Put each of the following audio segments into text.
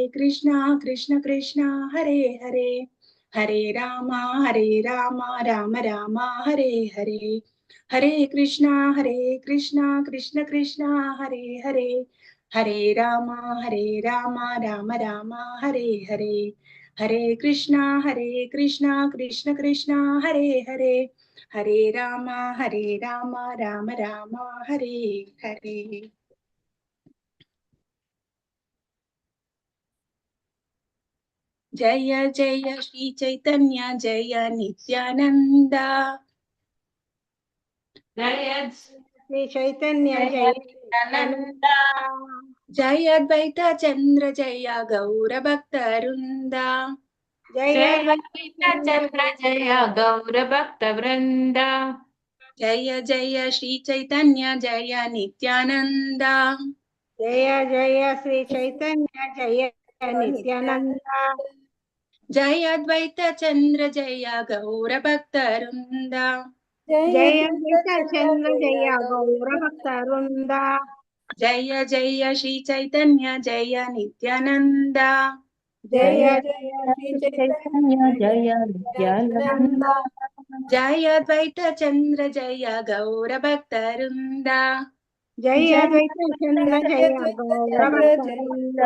कृष्ण कृष्ण कृष्ण हरे हरे हरे राम राम राम हरे हरे हरे कृष्ण कृष्ण कृष्ण हरे हरे हरे राम राम राम हरे हरे हरे कृष्ण कृष्ण कृष्ण हरे हरे हरे राम राम राम हरे हरे। जय जय श्री चैतन्य जय नित्यानंद जय श्री चैतन्य जय नित्यानंद जय अद्वैत चंद्र जय गौर भक्त वृंद जय अद्वैत चंद्र जय गौर भक्त वृंद जय जय श्री चैतन्य जय नित्यानंद जय जय श्री चैतन्य जय नित्यानंद जय अद्वैत चंद्र जय गौर भक्त वृंद जय अद्वैत चंद्र जय गौर भक्त वृंद जय जय श्री चैतन्य जय नित्यानंद जय जय श्री चैतन्य जय नित्यानंद जय अद्वैत चंद्र जय गौर भक्त वृंद जय अद्वैत चंद्र जय गौर भक्त वृंद।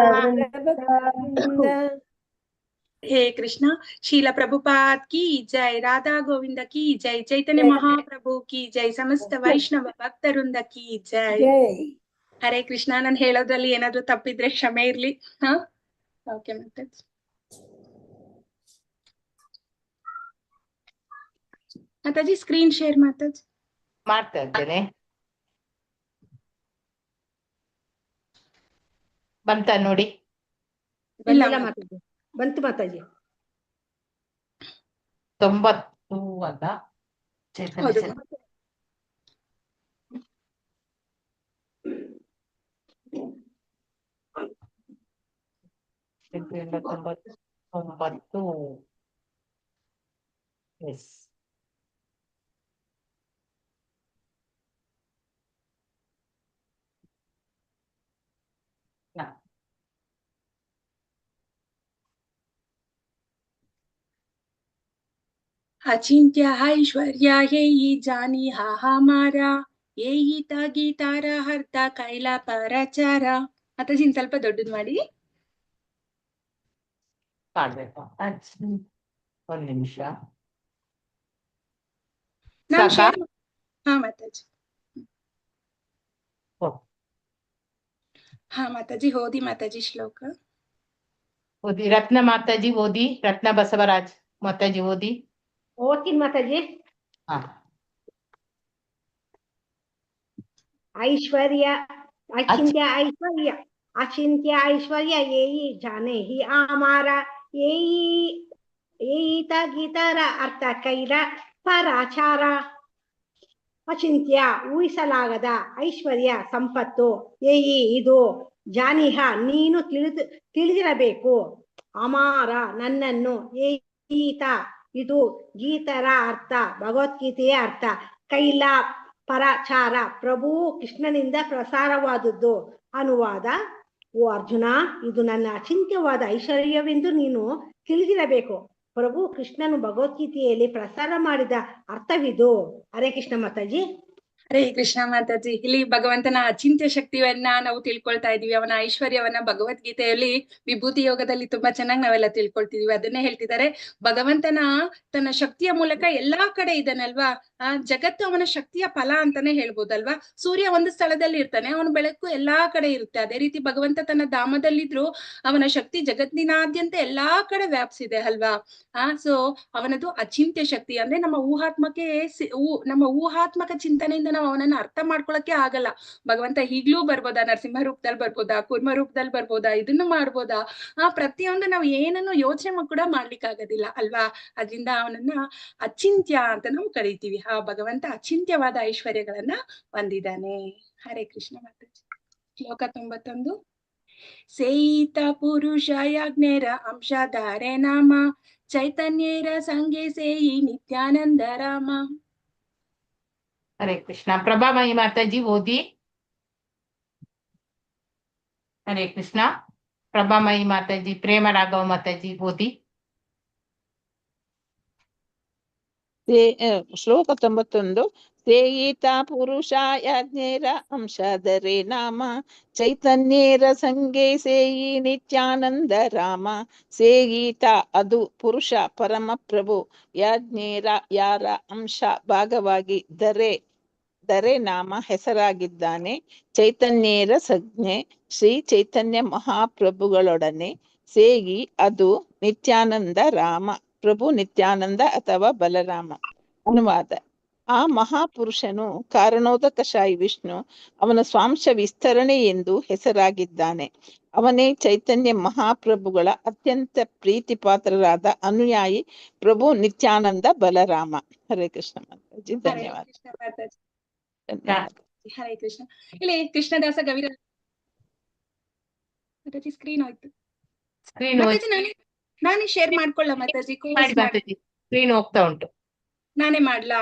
हे कृष्णा। शीला प्रभुपाद की जय, राधा गोविंद की जय, चैतन्य महाप्रभु की जय, समस्त वैष्णव भक्त वृंद की जय। ಹರೇ ಕೃಷ್ಣ. ನಾನು ಹೇಳೋದ್ರಲ್ಲಿ ಏನಾದ್ರು ತಪ್ಪಿದ್ರೆ ಕ್ಷಮೆ ಇರ್ಲಿ. ಹಾ, okay. Mataji screen share Mataji ಮಾಡ್ತಾ ಇದ್ದೇನೆ. ಬಂತ ನೋಡಿ? ಬಂದಿಲ್ಲ ಮಾತಾಜಿ. ಬಂತು ಮಾತಾಜಿ. 90 ಅಲ್ಲ ಚೈತನ್ಯ. ಎಸ್. अचिंत्य ऐश्वर्य यही जानी हा हमारा यही ಗೀತಾರ ಹರ್ತ ಕೈಲ ಪರಚಾರ. ಮಾತಾಜಿ ಸ್ವಲ್ಪ ದೊಡ್ಡದು ಮಾಡಿ ಮಾಡ್ಬೇಕು. ಒಂದ್ ನಿಮಿಷ. ಹಾ ಮಾತಾಜಿ. ಹಾ ಮಾತಾಜಿ ಓದಿ ಮಾತಾಜಿ ಶ್ಲೋಕ ಓದಿ. ರತ್ನ ಮಾತಾಜಿ ಓದಿ. ರತ್ನ ಬಸವರಾಜ್ ಮಾತಾಜಿ ಓದಿ. ಓದ್ತೀನಿ ಮಾತಾಜಿ. ऐश्वर्य अचिंत्य ऐश्वर्य अचिंत्य ऐश्वर्य यही जाने ही हमारा यही गीतार अर्थ कैಲ ಪರಾಚಾರ. ಅಚಿಂತ್ಯ ಊಹಿಸಲಾಗದ, ಐಶ್ವರ್ಯ ಸಂಪತ್ತು, ಯಯಿ ಇದು, ಜಾನಿಹ ನೀನು ತಿಳಿದಿರಬೇಕು, ಅಮಾರ ನನ್ನನ್ನು, ಯೀತ ಇದು, ಗೀತರ ಅರ್ಥ ಭಗವದ್ಗೀತೆಯ ಅರ್ಥ, ಕೈಲ ಪರಚಾರ ಪ್ರಭು ಕೃಷ್ಣನಿಂದ ಪ್ರಸಾರವಾದದ್ದು. ಅನುವಾದ: ಓ ಅರ್ಜುನ, ಇದು ನನ್ನ ಅಚಿಂತ್ಯವಾದ ಐಶ್ವರ್ಯವೆಂದು ನೀನು ತಿಳಿದಿರಬೇಕು. ಪ್ರಭು ಕೃಷ್ಣನು ಭಗವದ್ಗೀತೆಯಲ್ಲಿ ಪ್ರಸಾರ ಮಾಡಿದ ಅರ್ಥವಿದು. ಹರೇ ಕೃಷ್ಣ ಮಾತಾಜಿ. ಹರೇ ಕೃಷ್ಣ ಮಾತಾಜಿ. ಇಲ್ಲಿ ಭಗವಂತನ ಅಚಿಂತ್ಯ ಶಕ್ತಿಯನ್ನ ನಾವು ತಿಳ್ಕೊಳ್ತಾ ಇದೀವಿ. ಅವನ ಐಶ್ವರ್ಯವನ್ನ ಭಗವದ್ಗೀತೆಯಲ್ಲಿ ವಿಭೂತಿ ಯೋಗದಲ್ಲಿ ತುಂಬಾ ಚೆನ್ನಾಗಿ ನಾವೆಲ್ಲ ತಿಳ್ಕೊಳ್ತಿದೀವಿ. ಅದನ್ನೇ ಹೇಳ್ತಿದ್ದಾರೆ, ಭಗವಂತನ ತನ್ನ ಶಕ್ತಿಯ ಮೂಲಕ ಎಲ್ಲಾ ಕಡೆ ಇದ್ದಾನಲ್ವಾ. ಜಗತ್ತು ಅವನ ಶಕ್ತಿಯ ಫಲ ಅಂತಾನೆ ಹೇಳ್ಬೋದಲ್ವಾ. ಸೂರ್ಯ ಒಂದು ಸ್ಥಳದಲ್ಲಿ ಇರ್ತಾನೆ, ಅವನ ಬೆಳಕು ಎಲ್ಲಾ ಕಡೆ ಇರುತ್ತೆ. ಅದೇ ರೀತಿ ಭಗವಂತ ತನ್ನ ಧಾಮದಲ್ಲಿದ್ರು ಅವನ ಶಕ್ತಿ ಜಗತ್ತಿನಾದ್ಯಂತ ಎಲ್ಲಾ ಕಡೆ ವ್ಯಾಪಿಸಿದೆ ಅಲ್ವಾ. ಸೊ ಅವನದು ಅಚಿಂತ್ಯ ಶಕ್ತಿ. ಅಂದ್ರೆ ನಮ್ಮ ಊಹಾತ್ಮಕ ಚಿಂತನೆಯಿಂದ ನಾವು ಅವನನ್ನ ಅರ್ಥ ಮಾಡ್ಕೊಳಕ್ಕೆ ಆಗಲ್ಲ. ಭಗವಂತ ಈಗ್ಲೂ ಬರ್ಬೋದಾ, ನರಸಿಂಹ ರೂಪದಲ್ಲಿ ಬರ್ಬೋದಾ, ಕೂರ್ಮ ರೂಪದಲ್ಲಿ ಬರ್ಬೋದಾ, ಇದನ್ನು ಮಾಡ್ಬೋದಾ, ಪ್ರತಿಯೊಂದು ನಾವು ಏನನ್ನು ಯೋಚನೆ ಕೂಡ ಮಾಡ್ಲಿಕ್ಕೆ ಆಗೋದಿಲ್ಲ ಅಲ್ವಾ. ಅದರಿಂದ ಅವನನ್ನ ಅಚಿಂತ್ಯ ಅಂತ ನಾವು ಕರಿತೀವಿ. ಭಗವಂತ ಅಚಿಂತ್ಯವಾದ ಐಶ್ವರ್ಯಗಳನ್ನ ಹೊಂದಿದ್ದಾನೆ. ಹರೇ ಕೃಷ್ಣ ಮಾತಾಜಿ. ಶ್ಲೋಕ 91. ಸೇಯಿತ ಪುರುಷ ಯಜ್ಞೇರ ಅಂಶಧಾರೆ ನಾಮ ಚೈತನ್ಯರ ಸಂಗೆ ಸೇಯಿ ನಿತ್ಯಾನಂದ ರಾಮ. ಹರೇ ಕೃಷ್ಣ. ಪ್ರಭಾಮಯಿ ಮಾತಾಜಿ ಓದಿ. ಹರೇ ಕೃಷ್ಣ. ಪ್ರಭಾಮಯಿ ಮಾತಾಜಿ, ಪ್ರೇಮ ರಾಘವ ಮಾತಾಜಿ ಓದಿ. ಶ್ಲೋಕ 91. ಸೇಯಿತ ಪುರುಷಾಯಾಜ್ಞೇರ ಅಂಶಧರೆ ನಾಮ ಚೈತನ್ಯೇರ ಸಂಗೇ ಸೇಯಿ ನಿತ್ಯಾನಂದ ರಾಮ. ಸೇಯಿತ ಅದು ಪುರುಷ ಪರಮ ಪ್ರಭು, ಯಾಜ್ಞೇರ ಯಾರ ಅಂಶ ಭಾಗವಾಗಿ, ದರೆ ನಾಮ ಹೆಸರಾಗಿದ್ದಾನೆ, ಚೈತನ್ಯೇರ ಸಂಜ್ಞೆ ಶ್ರೀ ಚೈತನ್ಯ ಮಹಾಪ್ರಭುಗಳೊಡನೆ, ಸೇಯಿ ಅದು ನಿತ್ಯಾನಂದ ರಾಮ ಪ್ರಭು ನಿತ್ಯಾನಂದ ಅಥವಾ ಬಲರಾಮ. ಅನುವಾದ: ಆ ಮಹಾಪುರುಷನು ಕಾರಣೋದಕಶಾಹಿ ವಿಷ್ಣು, ಅವನ ಸ್ವಾಂಶ ವಿಸ್ತರಣೆ ಎಂದು ಹೆಸರಾಗಿದ್ದಾನೆ. ಅವನೇ ಚೈತನ್ಯ ಮಹಾಪ್ರಭುಗಳ ಅತ್ಯಂತ ಪ್ರೀತಿ ಪಾತ್ರರಾದ ಅನುಯಾಯಿ ಪ್ರಭು ನಿತ್ಯಾನಂದ ಬಲರಾಮ. ಹರೇ ಕೃಷ್ಣ ಮಾತಾಜಿ, ಹರೇ ಧನ್ಯವಾದ. ಕೃಷ್ಣ ಮಾತಾಜಿ. ಧನ್ಯವಾದ. ಹರೇ ಕೃಷ್ಣ. ಇಲ್ಲಿ ಕೃಷ್ಣದಾಸ ಕವಿರಾಜ ಮಾತಾಜಿ ಸ್ಕ್ರೀನ್ ಹೋಯ್ತು. ಸ್ಕ್ರೀನ್ ಮಾತಾಜಿ ನಾನೇ ಶೇರ್ ಮಾಡ್ಕೊಳ್ಳ ಮಾತಾಜಿ, ಮಾಡಿ ಮಾತಾಜಿ, ಸ್ಕ್ರೀನ್ ಹೋಗ್ತಾ ಉಂಟು. ನಾನೇ ಮಾಡ್ಲಾ?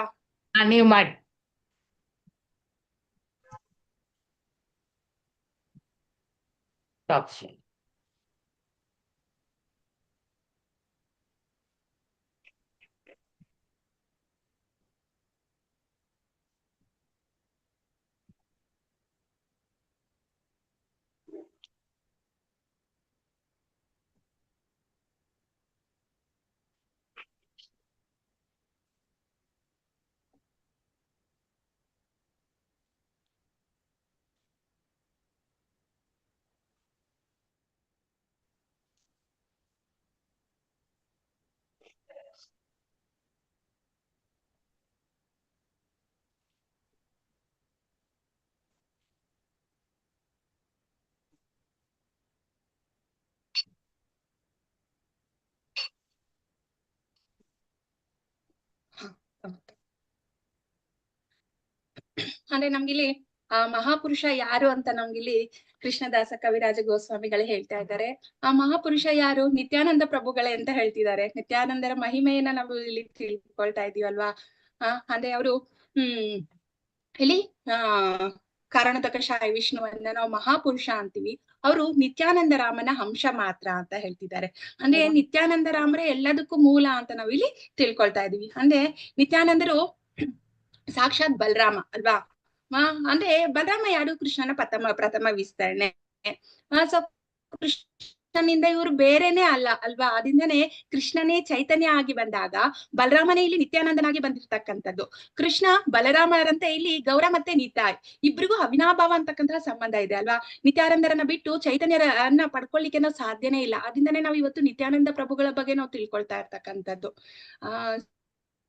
ನೀವು ಮಾಡಿ. Stop share. ಅಂದ್ರೆ ನಮ್ಗಿಲ್ಲಿ ಆ ಮಹಾಪುರುಷ ಯಾರು ಅಂತ ನಮ್ಗಿಲ್ಲಿ ಕೃಷ್ಣದಾಸ ಕವಿರಾಜ ಗೋಸ್ವಾಮಿಗಳು ಹೇಳ್ತಾ ಇದ್ದಾರೆ. ಆ ಮಹಾಪುರುಷ ಯಾರು? ನಿತ್ಯಾನಂದ ಪ್ರಭುಗಳೇ ಅಂತ ಹೇಳ್ತಿದ್ದಾರೆ. ನಿತ್ಯಾನಂದರ ಮಹಿಮೆಯನ್ನ ನಾವು ಇಲ್ಲಿ ತಿಳ್ಕೊಳ್ತಾ ಇದೀವಲ್ವಾ. ಅಂದ್ರೆ ಅವರು ಇಲ್ಲಿ ಕಾರಣೋದಕಶಾಹಿ ವಿಷ್ಣುವನ್ನ ನಾವು ಮಹಾಪುರುಷ ಅಂತೀವಿ. ಅವರು ನಿತ್ಯಾನಂದ ರಾಮನ ಅಂಶ ಮಾತ್ರ ಅಂತ ಹೇಳ್ತಿದ್ದಾರೆ. ಅಂದ್ರೆ ನಿತ್ಯಾನಂದ ರಾಮರೇ ಎಲ್ಲದಕ್ಕೂ ಮೂಲ ಅಂತ ನಾವು ಇಲ್ಲಿ ತಿಳ್ಕೊಳ್ತಾ ಇದೀವಿ. ಅಂದ್ರೆ ನಿತ್ಯಾನಂದರು ಸಾಕ್ಷಾತ್ ಬಲರಾಮ ಅಲ್ವಾ. ಅಂದ್ರೆ ಬಲರಾಮ ಯಾರು? ಕೃಷ್ಣನ ಪ್ರಥಮ ವಿಸ್ತರಣೆ. ಸೊ ಕೃಷ್ಣನಿಂದ ಇವರು ಬೇರೆನೆ ಅಲ್ಲ ಅಲ್ವಾ. ಅದರಿಂದನೇ ಕೃಷ್ಣನೇ ಚೈತನ್ಯ ಆಗಿ ಬಂದಾಗ ಬಲರಾಮನೇ ಇಲ್ಲಿ ನಿತ್ಯಾನಂದನಾಗಿ ಬಂದಿರ್ತಕ್ಕಂಥದ್ದು. ಕೃಷ್ಣ ಬಲರಾಮರಂತೆ ಇಲ್ಲಿ ಗೌರ ಮತ್ತೆ ನಿತಾಯ್ ಇಬ್ರಿಗೂ ಅವಿನಾಭಾವ ಅಂತಕ್ಕಂತಹ ಸಂಬಂಧ ಇದೆ ಅಲ್ವಾ. ನಿತ್ಯಾನಂದರನ್ನ ಬಿಟ್ಟು ಚೈತನ್ಯರನ್ನ ಪಡ್ಕೊಳ್ಳಿಕ್ಕೆ ನಾವು ಸಾಧ್ಯನೇ ಇಲ್ಲ. ಅದರಿಂದನೇ ನಾವು ಇವತ್ತು ನಿತ್ಯಾನಂದ ಪ್ರಭುಗಳ ಬಗ್ಗೆ ನಾವು ತಿಳ್ಕೊಳ್ತಾ ಇರ್ತಕ್ಕಂಥದ್ದು.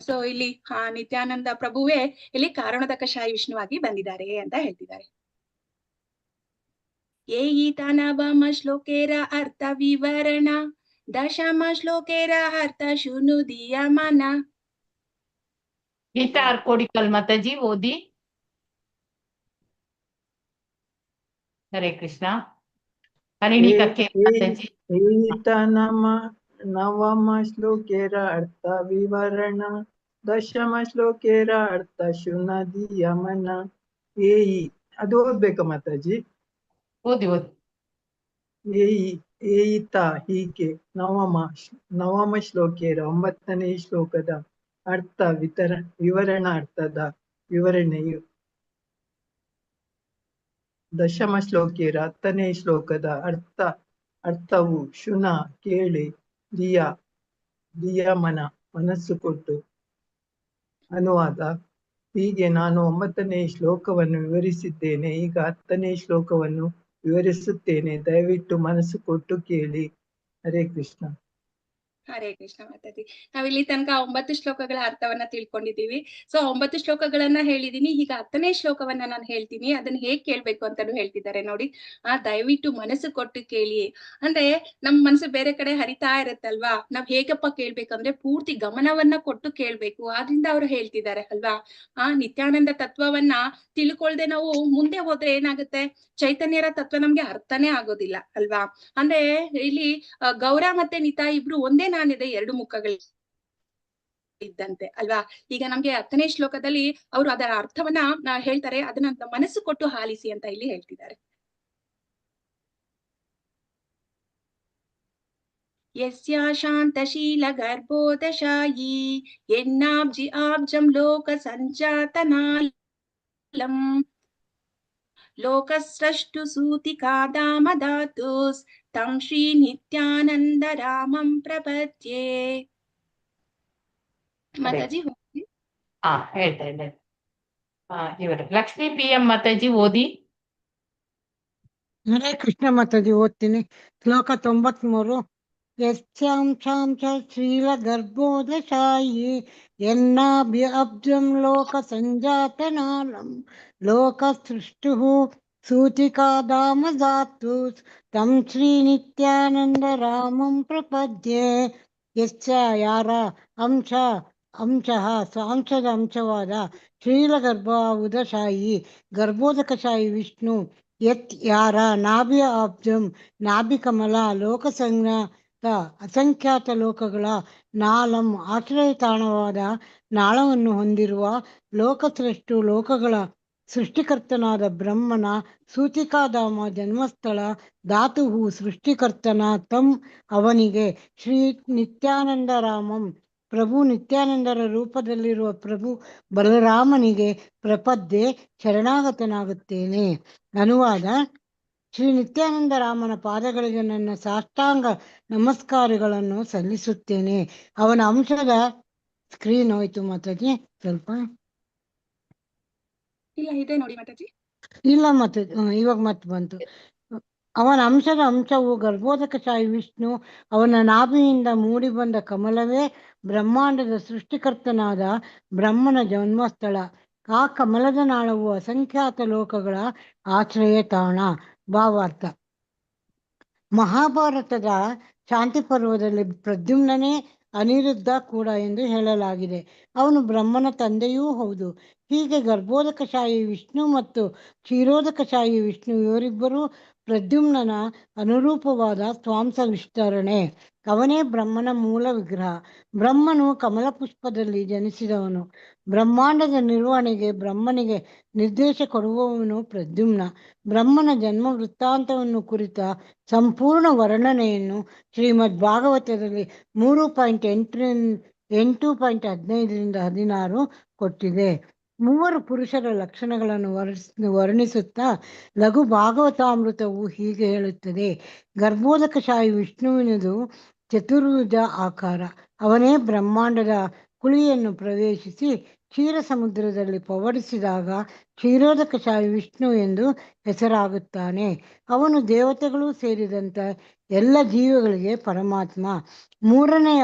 ಸೊ ಇಲ್ಲಿ ನಿತ್ಯಾನಂದ ಪ್ರಭುವೇ ಇಲ್ಲಿ ಕಾರಣೋದಕಶಾಹಿ ವಿಷ್ಣುವಾಗಿ ಬಂದಿದ್ದಾರೆ ಅಂತ ಹೇಳ್ತಿದ್ದಾರೆ. ಏಯಿತ ನವಮ ಶ್ಲೋಕೇರ ಅರ್ಥ ವಿವರಣ ದಶಮ ಶ್ಲೋಕೇರ ಅರ್ಥ ಶುನು ದಿಯಮನ. ಗೀತಾ ಆರ್ಕೋಡಿಕಲ್ ಮಾತಾಜಿ ಓದಿ. ಹರೇ ಕೃಷ್ಣ. ಹರಿಣಿಕಕ್ಕೆ ಮಾತಾಜಿ. ಏಯಿತ ನವಮ ಶ್ಲೋಕೇರ ಅರ್ಥ ವಿವರಣ ದಶಮ ಶ್ಲೋಕೇರ ಅರ್ಥ ಶುನದಿ ಯಮನ. ಏಯಿ ಅದು ಓದ್ಬೇಕಾ ಮಾತಾಜಿ? ಓದಿ. ಏಯಿತ ಹೀಗೆ ನವಮ ಶ್ಲೋಕೇರ 9ನೇ ಶ್ಲೋಕದ ಅರ್ಥ ವಿವರಣ ಅರ್ಥದ ವಿವರಣೆಯು ದಶಮ ಶ್ಲೋಕೇರ 10ನೇ ಶ್ಲೋಕದ ಅರ್ಥವು ಶುನ ಕೇಳಿ ದಿಯ ಮನಸ್ಸು ಕೊಟ್ಟು. ಅನುವಾದ: ಹೀಗೆ ನಾನು 9ನೇ ಶ್ಲೋಕವನ್ನು ವಿವರಿಸಿದ್ದೇನೆ, ಈಗ 10ನೇ ಶ್ಲೋಕವನ್ನು ವಿವರಿಸುತ್ತೇನೆ, ದಯವಿಟ್ಟು ಮನಸ್ಸು ಕೊಟ್ಟು ಕೇಳಿ. ಹರೇ ಕೃಷ್ಣ. ಹರೇ ಕೃಷ್ಣ ಮಾತಾಜಿ. ನಾವಿಲ್ಲಿ ತನಕ 9 ಶ್ಲೋಕಗಳ ಅರ್ಥವನ್ನ ತಿಳ್ಕೊಂಡಿದೀವಿ. ಸೊ 9 ಶ್ಲೋಕಗಳನ್ನ ಹೇಳಿದೀನಿ. ಈಗ 10ನೇ ಶ್ಲೋಕವನ್ನ ನಾನು ಹೇಳ್ತೀನಿ. ಅದನ್ನ ಹೇಗ್ ಕೇಳ್ಬೇಕು ಅಂತಾನು ಹೇಳ್ತಿದ್ದಾರೆ ನೋಡಿ. ದಯವಿಟ್ಟು ಮನಸ್ಸು ಕೊಟ್ಟು ಕೇಳಿ. ಅಂದ್ರೆ ನಮ್ ಮನಸ್ಸು ಬೇರೆ ಕಡೆ ಹರಿತಾ ಇರತ್ತಲ್ವಾ. ನಾವ್ ಹೇಗಪ್ಪ ಕೇಳ್ಬೇಕಂದ್ರೆ ಪೂರ್ತಿ ಗಮನವನ್ನ ಕೊಟ್ಟು ಕೇಳ್ಬೇಕು. ಆದ್ರಿಂದ ಅವ್ರು ಹೇಳ್ತಿದ್ದಾರೆ ಅಲ್ವಾ. ನಿತ್ಯಾನಂದ ತತ್ವವನ್ನ ತಿಳ್ಕೊಳ್ದೆ ನಾವು ಮುಂದೆ ಹೋದ್ರೆ ಏನಾಗುತ್ತೆ? ಚೈತನ್ಯರ ತತ್ವ ನಮ್ಗೆ ಅರ್ಥನೇ ಆಗೋದಿಲ್ಲ ಅಲ್ವಾ. ಅಂದ್ರೆ ಇಲ್ಲಿ ಗೌರ ಮತ್ತೆ ನಿತಾ ಇಬ್ರು ಒಂದೇ ನಾಣ್ಯದ 2 ಮುಖಗಳು ಇದ್ದಂತೆ ಅಲ್ವಾ. ಈಗ ನಮ್ಗೆ 10ನೇ ಶ್ಲೋಕದಲ್ಲಿ ಅವರು ಅದರ ಅರ್ಥವನ್ನ ಹೇಳ್ತಾರೆ. ಅದನ್ನ ಮನಸ್ಸು ಕೊಟ್ಟು ಆಲಿಸಿ ಅಂತ ಇಲ್ಲಿ ಹೇಳ್ತಿದ್ದಾರೆ. ಯಸ್ಯಾ ಶಾಂತಶೀಲ ಗರ್ಭೋದಶಾಯಿ ಎನ್ನಾಬ್ಜಿ ಆಬ್ಜಂ ಲೋಕ ಸಂಜಾತನಾಲಂ ಲೋಕಸ್ರಷ್ಟು ಸೂತಿಕಾದಾಮಧಾತುಸ್ ತಂ ಶ್ರೀ ನಿತ್ಯಾನಂದ ರಾಮಂ ಪ್ರಪದ್ಯೆ. ಮಾತಾಜಿ ಹೋಗಿ. ಹೇಳ್ತಾ ಇದ್ದೇನೆ. ಇವರು ಲಕ್ಷ್ಮೀ PM ಮಾತಾಜಿ ಓದಿ. ಹರೇ ಕೃಷ್ಣ ಮಾತಾಜಿ ಓದ್ತೀನಿ. ಶ್ಲೋಕ 93. ಯಸ್ಯಾಂಶ ಶ್ರೀಲ ಗರ್ಭೋದಶಾಯಿ ಎನ್ನಾಭ್ಯ ಅಬ್ಜಂ ಲೋಕ ಸಂಜಾತನಾಲಂ ಲೋಕ ಸೃಷ್ಟು ಸೂತಿಕಾದಾಮಧಾತು ತಂ ಶ್ರೀ ನಿತ್ಯಾನಂದ ರಾಮಂ ಪ್ರಪದ್ಯೆ. ಯಸ್ಯ ಯಾರ ಅಂಶಃ ಅಂಶದ ಅಂಶವಾದ ಶ್ರೀಲಗರ್ಭ ಉದಶಾಯಿ ಗರ್ಭೋದಕಶಾಯಿ ವಿಷ್ಣು ಯತ್ ಯಾರ ನಾಭಿಯ ಅಬ್ಜಂ ನಾಭಿ ಕಮಲ ಲೋಕಸಂಜ್ಞಾತ ಅಸಂಖ್ಯಾತ ಲೋಕಗಳ ನಾಲಂ ಆಶ್ರಯ ತಾಣವಾದ ನಾಳವನ್ನು ಹೊಂದಿರುವ ಲೋಕಸೃಷ್ಟು ಲೋಕಗಳ ಸೃಷ್ಟಿಕರ್ತನಾದ ಬ್ರಹ್ಮನ ಸೂತಿಕಾಧಾಮ ಜನ್ಮಸ್ಥಳ ಧಾತುವು ಸೃಷ್ಟಿಕರ್ತನ ತಂ ಅವನಿಗೆ ಶ್ರೀ ನಿತ್ಯಾನಂದ ರಾಮಂ ಪ್ರಭು ನಿತ್ಯಾನಂದರ ರೂಪದಲ್ಲಿರುವ ಪ್ರಭು ಬಲರಾಮನಿಗೆ ಪ್ರಪದ್ಯೆ ಶರಣಾಗತನಾಗುತ್ತೇನೆ. ಅನುವಾದ: ಶ್ರೀ ನಿತ್ಯಾನಂದ ರಾಮನ ಪಾದಗಳಿಗೆ ನನ್ನ ಸಾಷ್ಟಾಂಗ ನಮಸ್ಕಾರಗಳನ್ನು ಸಲ್ಲಿಸುತ್ತೇನೆ. ಅವನ ಅಂಶದ ಸ್ಕ್ರೀನ್ ಹೋಯ್ತು ಮಾತಾಜಿ, ಸ್ವಲ್ಪ ಇಲ್ಲ ಇದೆ ನೋಡಿ ಮಾತಾಜಿ. ಇಲ್ಲ ಮಾತಾಜಿ, ಇವಾಗ ಮತ್ತೆ ಬಂತು. ಅವನ ಅಂಶದ ಅಂಶವು ಗರ್ಭೋದಕಶಾಹಿ ವಿಷ್ಣು. ಅವನ ನಾಭಿಯಿಂದ ಮೂಡಿ ಬಂದ ಕಮಲವೇ ಬ್ರಹ್ಮಾಂಡದ ಸೃಷ್ಟಿಕರ್ತನಾದ ಬ್ರಹ್ಮನ ಜನ್ಮಸ್ಥಳ. ಆ ಕಮಲದ ನಾಳವು ಅಸಂಖ್ಯಾತ ಲೋಕಗಳ ಆಶ್ರಯ ತಾಣ. ಭಾವಾರ್ಥ: ಮಹಾಭಾರತದ ಶಾಂತಿ ಪರ್ವದಲ್ಲಿ ಪ್ರದ್ಯುಮ್ನನೇ ಅನಿರುದ್ಧ ಕೂಡ ಎಂದು ಹೇಳಲಾಗಿದೆ. ಅವನು ಬ್ರಹ್ಮನ ತಂದೆಯೂ ಹೌದು. ಹೀಗೆ ಗರ್ಭೋದಕಶಾಹಿ ವಿಷ್ಣು ಮತ್ತು ಕ್ಷೀರೋದಕಶಾಹಿ ವಿಷ್ಣು ಇವರಿಬ್ಬರೂ ಪ್ರದ್ಯುಮ್ನನ ಅನುರೂಪವಾದ ಸ್ವಾಂಶ ವಿಸ್ತರಣೆ. ಅವನೇ ಬ್ರಹ್ಮನ ಮೂಲ ವಿಗ್ರಹ. ಬ್ರಹ್ಮನು ಕಮಲ ಪುಷ್ಪದಲ್ಲಿ ಜನಿಸಿದವನು. ಬ್ರಹ್ಮಾಂಡದ ನಿರ್ವಹಣೆಗೆ ಬ್ರಹ್ಮನಿಗೆ ನಿರ್ದೇಶ ಕೊಡುವವನು ಪ್ರದ್ಯುಮ್ನ. ಬ್ರಹ್ಮನ ಜನ್ಮ ವೃತ್ತಾಂತವನ್ನು ಕುರಿತ ಸಂಪೂರ್ಣ ವರ್ಣನೆಯನ್ನು ಶ್ರೀಮದ್ ಭಾಗವತದಲ್ಲಿ 3.8.15-16 ಕೊಟ್ಟಿದೆ. ಮೂವರು ಪುರುಷರ ಲಕ್ಷಣಗಳನ್ನು ವರ್ಣಿಸುತ್ತಾ ಲಘು ಭಾಗವತಾಮೃತವು ಹೀಗೆ ಹೇಳುತ್ತದೆ. ಗರ್ಭೋದಕಶಾಹಿ ವಿಷ್ಣುವಿನದು ಚತುರ್ಭುಜ ಆಕಾರ. ಅವನೇ ಬ್ರಹ್ಮಾಂಡದ ಕುಳಿಯನ್ನು ಪ್ರವೇಶಿಸಿ ಕ್ಷೀರ ಸಮುದ್ರದಲ್ಲಿ ಪವಡಿಸಿದಾಗ ಕ್ಷೀರೋದಕಶಾಹಿ ವಿಷ್ಣು ಎಂದು ಹೆಸರಾಗುತ್ತಾನೆ. ಅವನು ದೇವತೆಗಳು ಸೇರಿದಂತ ಎಲ್ಲ ಜೀವಿಗಳಿಗೆ ಪರಮಾತ್ಮ. ಮೂರನೆಯ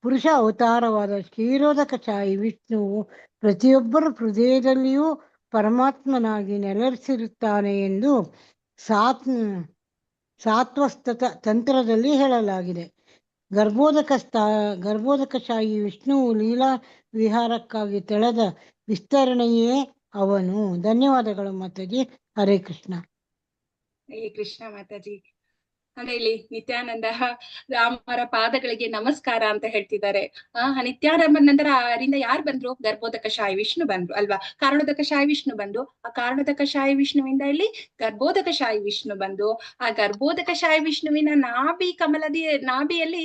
ಪುರುಷ ಅವತಾರವಾದ ಕ್ಷೀರೋದಕಶಾಹಿ ವಿಷ್ಣುವು ಪ್ರತಿಯೊಬ್ಬರ ಹೃದಯದಲ್ಲಿಯೂ ಪರಮಾತ್ಮನಾಗಿ ನೆಲೆಸಿರುತ್ತಾನೆ ಎಂದು ಸಾತ್ವಸ್ತ ತಂತ್ರದಲ್ಲಿ ಹೇಳಲಾಗಿದೆ. ಗರ್ಭೋದಕಶಾಹಿ ವಿಷ್ಣುವು ಲೀಲಾ ವಿಹಾರಕ್ಕಾಗಿ ತೆಳೆದ ವಿಸ್ತರಣೆಯೇ ಅವನು. ಧನ್ಯವಾದಗಳು ಮಾತಾಜಿ. ಹರೇ ಕೃಷ್ಣ. ಹರೇ ಕೃಷ್ಣ ಮಾತಾಜಿ. ಅಂದ್ರೆ ಇಲ್ಲಿ ನಿತ್ಯಾನಂದ ರಾಮರ ಪಾದಗಳಿಗೆ ನಮಸ್ಕಾರ ಅಂತ ಹೇಳ್ತಿದ್ದಾರೆ. ನಿತ್ಯಾನಂದ ನಂತರ ಅವರಿಂದ ಯಾರು ಬಂದ್ರು? ಗರ್ಭೋದಕಶಾಹಿ ವಿಷ್ಣು ಬಂದ್ರು ಅಲ್ವಾ? ಕಾರಣೋದಕಶಾಹಿ ವಿಷ್ಣು ಬಂದು ಆ ಕಾರಣೋದಕಶಾಹಿ ವಿಷ್ಣುವಿಂದ ಇಲ್ಲಿ ಗರ್ಭೋದಕಶಾಹಿ ವಿಷ್ಣು ಬಂದು ಆ ಗರ್ಭೋದಕಶಾಹಿ ವಿಷ್ಣುವಿನ ನಾಭಿಯಲ್ಲಿ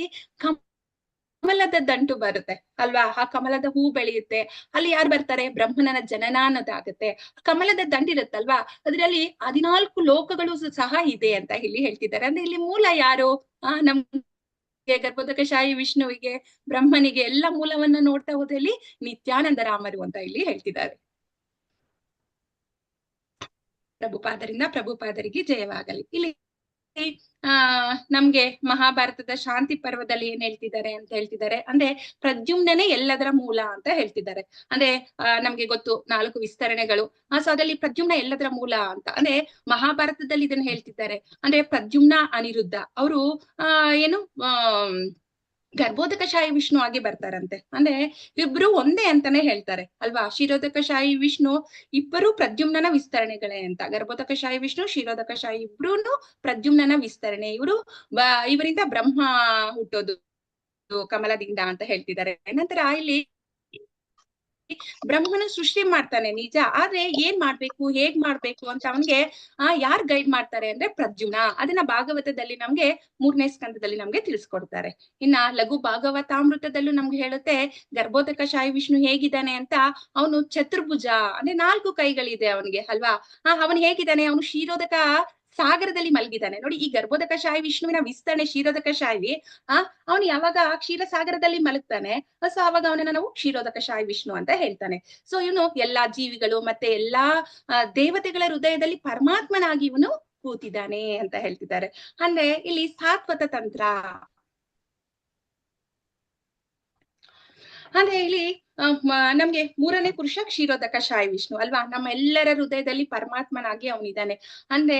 ಕಮಲದ ದಂಟು ಬರುತ್ತೆ ಅಲ್ವಾ? ಆ ಕಮಲದ ಹೂ ಬೆಳೆಯುತ್ತೆ. ಅಲ್ಲಿ ಯಾರು ಬರ್ತಾರೆ? ಬ್ರಹ್ಮನ ಜನನ ಅನ್ನೋದಾಗುತ್ತೆ. ಕಮಲದ ದಂಡಿರುತ್ತಲ್ವಾ, ಅದರಲ್ಲಿ 14 ಲೋಕಗಳು ಸಹ ಇದೆ ಅಂತ ಇಲ್ಲಿ ಹೇಳ್ತಿದ್ದಾರೆ. ಅಂದ್ರೆ ಇಲ್ಲಿ ಮೂಲ ಯಾರು? ನಮ್ಗೆ ಗರ್ಭೋದಕಶಾಹಿ ವಿಷ್ಣುವಿಗೆ, ಬ್ರಹ್ಮನಿಗೆ ಎಲ್ಲ ಮೂಲವನ್ನ ನೋಡ್ತಾ ಹೋದಲ್ಲಿ ನಿತ್ಯಾನಂದ ರಾಮರು ಅಂತ ಇಲ್ಲಿ ಹೇಳ್ತಿದ್ದಾರೆ. ಪ್ರಭುಪಾದರಿಗೆ ಜಯವಾಗಲಿ. ಇಲ್ಲಿ ನಮ್ಗೆ ಮಹಾಭಾರತದ ಶಾಂತಿ ಪರ್ವದಲ್ಲಿ ಏನ್ ಹೇಳ್ತಿದ್ದಾರೆ ಅಂತ ಹೇಳ್ತಿದ್ದಾರೆ ಅಂದ್ರೆ ಪ್ರದ್ಯುಮ್ನನೇ ಎಲ್ಲದರ ಮೂಲ ಅಂತ ಹೇಳ್ತಿದ್ದಾರೆ. ಅಂದ್ರೆ ನಮ್ಗೆ ಗೊತ್ತು 4 ವಿಸ್ತರಣೆಗಳು. ಸೊ ಅದ್ರಲ್ಲಿ ಪ್ರದ್ಯುಮ್ನ ಎಲ್ಲದರ ಮೂಲ ಅಂತ ಅಂದ್ರೆ ಮಹಾಭಾರತದಲ್ಲಿ ಇದನ್ನ ಹೇಳ್ತಿದ್ದಾರೆ. ಅಂದ್ರೆ ಪ್ರದ್ಯುಮ್ನ ಅನಿರುದ್ಧ ಅವರು ಗರ್ಭೋದಕಶಾಹಿ ವಿಷ್ಣು ಆಗಿ ಬರ್ತಾರಂತೆ. ಅಂದ್ರೆ ಇಬ್ರು ಒಂದೇ ಅಂತಾನೆ ಹೇಳ್ತಾರೆ ಅಲ್ವಾ? ಕ್ಷೀರೋದಕಶಾಹಿ ವಿಷ್ಣು ಇಬ್ಬರು ಪ್ರದ್ಯುಮ್ನನ ವಿಸ್ತರಣೆಗಳೇ ಅಂತ. ಗರ್ಭೋದಕಶಾಹಿ ವಿಷ್ಣು, ಕ್ಷೀರೋದಕಶಾಹಿ ಇಬ್ರು ಪ್ರದ್ಯುಮ್ನನ ವಿಸ್ತರಣೆ. ಇವರಿಂದ ಬ್ರಹ್ಮ ಹುಟ್ಟೋದು ಕಮಲದಿಂದ ಅಂತ ಹೇಳ್ತಿದ್ದಾರೆ. ನಂತರ ಇಲ್ಲಿ ಬ್ರಹ್ಮನು ಸೃಷ್ಟಿ ಮಾಡ್ತಾನೆ ನಿಜ, ಆದ್ರೆ ಏನ್ ಮಾಡ್ಬೇಕು ಹೇಗ್ ಮಾಡ್ಬೇಕು ಅಂತ ಅವನ್ಗೆ ಯಾರ್ ಗೈಡ್ ಮಾಡ್ತಾರೆ ಅಂದ್ರೆ ಪ್ರದ್ಯುಮ್ನ. ಅದನ್ನ ಭಾಗವತದಲ್ಲಿ ನಮ್ಗೆ 3ನೇ ಸ್ಕಂದದಲ್ಲಿ ನಮ್ಗೆ ತಿಳಿಸ್ಕೊಡ್ತಾರೆ. ಇನ್ನ ಲಘು ಭಾಗವತಾಮೃತದಲ್ಲೂ ನಮ್ಗೆ ಹೇಳುತ್ತೆ ಗರ್ಭೋದಕ ಶಾಯಿ ವಿಷ್ಣು ಹೇಗಿದ್ದಾನೆ ಅಂತ. ಅವನು ಚತುರ್ಭುಜ ಅಂದ್ರೆ 4 ಕೈಗಳಿದೆ ಅವನಿಗೆ ಅಲ್ವಾ. ಅವನು ಹೇಗಿದ್ದಾನೆ, ಅವನು ಕ್ಷೀರೋದಕ ಸಾಗರದಲ್ಲಿ ಮಲಗಿದ್ದಾನೆ ನೋಡಿ. ಈ ಗರ್ಭೋದಕ ಶಾಯಿ ವಿಷ್ಣುವಿನ ವಿಸ್ತರಣೆ ಕ್ಷೀರೋದಕ ಶಾಯಿ ಅವನು ಯಾವಾಗ ಕ್ಷೀರ ಸಾಗರದಲ್ಲಿ ಮಲಗ್ತಾನೆ, ಸೊ ಅವಾಗ ಅವನನ್ನ ನಾವು ಕ್ಷೀರೋದಕ ಶಾಯಿ ವಿಷ್ಣು ಅಂತ ಹೇಳ್ತಾನೆ. ಸೊ ಇವನು ಎಲ್ಲಾ ಜೀವಿಗಳು ಮತ್ತೆ ಎಲ್ಲಾ ದೇವತೆಗಳ ಹೃದಯದಲ್ಲಿ ಪರಮಾತ್ಮನಾಗಿ ಇವನು ಕೂತಿದ್ದಾನೆ ಅಂತ ಹೇಳ್ತಿದ್ದಾರೆ. ಅಂದ್ರೆ ಇಲ್ಲಿ ಸಾತ್ವತ ತಂತ್ರ ಅಂದ್ರೆ ಇಲ್ಲಿ ನಮ್ಗೆ 3ನೇ ಪುರುಷ ಕ್ಷೀರೋದಕ ಶಾಯಿ ವಿಷ್ಣು ಅಲ್ವಾ. ನಮ್ಮ ಎಲ್ಲರ ಹೃದಯದಲ್ಲಿ ಪರಮಾತ್ಮನಾಗಿ ಅವನಿದ್ದಾನೆ. ಅಂದ್ರೆ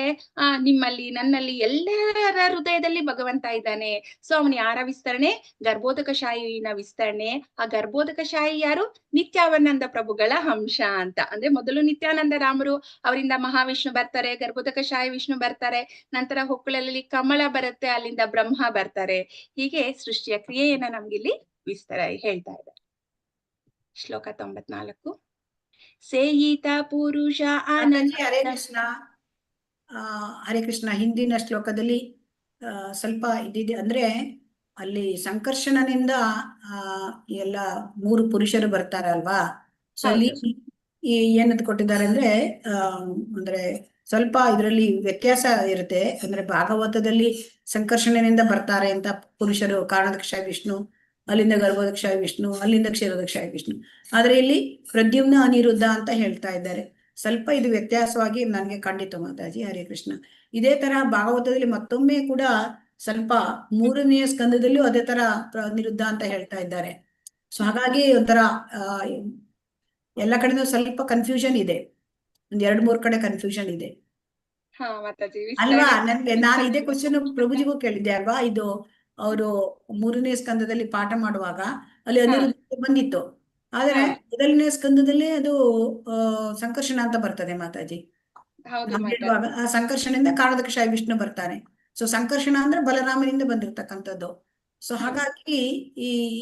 ನಿಮ್ಮಲ್ಲಿ ನನ್ನಲ್ಲಿ ಎಲ್ಲರ ಹೃದಯದಲ್ಲಿ ಭಗವಂತ ಇದ್ದಾನೆ. ಸೊ ಅವನು ಯಾರ ವಿಸ್ತರಣೆ, ಗರ್ಭೋದಕ ಶಾಯಿನ ವಿಸ್ತರಣೆ. ಆ ಗರ್ಭೋದಕ ಶಾಯಿ ಯಾರು, ನಿತ್ಯಾನಂದ ಪ್ರಭುಗಳ ಅಂಶ ಅಂತ. ಅಂದ್ರೆ ಮೊದಲು ನಿತ್ಯಾನಂದ ರಾಮರು, ಅವರಿಂದ ಮಹಾವಿಷ್ಣು ಬರ್ತಾರೆ, ಗರ್ಭೋದಕ ಶಾಯಿ ವಿಷ್ಣು ಬರ್ತಾರೆ, ನಂತರ ಹೊಕ್ಕಳಲ್ಲಿ ಕಮಲ ಬರುತ್ತೆ, ಅಲ್ಲಿಂದ ಬ್ರಹ್ಮ ಬರ್ತಾರೆ. ಹೀಗೆ ಸೃಷ್ಟಿಯ ಕ್ರಿಯೆಯನ್ನ ನಮ್ಗಿಲ್ಲಿ ಹೇಳ್ತಾ ಇದ್ದಾರೆ. ಶ್ಲೋಕ 94. ಸೇಯಿತ ಪುರುಷ ಮಾತಾಜಿ ಹರೇ ಕೃಷ್ಣ. ಹರೇ ಕೃಷ್ಣ. ಹಿಂದಿನ ಶ್ಲೋಕದಲ್ಲಿ ಸ್ವಲ್ಪ ಇದಿದೆ, ಅಂದ್ರೆ ಅಲ್ಲಿ ಸಂಕರ್ಷಣನಿಂದ ಎಲ್ಲ 3 ಪುರುಷರು ಬರ್ತಾರೆ ಅಲ್ವಾ. ಸೊ ಅಲ್ಲಿ ಏನಂತ ಕೊಟ್ಟಿದ್ದಾರೆ ಅಂದ್ರೆ ಅಂದ್ರೆ ಸ್ವಲ್ಪ ಇದರಲ್ಲಿ ವ್ಯತ್ಯಾಸ ಇರುತ್ತೆ. ಅಂದ್ರೆ ಭಾಗವತದಲ್ಲಿ ಸಂಕರ್ಷಣನಿಂದ ಬರ್ತಾರೆ ಅಂತ ಪುರುಷರು, ಕಾರಣದಕ್ಷ ವಿಷ್ಣು, ಅಲ್ಲಿಂದ ಗರ್ಭೋದಕ್ಷ ವಿಷ್ಣು, ಅಲ್ಲಿಂದ ಕ್ಷೀರೋದಕ್ಷ ವಿಷ್ಣು. ಆದ್ರೆ ಇಲ್ಲಿ ಪ್ರದ್ಯುಮ್ನ ಅನಿರುದ್ಧ ಅಂತ ಹೇಳ್ತಾ ಇದ್ದಾರೆ. ಸ್ವಲ್ಪ ಇದು ವ್ಯತ್ಯಾಸವಾಗಿ ನನಗೆ ಕಂಡಿತು ಮಾತಾಜಿ. ಹರೇ ಕೃಷ್ಣ. ಇದೇ ತರ ಭಾಗವತದಲ್ಲಿ ಮತ್ತೊಮ್ಮೆ ಕೂಡ ಸ್ವಲ್ಪ 3ನೇ ಸ್ಕಂದದಲ್ಲೂ ಅದೇ ತರ ಅನಿರುದ್ಧ ಅಂತ ಹೇಳ್ತಾ ಇದ್ದಾರೆ. ಸೊ ಹಾಗಾಗಿ ಒಂಥರ ಎಲ್ಲ ಕಡೆನೂ ಸ್ವಲ್ಪ ಕನ್ಫ್ಯೂಷನ್ ಇದೆ, ಒಂದ್ 2-3 ಕಡೆ ಕನ್ಫ್ಯೂಷನ್ ಇದೆ ಅಲ್ವಾ. ನಾನು ಇದೇ ಕ್ವಶನ್ ಪ್ರಭುಜಿಗೂ ಕೇಳಿದ್ದೆ ಅಲ್ವಾ. ಇದು ಅವರು 3ನೇ ಸ್ಕಂದದಲ್ಲಿ ಪಾಠ ಮಾಡುವಾಗ ಅಲ್ಲಿ ಅನಿರುದ್ಧ ಬಂದಿತ್ತು, ಆದ್ರೆ ಮೊದಲನೇ ಸ್ಕಂದದಲ್ಲಿ ಅದು ಸಂಕರ್ಷಣ ಅಂತ ಬರ್ತದೆ ಮಾತಾಜಿ. ಹೇಳುವಾಗ ಆ ಸಂಕರ್ಷಣದಿಂದ ಕಾರಣದಕ್ಷ ವಿಷ್ಣು ಬರ್ತಾನೆ. ಸೊ ಸಂಕರ್ಷಣ ಅಂದ್ರೆ ಬಲರಾಮನಿಂದ ಬಂದಿರ್ತಕ್ಕಂಥದ್ದು. ಸೊ ಹಾಗಾಗಿ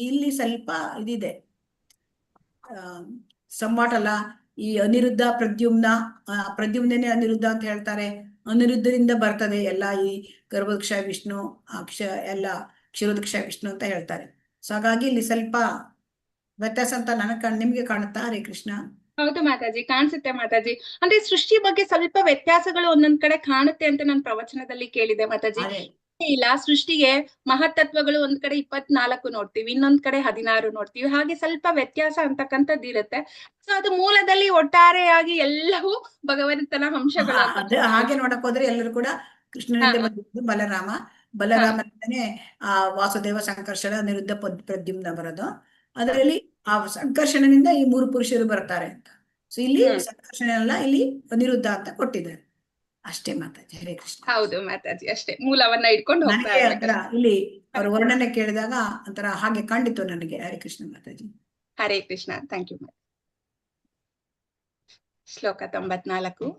ಇಲ್ಲಿ ಸ್ವಲ್ಪ ಇದಿದೆ, ಸಂವಾಟಲ್ಲ. ಈ ಅನಿರುದ್ಧ ಪ್ರದ್ಯುಮ್ನೇ ಅನಿರುದ್ಧ ಅಂತ ಹೇಳ್ತಾರೆ. ಅನಿರುದ್ಧರಿಂದ ಬರ್ತದೆ ಎಲ್ಲ ಈ ಗರ್ಭೋದಕ್ಷ ವಿಷ್ಣು, ಎಲ್ಲ ಕ್ಷೀರೋದಕ್ಷ ವಿಷ್ಣು ಅಂತ ಹೇಳ್ತಾರೆ. ಸೊ ಹಾಗಾಗಿ ಇಲ್ಲಿ ಸ್ವಲ್ಪ ವ್ಯತ್ಯಾಸ ಅಂತ ನಿಮ್ಗೆ ಕಾಣುತ್ತಾ ಹರೇ ಕೃಷ್ಣ? ಹೌದು ಮಾತಾಜಿ, ಕಾಣಿಸುತ್ತೆ ಮಾತಾಜಿ. ಅಂದ್ರೆ ಸೃಷ್ಟಿ ಬಗ್ಗೆ ಸ್ವಲ್ಪ ವ್ಯತ್ಯಾಸಗಳು ಒಂದೊಂದ್ ಕಡೆ ಕಾಣುತ್ತೆ ಅಂತ ನಾನು ಪ್ರವಚನದಲ್ಲಿ ಕೇಳಿದೆ ಮಾತಾಜಿ. ಇಲ್ಲ ಸೃಷ್ಟಿಗೆ ಮಹತ್ತತ್ವಗಳು ಒಂದ್ ಕಡೆ 24 ನೋಡ್ತೀವಿ, ಇನ್ನೊಂದ್ ಕಡೆ 16 ನೋಡ್ತೀವಿ. ಹಾಗೆ ಸ್ವಲ್ಪ ವ್ಯತ್ಯಾಸ ಅಂತಕ್ಕಂಥದ್ದು ಇರುತ್ತೆ. ಸೊ ಅದು ಮೂಲದಲ್ಲಿ ಒಟ್ಟಾರೆಯಾಗಿ ಎಲ್ಲವೂ ಭಗವಂತನ ಅಂಶಗಳು. ಹಾಗೆ ನೋಡಕ್ ಹೋದ್ರೆ ಎಲ್ಲರೂ ಕೂಡ ಕೃಷ್ಣನಿಂದ ಬಂದಿದ್ದು ಬಲರಾಮನಿಂದನೇ ವಾಸುದೇವ ಸಂಕರ್ಷಣ ಅನಿರುದ್ಧ ಪ್ರದ್ಯುಮ್ನ ಬರೋದು. ಅದರಲ್ಲಿ ಆ ಸಂಕರ್ಷಣನಿಂದ ಈ 3 ಪುರುಷರು ಬರ್ತಾರೆ ಅಂತ. ಸೊ ಇಲ್ಲಿ ಸಂಕರ್ಷಣ ಅಲ್ಲ, ಇಲ್ಲಿ ಅನಿರುದ್ಧ ಅಂತ ಕೊಟ್ಟಿದ್ದಾರೆ ಅಷ್ಟೇ ಮಾತಾಜಿ. ಹರೇ ಕೃಷ್ಣ. ಹೌದು ಮಾತಾಜಿ, ಅಷ್ಟೇ ಮೂಲವನ್ನ ಇಟ್ಕೊಂಡು ಇಲ್ಲಿ ಅವ್ರ ವರ್ಣನೆ ಕೇಳಿದಾಗ ಒಂಥರ ಹಾಗೆ ಕಂಡಿತು ನನಗೆ. ಹರೇ ಕೃಷ್ಣ ಮಾತಾಜಿ. ಹರೇ ಕೃಷ್ಣ. Thank you. ಶ್ಲೋಕ 94.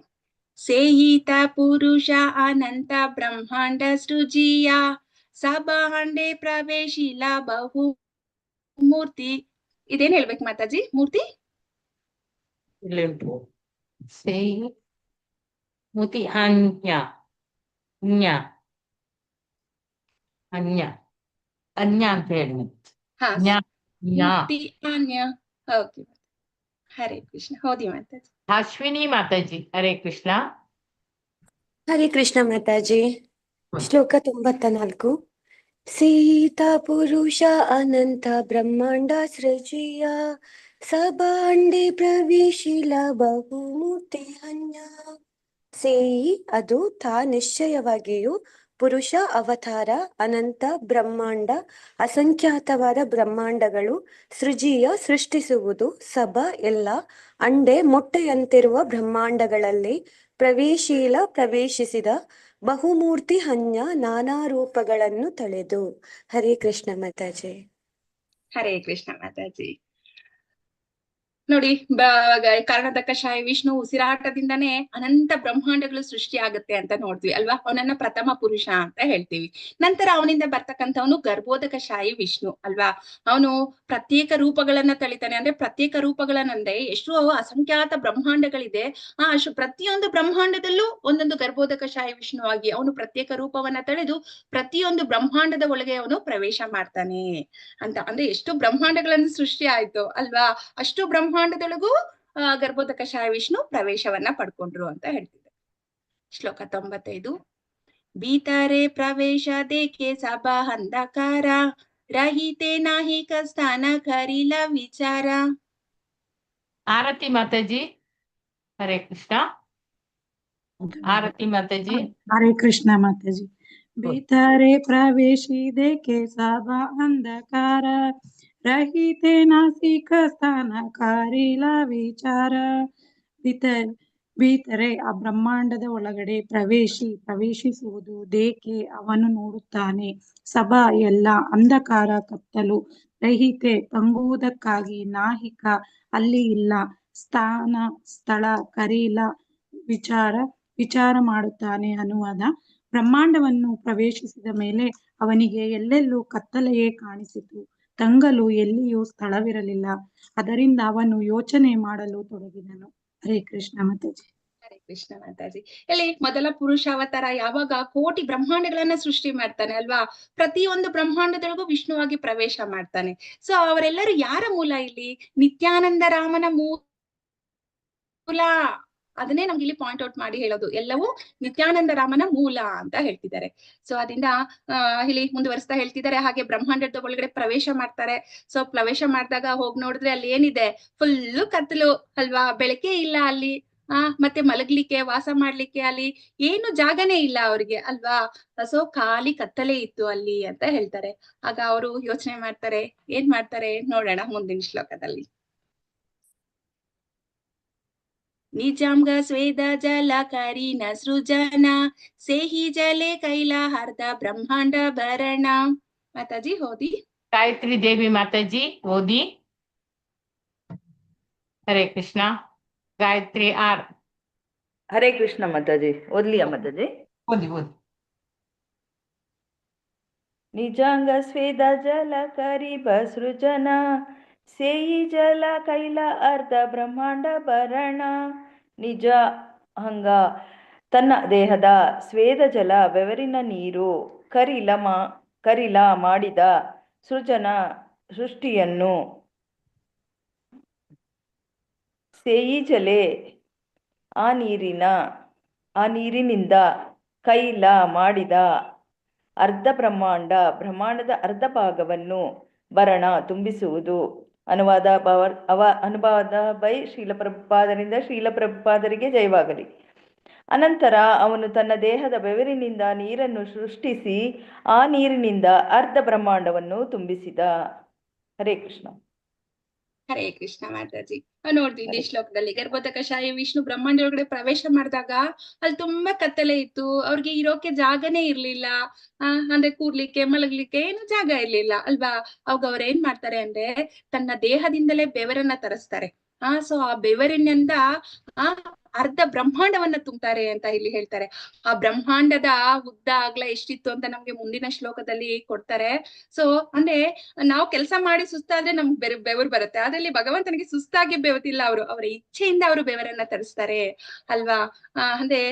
ಸೇಯಿತ ಪುರುಷ ಅನಂತ ಬ್ರಹ್ಮಾಂಡ ಸೃಜಿಯ ಸಭಾಂಡೆ ಪ್ರವೇಶಿಲ ಬಹು ಮೂರ್ತಿ. ಇದೇನ್ ಹೇಳ್ಬೇಕು ಮಾತಾಜಿ? ಮೂರ್ತಿ ಮೂರ್ತಿ ಅನ್ಯ ಅಂತ ಹೇಳಿ. ಹರೇ ಕೃಷ್ಣ. ಹೌದಿ ಮಾತಾಜಿ. ಅಶ್ವಿನಿ ಮಾತಾಜಿ. ಹರೇ ಕೃಷ್ಣ. ಹರೇ ಕೃಷ್ಣ ಮಾತಾಜಿ. ಶ್ಲೋಕ 94. ಸೀತಾ ಪುರುಷ ಅನಂತ ಬ್ರಹ್ಮಾಂಡ ಸೃಜಿಯ ಸಭಾಂಡೆ ಪ್ರವೇಶಿಲ ಬಹುಮೂರ್ತಿ ಅನ್ಯ. ಸೇಯಿ ಅದು ತಾ ನಿಶ್ಚಯವಾಗಿಯೂ, ಪುರುಷ ಅವತಾರ, ಅನಂತ ಬ್ರಹ್ಮಾಂಡ ಅಸಂಖ್ಯಾತವಾದ ಬ್ರಹ್ಮಾಂಡಗಳು, ಸೃಜಿಯ ಸೃಷ್ಟಿಸುವುದು, ಸಭಾ ಎಲ್ಲ, ಅಂಡೆ ಮೊಟ್ಟೆಯಂತಿರುವ ಬ್ರಹ್ಮಾಂಡಗಳಲ್ಲಿ, ಪ್ರವೇಶೀಲ ಪ್ರವೇಶಿಸಿದ, ಬಹುಮೂರ್ತಿ ಹನ್ಯ ನಾನಾ ರೂಪಗಳನ್ನು ತಳೆದು. ಹರೇ ಕೃಷ್ಣ ಮಾತಾಜಿ. ಹರೇ ಕೃಷ್ಣ ಮಾತಾಜಿ. ನೋಡಿ ಕಾರಣದಕ್ಕಶಾಯಿ ವಿಷ್ಣು ಉಸಿರಾಟದಿಂದನೇ ಅನಂತ ಬ್ರಹ್ಮಾಂಡಗಳು ಸೃಷ್ಟಿ ಆಗುತ್ತೆ ಅಂತ ನೋಡ್ತೀವಿ ಅಲ್ವಾ. ಅವನನ್ನ ಪ್ರಥಮ ಪುರುಷ ಅಂತ ಹೇಳ್ತೀವಿ. ನಂತರ ಅವನಿಂದ ಬರ್ತಕ್ಕಂಥವನು ಗರ್ಭೋದಕಶಾಯಿ ವಿಷ್ಣು ಅಲ್ವಾ. ಅವನು ಪ್ರತ್ಯೇಕ ರೂಪಗಳನ್ನ ತಳಿತಾನೆ. ಅಂದ್ರೆ ಪ್ರತ್ಯೇಕ ರೂಪಗಳನ್ನಂದ್ರೆ ಎಷ್ಟು ಅಸಂಖ್ಯಾತ ಬ್ರಹ್ಮಾಂಡಗಳಿದೆ, ಪ್ರತಿಯೊಂದು ಬ್ರಹ್ಮಾಂಡದಲ್ಲೂ ಒಂದೊಂದು ಗರ್ಭೋದಕಶಾಯಿ ವಿಷ್ಣುವಾಗಿ ಅವನು ಪ್ರತ್ಯೇಕ ರೂಪವನ್ನ ತಳೆದು ಪ್ರತಿಯೊಂದು ಬ್ರಹ್ಮಾಂಡದ ಒಳಗೆ ಅವನು ಪ್ರವೇಶ ಮಾಡ್ತಾನೆ ಅಂತ. ಅಂದ್ರೆ ಎಷ್ಟು ಬ್ರಹ್ಮಾಂಡಗಳನ್ನು ಸೃಷ್ಟಿ ಆಯ್ತು ಅಲ್ವಾ, ಅಷ್ಟು ಬ್ರಹ್ಮಾಂಡದೊಳಗೂ ಗರ್ಭೋದಕಶಾಯಿ ವಿಷ್ಣು ಪ್ರವೇಶವನ್ನ ಪಡ್ಕೊಂಡ್ರು ಅಂತ ಹೇಳ್ತಿದ್ದಾರೆ. ಶ್ಲೋಕ 95. ಭೀತರೆ ಪ್ರವೇಶ ದೇಕೆ ಸಭಾ ಅಂಧಕಾರ, ರಹಿತೆ ನಾಹಿಕ ಸ್ಥಾನ ಕರಿಲ ವಿಚಾರ. ಆರತಿ ಮಾತಾಜಿ. ಹರೇ ಕೃಷ್ಣ. ಆರತಿ ಮಾತಾಜಿ. ಹರೇ ಕೃಷ್ಣ ಮಾತಾಜಿ. ಭೀತರೆ ಪ್ರವೇಶಿದೆ ಕೆ ಸಭಾ ಅಂಧಕಾರ, ರಹಿತೆ ನಾಸಿಕ ಸ್ಥಾನ ಕಾರಿಲ ವಿಚಾರ. ಭೀತರೆ ಆ ಬ್ರಹ್ಮಾಂಡದ ಒಳಗಡೆ ಪ್ರವೇಶಿಸುವುದು, ದೇಕೆ ಅವನು ನೋಡುತ್ತಾನೆ, ಸಭಾ ಎಲ್ಲ ಅಂಧಕಾರ ಕತ್ತಲು, ರಹಿತೆ ತಂಗುವುದಕ್ಕಾಗಿ, ನಾಹಿಕ ಅಲ್ಲಿ ಇಲ್ಲ, ಸ್ಥಳ ಕರೀಲ ವಿಚಾರ ಮಾಡುತ್ತಾನೆ. ಅನುವಾದ: ಬ್ರಹ್ಮಾಂಡವನ್ನು ಪ್ರವೇಶಿಸಿದ ಮೇಲೆ ಅವನಿಗೆ ಎಲ್ಲೆಲ್ಲೂ ಕತ್ತಲೆಯೇ ಕಾಣಿಸಿತು, ತಂಗಲು ಎಲ್ಲಿಯೂ ಸ್ಥಳವಿರಲಿಲ್ಲ. ಅದರಿಂದ ಅವನು ಯೋಚನೆ ಮಾಡಲು ತೊಡಗಿದನು. ಹರೇ ಕೃಷ್ಣ ಮಾತಾಜಿ. ಹರೇ ಕೃಷ್ಣ ಮಾತಾಜಿ. ಇಲ್ಲಿ ಮೊದಲ ಪುರುಷಾವತಾರ ಯಾವಾಗ ಕೋಟಿ ಬ್ರಹ್ಮಾಂಡಗಳನ್ನ ಸೃಷ್ಟಿ ಮಾಡ್ತಾನೆ ಅಲ್ವಾ. ಪ್ರತಿಯೊಂದು ಬ್ರಹ್ಮಾಂಡದೊಳಗೂ ವಿಷ್ಣುವಾಗಿ ಪ್ರವೇಶ ಮಾಡ್ತಾನೆ. ಸೊ ಅವರೆಲ್ಲರೂ ಯಾರ ಮೂಲ ಇಲ್ಲಿ? ನಿತ್ಯಾನಂದ ರಾಮನ ಮೂಲ. ಅದನ್ನೇ ನಮ್ಗೆ ಇಲ್ಲಿ ಪಾಯಿಂಟ್ ಔಟ್ ಮಾಡಿ ಹೇಳೋದು, ಎಲ್ಲವೂ ನಿತ್ಯಾನಂದ ರಾಮನ ಮೂಲ ಅಂತ ಹೇಳ್ತಿದ್ದಾರೆ. ಸೊ ಅದರಿಂದ ಇಲ್ಲಿ ಮುಂದುವರಿಸ್ತಾ ಹೇಳ್ತಿದ್ದಾರೆ, ಹಾಗೆ ಬ್ರಹ್ಮಾಂಡದ ಒಳಗಡೆ ಪ್ರವೇಶ ಮಾಡ್ತಾರೆ. ಸೊ ಪ್ರವೇಶ ಮಾಡಿದಾಗ ಹೋಗಿ ನೋಡಿದ್ರೆ ಅಲ್ಲಿ ಏನಿದೆ? ಫುಲ್ಲು ಕತ್ತಲು ಅಲ್ವಾ, ಬೆಳಕೆ ಇಲ್ಲ ಅಲ್ಲಿ. ಮತ್ತೆ ಮಲಗ್ಲಿಕ್ಕೆ, ವಾಸ ಮಾಡ್ಲಿಕ್ಕೆ ಅಲ್ಲಿ ಏನು ಜಾಗನೇ ಇಲ್ಲ ಅವ್ರಿಗೆ ಅಲ್ವಾ. ಸೊ ಖಾಲಿ ಕತ್ತಲೆ ಇತ್ತು ಅಲ್ಲಿ ಅಂತ ಹೇಳ್ತಾರೆ. ಆಗ ಅವರು ಯೋಚನೆ ಮಾಡ್ತಾರೆ, ಏನ್ ಮಾಡ್ತಾರೆ ನೋಡೋಣ ಮುಂದಿನ ಶ್ಲೋಕದಲ್ಲಿ. ನಿಜಾಂಗ ಸ್ವೇದ ಜಲ ಕರಿನ ಸೃಜನ, ಸೇಹಿ ಜಲೆ ಕೈಲಾಹಾರ್ಧ ಬ್ರಹ್ಮಾಂಡ ಭರಣ. ಮಾತಾಜಿ ಓದಿ. ಗಾಯತ್ರಿ ದೇವಿ ಮಾತಾಜಿ ಓದಿ. ಹರೇ ಕೃಷ್ಣ. ಗಾಯತ್ರಿ ಆರ್. ಹರೇ ಕೃಷ್ಣ ಮಾತಾಜಿ. ಓದ್ಲಿಯಾ ಮಾತಾಜಿ? ಓದಿ ಓದಿ. ನಿಜಾಂಗ ಸ್ವೇದ ಜಲ ಕರಿಬ ಸೃಜನ, ಸೇಯಿ ಜಲ ಕೈಲ ಅರ್ಧ ಬ್ರಹ್ಮಾಂಡ ಭರಣ. ನಿಜ ಅಂಗ ತನ್ನ ದೇಹದ, ಸ್ವೇದ ಜಲ ಬೆವರಿನ ನೀರು, ಕರಿಲ ಮಾಡಿದ, ಸೃಜನ ಸೃಷ್ಟಿಯನ್ನು, ಸೇಯಿ ಜಲೆ ಆ ನೀರಿನಿಂದ, ಕೈಲ ಮಾಡಿದ, ಅರ್ಧ ಬ್ರಹ್ಮಾಂಡದ ಅರ್ಧ ಭಾಗವನ್ನು, ಭರಣ ತುಂಬಿಸುವುದು. ಅನುವಾದ ಬೈ ಶ್ರೀಲಪ್ರಭುಪಾದರಿಂದ ಶ್ರೀಲಪ್ರಭುಪಾದರಿಗೆ ಜಯವಾಗಲಿ. ಅನಂತರ ಅವನು ತನ್ನ ದೇಹದ ಬೆವರಿನಿಂದ ನೀರನ್ನು ಸೃಷ್ಟಿಸಿ ಆ ನೀರಿನಿಂದ ಅರ್ಧ ಬ್ರಹ್ಮಾಂಡವನ್ನು ತುಂಬಿಸಿದ. ಹರೇ ಕೃಷ್ಣ. ಹರೇ ಕೃಷ್ಣ ಮಾತಾಜಿ. ನೋಡ್ತೀವಿ ಈ ಶ್ಲೋಕದಲ್ಲಿ ಗರ್ಭೋದಕಶಾಯಿ ವಿಷ್ಣು ಬ್ರಹ್ಮಾಂಡ ಒಳಗಡೆ ಪ್ರವೇಶ ಮಾಡಿದಾಗ ಅಲ್ಲಿ ತುಂಬಾ ಕತ್ತಲೆ ಇತ್ತು. ಅವ್ರಿಗೆ ಇರೋಕೆ ಜಾಗನೇ ಇರ್ಲಿಲ್ಲ. ಅಂದ್ರೆ ಕೂರ್ಲಿಕ್ಕೆ, ಮಲಗ್ಲಿಕ್ಕೆ ಏನು ಜಾಗ ಇರ್ಲಿಲ್ಲ ಅಲ್ವಾ. ಅವಾಗ ಅವ್ರ ಏನ್ ಮಾಡ್ತಾರೆ ಅಂದ್ರೆ ತನ್ನ ದೇಹದಿಂದಲೇ ಬೆವರನ್ನ ತರಿಸ್ತಾರೆ. ಸೊ ಆ ಬೆವರಿನಿಂದ ಅರ್ಧ ಬ್ರಹ್ಮಾಂಡವನ್ನ ತುಂಬ್ತಾರೆ ಅಂತ ಇಲ್ಲಿ ಹೇಳ್ತಾರೆ. ಆ ಬ್ರಹ್ಮಾಂಡದ ಉದ್ದ ಅಗಲ ಎಷ್ಟಿತ್ತು ಅಂತ ನಮ್ಗೆ ಮುಂದಿನ ಶ್ಲೋಕದಲ್ಲಿ ಕೊಡ್ತಾರೆ. ಸೊ ಅಂದ್ರೆ ನಾವು ಕೆಲಸ ಮಾಡಿ ಸುಸ್ತಾದ್ರೆ ನಮ್ಗೆ ಬೆವರು ಬರುತ್ತೆ. ಅದ್ರಲ್ಲಿ ಭಗವಂತನಿಗೆ ಸುಸ್ತಾಗಿ ಬೆವತಿಲ್ಲ, ಅವರ ಇಚ್ಛೆಯಿಂದ ಅವರು ಬೆವರನ್ನ ತರಿಸ್ತಾರೆ ಅಲ್ವಾ. ಅಂದ್ರೆ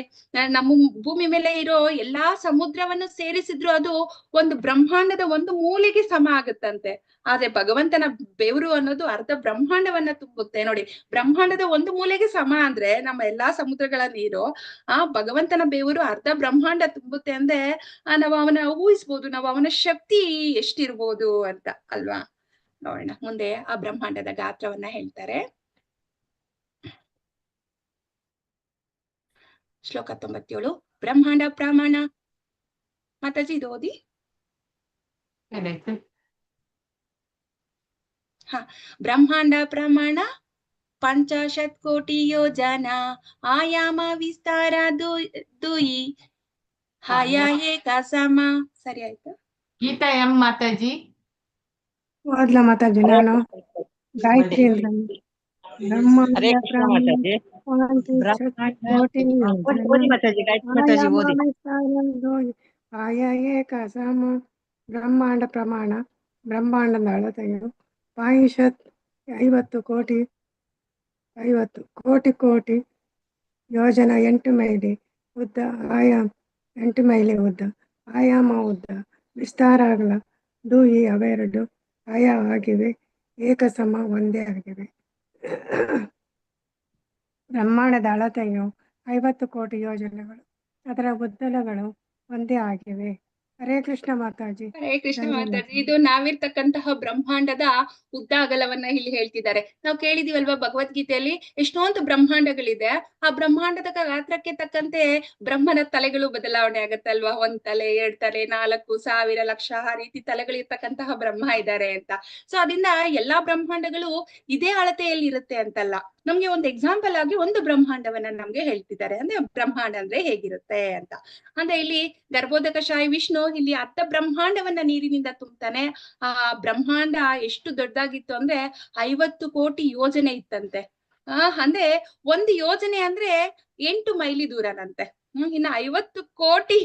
ನಮ್ಮ ಭೂಮಿ ಮೇಲೆ ಇರೋ ಎಲ್ಲಾ ಸಮುದ್ರವನ್ನು ಸೇರಿಸಿದ್ರು ಅದು ಒಂದು ಬ್ರಹ್ಮಾಂಡದ ಒಂದು ಮೂಲೆಗೆ ಸಮ ಆಗುತ್ತಂತೆ. ಆದ್ರೆ ಭಗವಂತನ ಬೆವರು ಅನ್ನೋದು ಅರ್ಧ ಬ್ರಹ್ಮಾಂಡವನ್ನ ತುಂಬುತ್ತೆ. ನೋಡಿ, ಬ್ರಹ್ಮಾಂಡದ ಒಂದು ಮೂಲೆಗೆ ಸಮ ಅಂದ್ರೆ ನಮ್ಮ ಎಲ್ಲಾ ಸಮುದ್ರಗಳ ನೀರು, ಭಗವಂತನ ಬೆವರು ಅರ್ಧ ಬ್ರಹ್ಮಾಂಡ ತುಂಬುತ್ತೆ ಅಂದ್ರೆ ನಾವು ಅವನ ಊಹಿಸ್ಬೋದು, ನಾವು ಅವನ ಶಕ್ತಿ ಎಷ್ಟಿರ್ಬೋದು ಅಂತ ಅಲ್ವಾ. ನೋಡೋಣ ಮುಂದೆ ಆ ಬ್ರಹ್ಮಾಂಡದ ಗಾತ್ರವನ್ನ ಹೇಳ್ತಾರೆ. ಶ್ಲೋಕ 97. ಬ್ರಹ್ಮಾಂಡ ಪ್ರಮಾಣ. ಮಾತಾಜಿ ಇದು ಓದಿ. ಬ್ರಹ್ಮಾಂಡ ಪ್ರಮಾಣ 50 ಕೋಟಿ ಯೋಜನ, ಆಯಾಮ ವಿಸ್ತಾರ ದುಯಿ ಹಾಯ ಏಕ ಸಮ. ಸರಿ ಆಯ್ತಾ? ಗೀತಾ ಎಂ ಮಾತಾಜಿ. ಓದ್ಲಾ ಮಾತಾಜಿ? ನಾನು ಗಾಯತ್ರಿ ಅಂತ. ಹರೇ ಕೃಷ್ಣ ಮಾತಾಜಿ. ಕೋಟಿ ಓದಿ ಮಾತಾಜಿ, ಗಾಯತ್ರಿ ಮಾತಾಜಿ ಓದಿ. ಆಯ ಏಕ ಸಮ ಬ್ರಹ್ಮಾಂಡ ಪ್ರಮಾಣ ಬ್ರಹ್ಮಾಂಡದ ಅಳತೆಯು ಪಾಯಿಷತ್ 50 ಕೋಟಿ 50 ಕೋಟಿ ಕೋಟಿ ಯೋಜನ 8 ಮೈಲಿ ಉದ್ದ ಆಯಾಮ 8 ಮೈಲಿ ಉದ್ದ ಆಯಾಮ ಉದ್ದ ವಿಸ್ತಾರ ಅಗಲ ದೂಯಿ ಅವೆರಡು ಆಯಾ ಆಗಿವೆ ಏಕಸಮ ಒಂದೇ ಆಗಿವೆ. ಬ್ರಹ್ಮಾಂಡದ ಅಳತೆಯು 50 ಕೋಟಿ ಯೋಜನೆಗಳು, ಅದರ ಉದ್ದಲಗಳು ಒಂದೇ ಆಗಿವೆ. ಹರೇ ಕೃಷ್ಣ ಮಾತಾಜಿ. ಹರೇ ಕೃಷ್ಣ ಮಾತಾಜಿ. ಇದು ನಾವಿರ್ತಕ್ಕಂತಹ ಬ್ರಹ್ಮಾಂಡದ ಉದ್ದ ಅಗಲವನ್ನ ಇಲ್ಲಿ ಹೇಳ್ತಿದ್ದಾರೆ. ನಾವು ಕೇಳಿದೀವಲ್ವಾ ಭಗವದ್ಗೀತೆಯಲ್ಲಿ ಎಷ್ಟೊಂದು ಬ್ರಹ್ಮಾಂಡಗಳಿದೆ. ಆ ಬ್ರಹ್ಮಾಂಡದ ಗಾತ್ರಕ್ಕೆ ತಕ್ಕಂತೆ ಬ್ರಹ್ಮನ ತಲೆಗಳು ಬದಲಾವಣೆ ಆಗತ್ತಲ್ವಾ. 1 ತಲೆ 2 ತಲೆ 4 1000 ಲಕ್ಷ ಆ ರೀತಿ ತಲೆಗಳಿರ್ತಕ್ಕಂತಹ ಬ್ರಹ್ಮ ಇದ್ದಾರೆ ಅಂತ. ಸೊ ಅದರಿಂದ ಎಲ್ಲಾ ಬ್ರಹ್ಮಾಂಡಗಳು ಇದೇ ಅಳತೆಯಲ್ಲಿ ಇರುತ್ತೆ ಅಂತಲ್ಲ. ನಮ್ಗೆ ಒಂದು ಎಕ್ಸಾಂಪಲ್ ಆಗಿ ಒಂದು ಬ್ರಹ್ಮಾಂಡವನ್ನ ನಮ್ಗೆ ಹೇಳ್ತಿದ್ದಾರೆ. ಅಂದ್ರೆ ಬ್ರಹ್ಮಾಂಡ ಅಂದ್ರೆ ಹೇಗಿರುತ್ತೆ ಅಂತ. ಅಂದ್ರೆ ಇಲ್ಲಿ ಗರ್ಭೋದಕಶಾಹಿ ವಿಷ್ಣು ಇಲ್ಲಿ ಅರ್ಧ ಬ್ರಹ್ಮಾಂಡವನ್ನ ನೀರಿನಿಂದ ತುಂಬ್ತಾನೆ. ಆ ಬ್ರಹ್ಮಾಂಡ ಎಷ್ಟು ದೊಡ್ಡದಾಗಿತ್ತು ಅಂದ್ರೆ 50 ಕೋಟಿ ಯೋಜನೆ ಇತ್ತಂತೆ. ಅಂದ್ರೆ 1 ಯೋಜನೆ ಅಂದ್ರೆ 8 ಮೈಲಿ ದೂರನಂತೆ. ಇನ್ನು 50 ಕೋಟಿ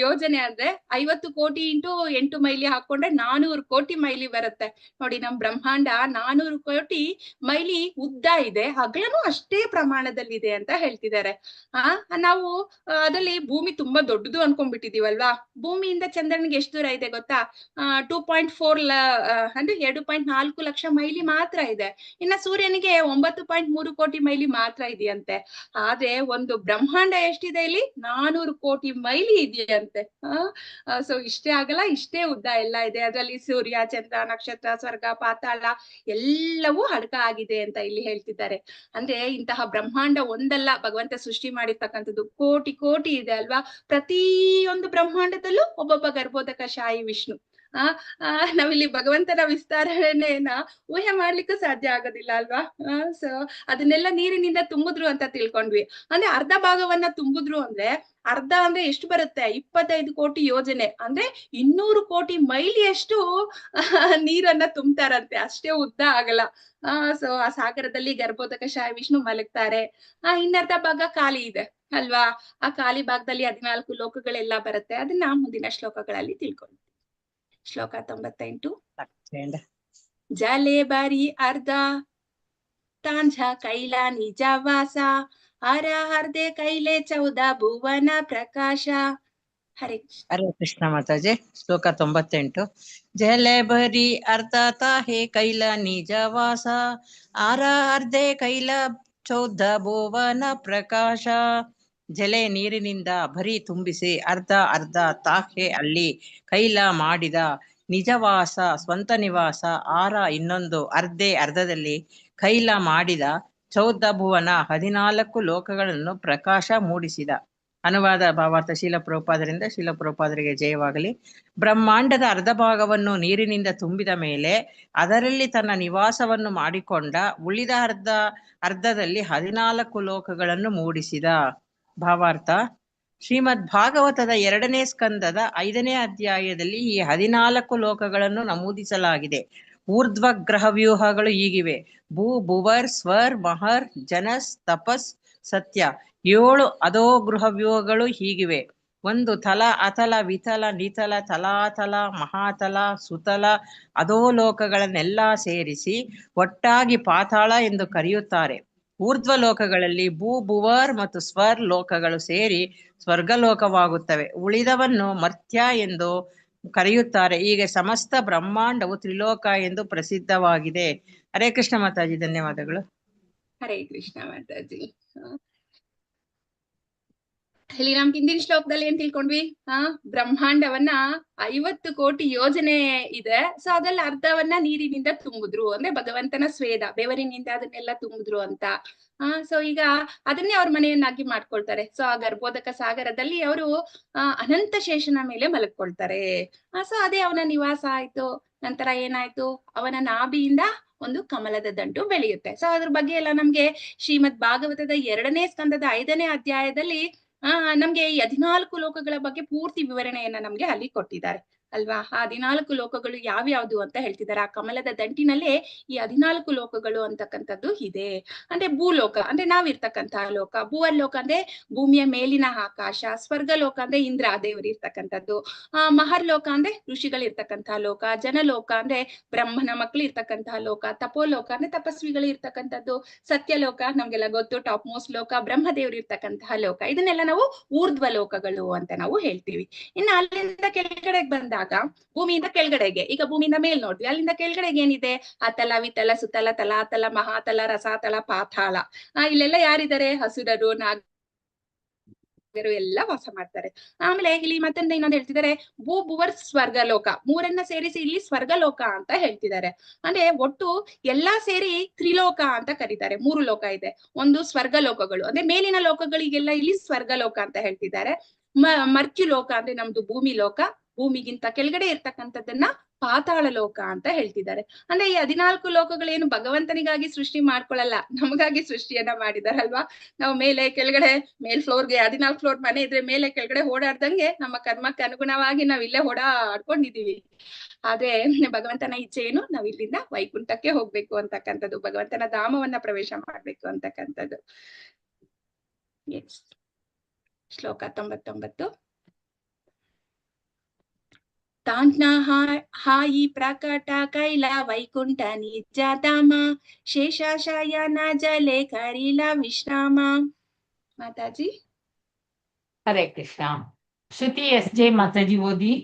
ಯೋಜನೆ ಅಂದ್ರೆ 50 ಕೋಟಿ ಇಂಟು 8 ಮೈಲಿ ಹಾಕೊಂಡ್ರೆ 400 ಕೋಟಿ ಮೈಲಿ ಬರುತ್ತೆ. ನೋಡಿ, ನಮ್ ಬ್ರಹ್ಮಾಂಡ 400 ಕೋಟಿ ಮೈಲಿ ಉದ್ದ ಇದೆ, ಅಗಲನೂ ಅಷ್ಟೇ ಪ್ರಮಾಣದಲ್ಲಿದೆ ಅಂತ ಹೇಳ್ತಿದ್ದಾರೆ. ನಾವು ಅದ್ರಲ್ಲಿ ಭೂಮಿ ತುಂಬಾ ದೊಡ್ಡದು ಅನ್ಕೊಂಡ್ಬಿಟ್ಟಿದೀವಲ್ವಾ. ಭೂಮಿಯಿಂದ ಚಂದ್ರನಿಗೆ ಎಷ್ಟು ದೂರ ಇದೆ ಗೊತ್ತಾ? 2.4 ಅಂದ್ರೆ 2.4 ಲಕ್ಷ ಮೈಲಿ ಮಾತ್ರ ಇದೆ. ಇನ್ನ ಸೂರ್ಯನಿಗೆ 9.3 ಕೋಟಿ ಮೈಲಿ ಮಾತ್ರ ಇದೆಯಂತೆ. ಆದ್ರೆ ಒಂದು ಬ್ರಹ್ಮಾಂಡ ಎಷ್ಟಿದೆ ಇಲ್ಲಿ? 400 ಕೋಟಿ ಮೈಲಿ ಇದೆಯಂತೆ. ಸೊ ಇಷ್ಟೇ ಆಗಲ್ಲ, ಇಷ್ಟೇ ಉದ್ದ ಎಲ್ಲ ಇದೆ. ಅದರಲ್ಲಿ ಸೂರ್ಯ, ಚಂದ್ರ, ನಕ್ಷತ್ರ, ಸ್ವರ್ಗ, ಪಾತಾಳ ಎಲ್ಲವೂ ಅಡಕ ಆಗಿದೆ ಅಂತ ಇಲ್ಲಿ ಹೇಳ್ತಿದ್ದಾರೆ. ಅಂದ್ರೆ ಇಂತಹ ಬ್ರಹ್ಮಾಂಡ ಒಂದಲ್ಲ, ಭಗವಂತ ಸೃಷ್ಟಿ ಮಾಡಿರ್ತಕ್ಕಂಥದ್ದು ಕೋಟಿ ಕೋಟಿ ಇದೆ ಅಲ್ವಾ. ಪ್ರತಿಯೊಂದು ಬ್ರಹ್ಮಾಂಡದಲ್ಲೂ ಒಬ್ಬೊಬ್ಬ ಗರ್ಭೋದಕಶಾಹಿ ವಿಷ್ಣು. ನಾವಿಲ್ಲಿ ಭಗವಂತನ ವಿಸ್ತರಣೆಯನ್ನ ಊಹೆ ಮಾಡ್ಲಿಕ್ಕೂ ಸಾಧ್ಯ ಆಗೋದಿಲ್ಲ ಅಲ್ವಾ. ಸೊ ಅದನ್ನೆಲ್ಲ ನೀರಿನಿಂದ ತುಂಬಿದ್ರು ಅಂತ ತಿಳ್ಕೊಂಡ್ವಿ. ಅಂದ್ರೆ ಅರ್ಧ ಭಾಗವನ್ನ ತುಂಬಿದ್ರು ಅಂದ್ರೆ ಅರ್ಧ ಅಂದ್ರೆ ಎಷ್ಟು ಬರುತ್ತೆ? 25 ಕೋಟಿ ಯೋಜನೆ ಅಂದ್ರೆ 200 ಕೋಟಿ ಮೈಲಿಯಷ್ಟು ನೀರನ್ನ ತುಂಬ್ತಾರಂತೆ. ಅಷ್ಟೇ ಉದ್ದ ಆಗಲ್ಲ. ಸೊ ಆ ಸಾಗರದಲ್ಲಿ ಗರ್ಭೋದಕಶಾಹಿ ವಿಷ್ಣು ಮಲಗ್ತಾರೆ. ಇನ್ನರ್ಧ ಭಾಗ ಖಾಲಿ ಇದೆ ಅಲ್ವಾ. ಆ ಖಾಲಿ ಭಾಗದಲ್ಲಿ 14 ಲೋಕಗಳೆಲ್ಲ ಬರುತ್ತೆ. ಅದನ್ನ ಮುಂದಿನ ಶ್ಲೋಕಗಳಲ್ಲಿ ತಿಳ್ಕೊಂಡ್ವಿ. ಶ್ಲೋಕ 98. ಜಲೆ ಬಾರಿ ಅರ್ಧ ತಾಂಝ ಕೈಲ ನಿಜ ವಾಸ ಹರ ಹರ್ದೆ ಕೈಲೆ 14 ಭುವನ ಪ್ರಕಾಶ. ಹರೇ ಕೃಷ್ಣ. ಹರೇ ಕೃಷ್ಣ ಮಾತಾಜಿ. ಶ್ಲೋಕ 98. ಜಲೆ ಬರಿ ಅರ್ಧ ತಾಹೆ ಕೈಲ ನಿಜ ವಾಸ ಆರ ಅರ್ಧೆ ಕೈಲ 14 ಭುವನ ಪ್ರಕಾಶ. ಜಲೆ ನೀರಿನಿಂದ ಭರಿ ತುಂಬಿಸಿ ಅರ್ಧ ಅರ್ಧ ತಾಹೆ ಅಲ್ಲಿ ಕೈಲ ಮಾಡಿದ ನಿಜವಾಸ ಸ್ವಂತ ನಿವಾಸ ಆರ ಇನ್ನೊಂದು ಅರ್ಧೆ ಅರ್ಧದಲ್ಲಿ ಕೈಲ ಮಾಡಿದ 14 ಭುವನ 14 ಲೋಕಗಳನ್ನು ಪ್ರಕಾಶ ಮೂಡಿಸಿದ. ಅನುವಾದ ಭಾವಾರ್ಥ ಶೀಲ ಪ್ರಭುಪಾದರಿಂದ. ಶೀಲ ಪ್ರಭುಪಾದರಿಗೆ ಜಯವಾಗಲಿ. ಬ್ರಹ್ಮಾಂಡದ ಅರ್ಧ ಭಾಗವನ್ನು ನೀರಿನಿಂದ ತುಂಬಿದ ಮೇಲೆ ಅದರಲ್ಲಿ ತನ್ನ ನಿವಾಸವನ್ನು ಮಾಡಿಕೊಂಡ ಉಳಿದ ಅರ್ಧದಲ್ಲಿ 14 ಲೋಕಗಳನ್ನು ಮೂಡಿಸಿದ. ಭಾವಾರ್ಥ: ಶ್ರೀಮದ್ ಭಾಗವತದ 2ನೇ ಸ್ಕಂದದ 5ನೇ ಅಧ್ಯಾಯದಲ್ಲಿ ಈ 14 ಲೋಕಗಳನ್ನು ನಮೂದಿಸಲಾಗಿದೆ. ಊರ್ಧ್ವ ಗ್ರಹ ವ್ಯೂಹಗಳು ಹೀಗಿವೆ: ಭೂ, ಭುವರ್, ಸ್ವರ್, ಮಹರ್, ಜನಸ್, ತಪಸ್, ಸತ್ಯ. 7 ಅದೋ ಗೃಹ ವ್ಯೂಹಗಳು ಹೀಗಿವೆ: 1 ತಲ, ಅತಲ, ವಿತಲ, ನಿತಲ, ತಲಾತಲ, ಮಹಾತಲ, ಸುತಲ. ಅದೋ ಲೋಕಗಳನ್ನೆಲ್ಲ ಸೇರಿಸಿ ಒಟ್ಟಾಗಿ ಪಾತಾಳ ಎಂದು ಕರೆಯುತ್ತಾರೆ. ಊರ್ಧ್ವ ಲೋಕಗಳಲ್ಲಿ ಭೂ, ಭುವರ್ ಮತ್ತು ಸ್ವರ್ ಲೋಕಗಳು ಸೇರಿ ಸ್ವರ್ಗಲೋಕವಾಗುತ್ತವೆ. ಉಳಿದವನ್ನು ಮರ್ತ್ಯ ಎಂದು ಕರೆಯುತ್ತಾರೆ. ಹೀಗೆ ಸಮಸ್ತ ಬ್ರಹ್ಮಾಂಡವು ತ್ರಿಲೋಕ ಎಂದು ಪ್ರಸಿದ್ಧವಾಗಿದೆ. ಹರೇ ಕೃಷ್ಣ ಮಾತಾಜಿ. ಧನ್ಯವಾದಗಳು. ಹರೇ ಕೃಷ್ಣ ಮಾತಾಜಿ. ಇಲ್ಲಿ ನಮ್ ಹಿಂದಿನ ಶ್ಲೋಕದಲ್ಲಿ ಏನ್ ತಿಳ್ಕೊಂಡ್ವಿ? ಬ್ರಹ್ಮಾಂಡವನ್ನ 50 ಕೋಟಿ ಯೋಜನೆ ಇದೆ. ಸೊ ಅದ್ರಲ್ಲಿ ಅರ್ಧವನ್ನ ನೀರಿನಿಂದ ತುಂಬಿದ್ರು. ಅಂದ್ರೆ ಭಗವಂತನ ಸ್ವೇದ, ಬೆವರಿನಿಂದ ಅದನ್ನೆಲ್ಲ ತುಂಬಿದ್ರು ಅಂತ. ಸೊ ಈಗ ಅದನ್ನೇ ಅವ್ರ ಮನೆಯನ್ನಾಗಿ ಮಾಡ್ಕೊಳ್ತಾರೆ. ಸೊ ಆ ಗರ್ಭೋದಕ ಸಾಗರದಲ್ಲಿ ಅವರು ಅನಂತ ಶೇಷನ ಮೇಲೆ ಮಲಗ್ಕೊಳ್ತಾರೆ. ಸೊ ಅದೇ ಅವನ ನಿವಾಸ ಆಯ್ತು. ನಂತರ ಏನಾಯ್ತು? ಅವನ ನಾಭಿಯಿಂದ ಒಂದು ಕಮಲದ ದಂಟು ಬೆಳೆಯುತ್ತೆ. ಸೊ ಅದ್ರ ಬಗ್ಗೆ ಎಲ್ಲ ನಮ್ಗೆ ಶ್ರೀಮದ್ ಭಾಗವತದ 2ನೇ ಸ್ಕಂದದ 5ನೇ ಅಧ್ಯಾಯದಲ್ಲಿ ನಮ್ಗೆ ಈ 14 ಲೋಕಗಳ ಬಗ್ಗೆ ಪೂರ್ತಿ ವಿವರಣೆಯನ್ನ ನಮ್ಗೆ ಅಲ್ಲಿ ಕೊಟ್ಟಿದ್ದಾರೆ. ಅಲ್ವಾ? ಆ 14 ಲೋಕಗಳು ಯಾವ್ಯಾವ್ದು ಅಂತ ಹೇಳ್ತಿದ್ದಾರೆ. ಆ ಕಮಲದ ದಂಟಿನಲ್ಲೇ ಈ 14 ಲೋಕಗಳು ಅಂತಕ್ಕಂಥದ್ದು ಇದೆ. ಅಂದ್ರೆ ಭೂಲೋಕ ಅಂದ್ರೆ ನಾವಿರ್ತಕ್ಕಂತಹ ಲೋಕ, ಭೂವರ್ಲೋಕ ಅಂದ್ರೆ ಭೂಮಿಯ ಮೇಲಿನ ಆಕಾಶ, ಸ್ವರ್ಗಲೋಕ ಅಂದ್ರೆ ಇಂದ್ರ ದೇವರು ಇರ್ತಕ್ಕಂಥದ್ದು, ಮಹರ್ಲೋಕ ಅಂದ್ರೆ ಋಷಿಗಳಿರ್ತಕ್ಕಂತಹ ಲೋಕ, ಜನಲೋಕ ಅಂದ್ರೆ ಬ್ರಹ್ಮನ ಮಕ್ಳು ಇರ್ತಕ್ಕಂತಹ ಲೋಕ, ತಪೋಲೋಕ ಅಂದ್ರೆ ತಪಸ್ವಿಗಳು ಇರ್ತಕ್ಕಂಥದ್ದು, ಸತ್ಯಲೋಕ ನಮ್ಗೆಲ್ಲ ಗೊತ್ತು ಟಾಪ್ ಮೋಸ್ಟ್ ಲೋಕ, ಬ್ರಹ್ಮದೇವರು ಇರ್ತಕ್ಕಂತಹ ಲೋಕ. ಇದನ್ನೆಲ್ಲ ನಾವು ಊರ್ಧ್ವ ಲೋಕಗಳು ಅಂತ ನಾವು ಹೇಳ್ತೀವಿ. ಇನ್ನು ಅಲ್ಲಿಂದ ಕೆಳಗಡೆಗೆ ಬಂದಾಗ ಭೂಮಿಯಿಂದ ಕೆಳಗಡೆಗೆ, ಈಗ ಭೂಮಿಯಿಂದ ಮೇಲ್ ನೋಡ್ವಿ, ಅಲ್ಲಿಂದ ಕೆಳಗಡೆಗೆ ಏನಿದೆ? ಅತಲ, ವಿತಲ, ಸುತಲ, ತಲಾತಲ, ಮಹಾತಲ, ರಸಾತಲ, ಪಾತಾಳ. ಇಲ್ಲೆಲ್ಲ ಯಾರಿದ್ದಾರೆ? ಹಸುರರು, ನಾಗರು ಎಲ್ಲ ವಾಸ ಮಾಡ್ತಾರೆ. ಆಮೇಲೆ ಇಲ್ಲಿ ಮತ್ತೊಂದು ಇನ್ನೊಂದು ಹೇಳ್ತಿದ್ದಾರೆ, ಭೂಭುವರ್ ಸ್ವರ್ಗಲೋಕ, ಮೂರನ್ನ ಸೇರಿಸಿ ಇಲ್ಲಿ ಸ್ವರ್ಗಲೋಕ ಅಂತ ಹೇಳ್ತಿದ್ದಾರೆ. ಅಂದ್ರೆ ಒಟ್ಟು ಎಲ್ಲಾ ಸೇರಿ ತ್ರಿಲೋಕ ಅಂತ ಕರೀತಾರೆ. 3 ಲೋಕ ಇದೆ. ಒಂದು ಸ್ವರ್ಗಲೋಕಗಳು ಅಂದ್ರೆ ಮೇಲಿನ ಲೋಕಗಳಿಗೆಲ್ಲ ಇಲ್ಲಿ ಸ್ವರ್ಗಲೋಕ ಅಂತ ಹೇಳ್ತಿದ್ದಾರೆ. ಮರ್ತ್ಯುಲೋಕ ಅಂದ್ರೆ ನಮ್ದು ಭೂಮಿ ಲೋಕ, ಭೂಮಿಗಿಂತ ಕೆಳಗಡೆ ಇರ್ತಕ್ಕಂಥದ್ದನ್ನ ಪಾತಾಳ ಲೋಕ ಅಂತ ಹೇಳ್ತಿದ್ದಾರೆ. ಅಂದ್ರೆ ಈ 14 ಲೋಕಗಳೇನು ಭಗವಂತನಿಗಾಗಿ ಸೃಷ್ಟಿ ಮಾಡ್ಕೊಳ್ಳಲ್ಲ, ನಮಗಾಗಿ ಸೃಷ್ಟಿಯನ್ನ ಮಾಡಿದಾರಲ್ವಾ. ನಾವು ಮೇಲೆ ಕೆಳಗಡೆ, ಮೇಲ್ ಫ್ಲೋರ್ಗೆ 14 ಫ್ಲೋರ್ ಮನೆ ಇದ್ರೆ ಮೇಲೆ ಕೆಳಗಡೆ ಓಡಾಡ್ದಂಗೆ ನಮ್ಮ ಕರ್ಮಕ್ಕೆ ಅನುಗುಣವಾಗಿ ನಾವ್ ಇಲ್ಲೇ ಓಡಾಡ್ಕೊಂಡಿದೀವಿ. ಆದ್ರೆ ಭಗವಂತನ ಇಚ್ಛೆ ಏನು? ನಾವ್ ಇಲ್ಲಿಂದ ವೈಕುಂಠಕ್ಕೆ ಹೋಗ್ಬೇಕು ಅಂತಕ್ಕಂಥದ್ದು, ಭಗವಂತನ ಧಾಮವನ್ನ ಪ್ರವೇಶ ಮಾಡ್ಬೇಕು ಅಂತಕ್ಕಂಥದ್ದು. ಶ್ಲೋಕ 99. ತಾಂಜ್ಞ ಹಾಯಿ ಪ್ರಕಟ ಕೈಲ ವೈಕುಂಠ ನಿಜಧಾಮ, ಶೇಷಶಯನ ಜಲೆ ಕರಿಲ ವಿಶ್ರಾಮ. ಮಾತಾಜಿ. ಹರೇ ಕೃಷ್ಣ. ಶ್ರುತಿ ಎಸ್.ಜೆ. ಮಾತಾಜಿ ಓದಿ.